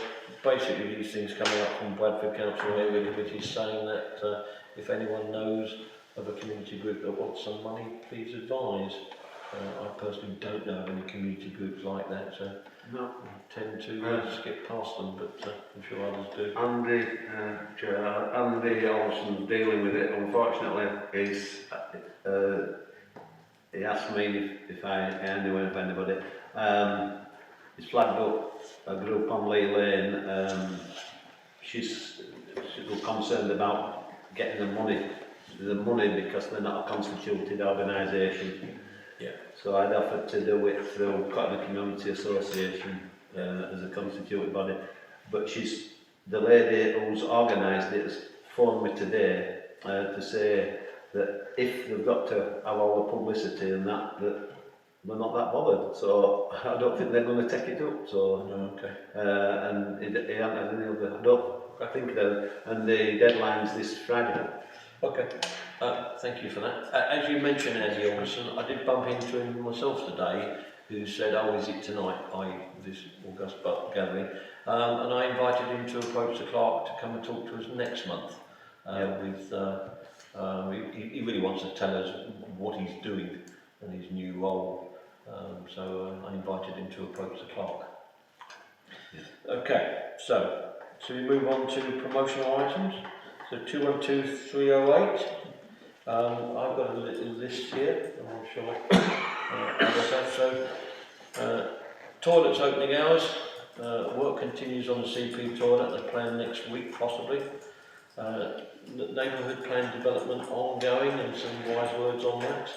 basically these things coming up from Bradford Council area committees saying that if anyone knows of a community group that wants some money, please advise. I personally don't know of any community groups like that, so no. I tend to skip past them, but I'm sure others do. Andy Olsen's dealing with it. Unfortunately, he asked me if I knew of anybody. He's flagged up a group on Lee Lane. She's concerned about getting the money because they're not a constituted organisation. Yeah. So I'd offered to do it through Cotton Community Association as a constituted body, but the lady who's organised it has phoned me today to say that if they've got to have all the publicity and that they're not that bothered. So I don't think they're going to take it up. So okay. And he hasn't had any other. I think and the deadline's this Friday. Okay. Thank you for that. As you mentioned, Andy Olsen, I did bump into him myself today, who said, "Oh, is it tonight?" This August gathering, and I invited him to approach the clerk to come and talk to us next month. He really wants to tell us what he's doing in his new role, so I invited him to approach the clerk. Yeah. Okay, so we move on to promotional items. So 212308. I've got a little list here, I'm sure others have. So, toilets opening hours. Work continues on the CP toilet. They plan next week, possibly. Neighbourhood plan development ongoing, and some wise words on that.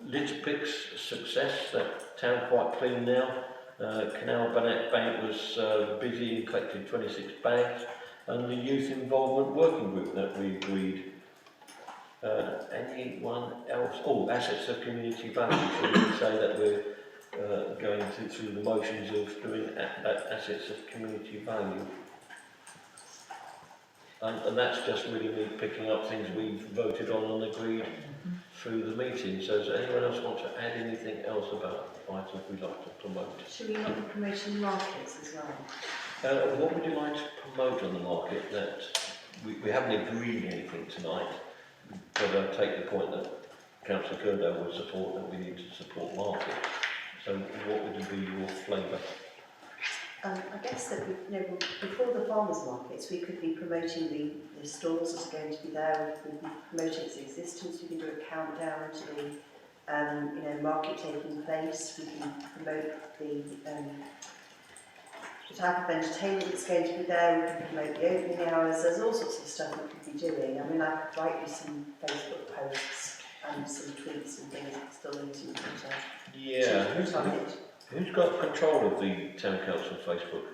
Litter picks success. That town quite clean now. Canal Bank was busy and collected 26 bags. And the youth involvement working group that we agreed. Anyone else? Oh, assets of community value. Should we say that we're going through the motions of doing assets of community value? And that's just really me picking up things we've voted on and agreed through the meeting. So does anyone else want to add anything else about items we'd like to promote? Should we not be promoting markets as well? What would you like to promote on the market that we haven't agreed anything tonight, but I take the point that Councillor Kerdo would support that we need to support market. So what would be your flavour? I guess that before the farmers markets, we could be promoting the stalls that are going to be there. We could be promoting its existence. We can do a countdown to the market taking place. We can promote the type of entertainment that's going to be there. We can promote the opening hours. There's all sorts of stuff we could be doing. I mean, I could write you some Facebook posts and some tweets and things that still using Twitter. Yeah. Who's got control of the Town Council Facebook?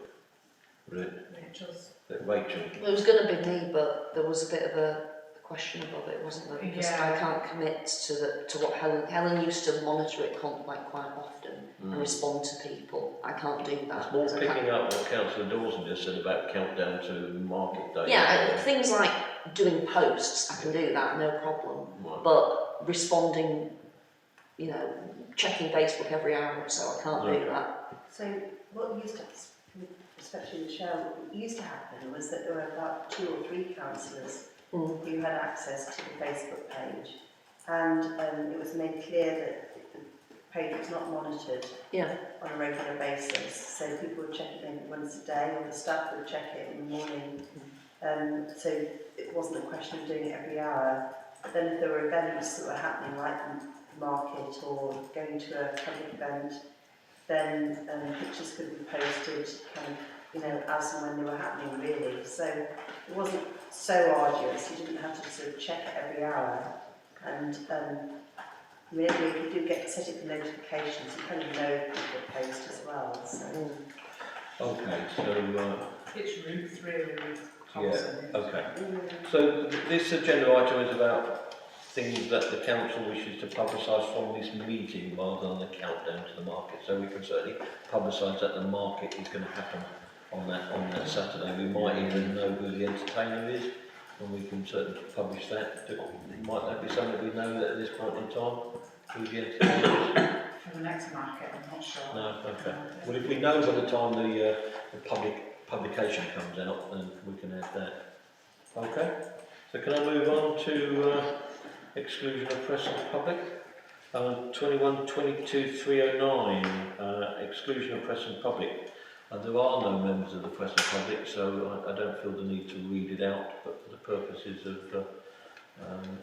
Rachel's. Rachel. Well, it was going to be me, but there was a bit of a question about it, wasn't there? Because Yeah. I can't commit to what Helen used to monitor it quite often and respond to people. I can't do that. It's more picking up what Councillor Dawson just said about countdown to market day. Yeah, things like doing posts, I can do that, no problem. Right. But responding, checking Facebook every hour or so, I can't do that. So what used to, especially Michelle, what used to happen was that there were about 2 or 3 councillors who had access to the Facebook page, and it was made clear that the page was not monitored on a regular basis, so people would check it maybe once a day, or the staff would check it in the morning, so it wasn't a question of doing it every hour. But then if there were events that were happening, like the market or going to a public event, then pictures could be posted as and when they were happening, really. So it wasn't so arduous. You didn't have to sort of check it every hour. And maybe if you do set it for notifications, you kind of know people post as well. So. Okay, so It's route 3 and route yeah, okay. So this agenda item is about things that the council wishes to publicise from this meeting rather than a countdown to the market. So we can certainly publicise that the market is going to happen on that Saturday. We might even know who the entertainer is, and we can certainly publish that. Might that be something we know that at this point in time? Who the entertainer is? For the next market, I'm not sure. No, okay. Well, if we know by the time the publication comes out, then we can add that. Okay. So can I move on to exclusion of press and public? 21-22-309, exclusion of press and public. There are no members of the press and public, so I don't feel the need to read it out, but for the purposes of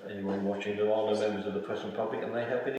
anyone watching, there are no members of the press and public, and they have been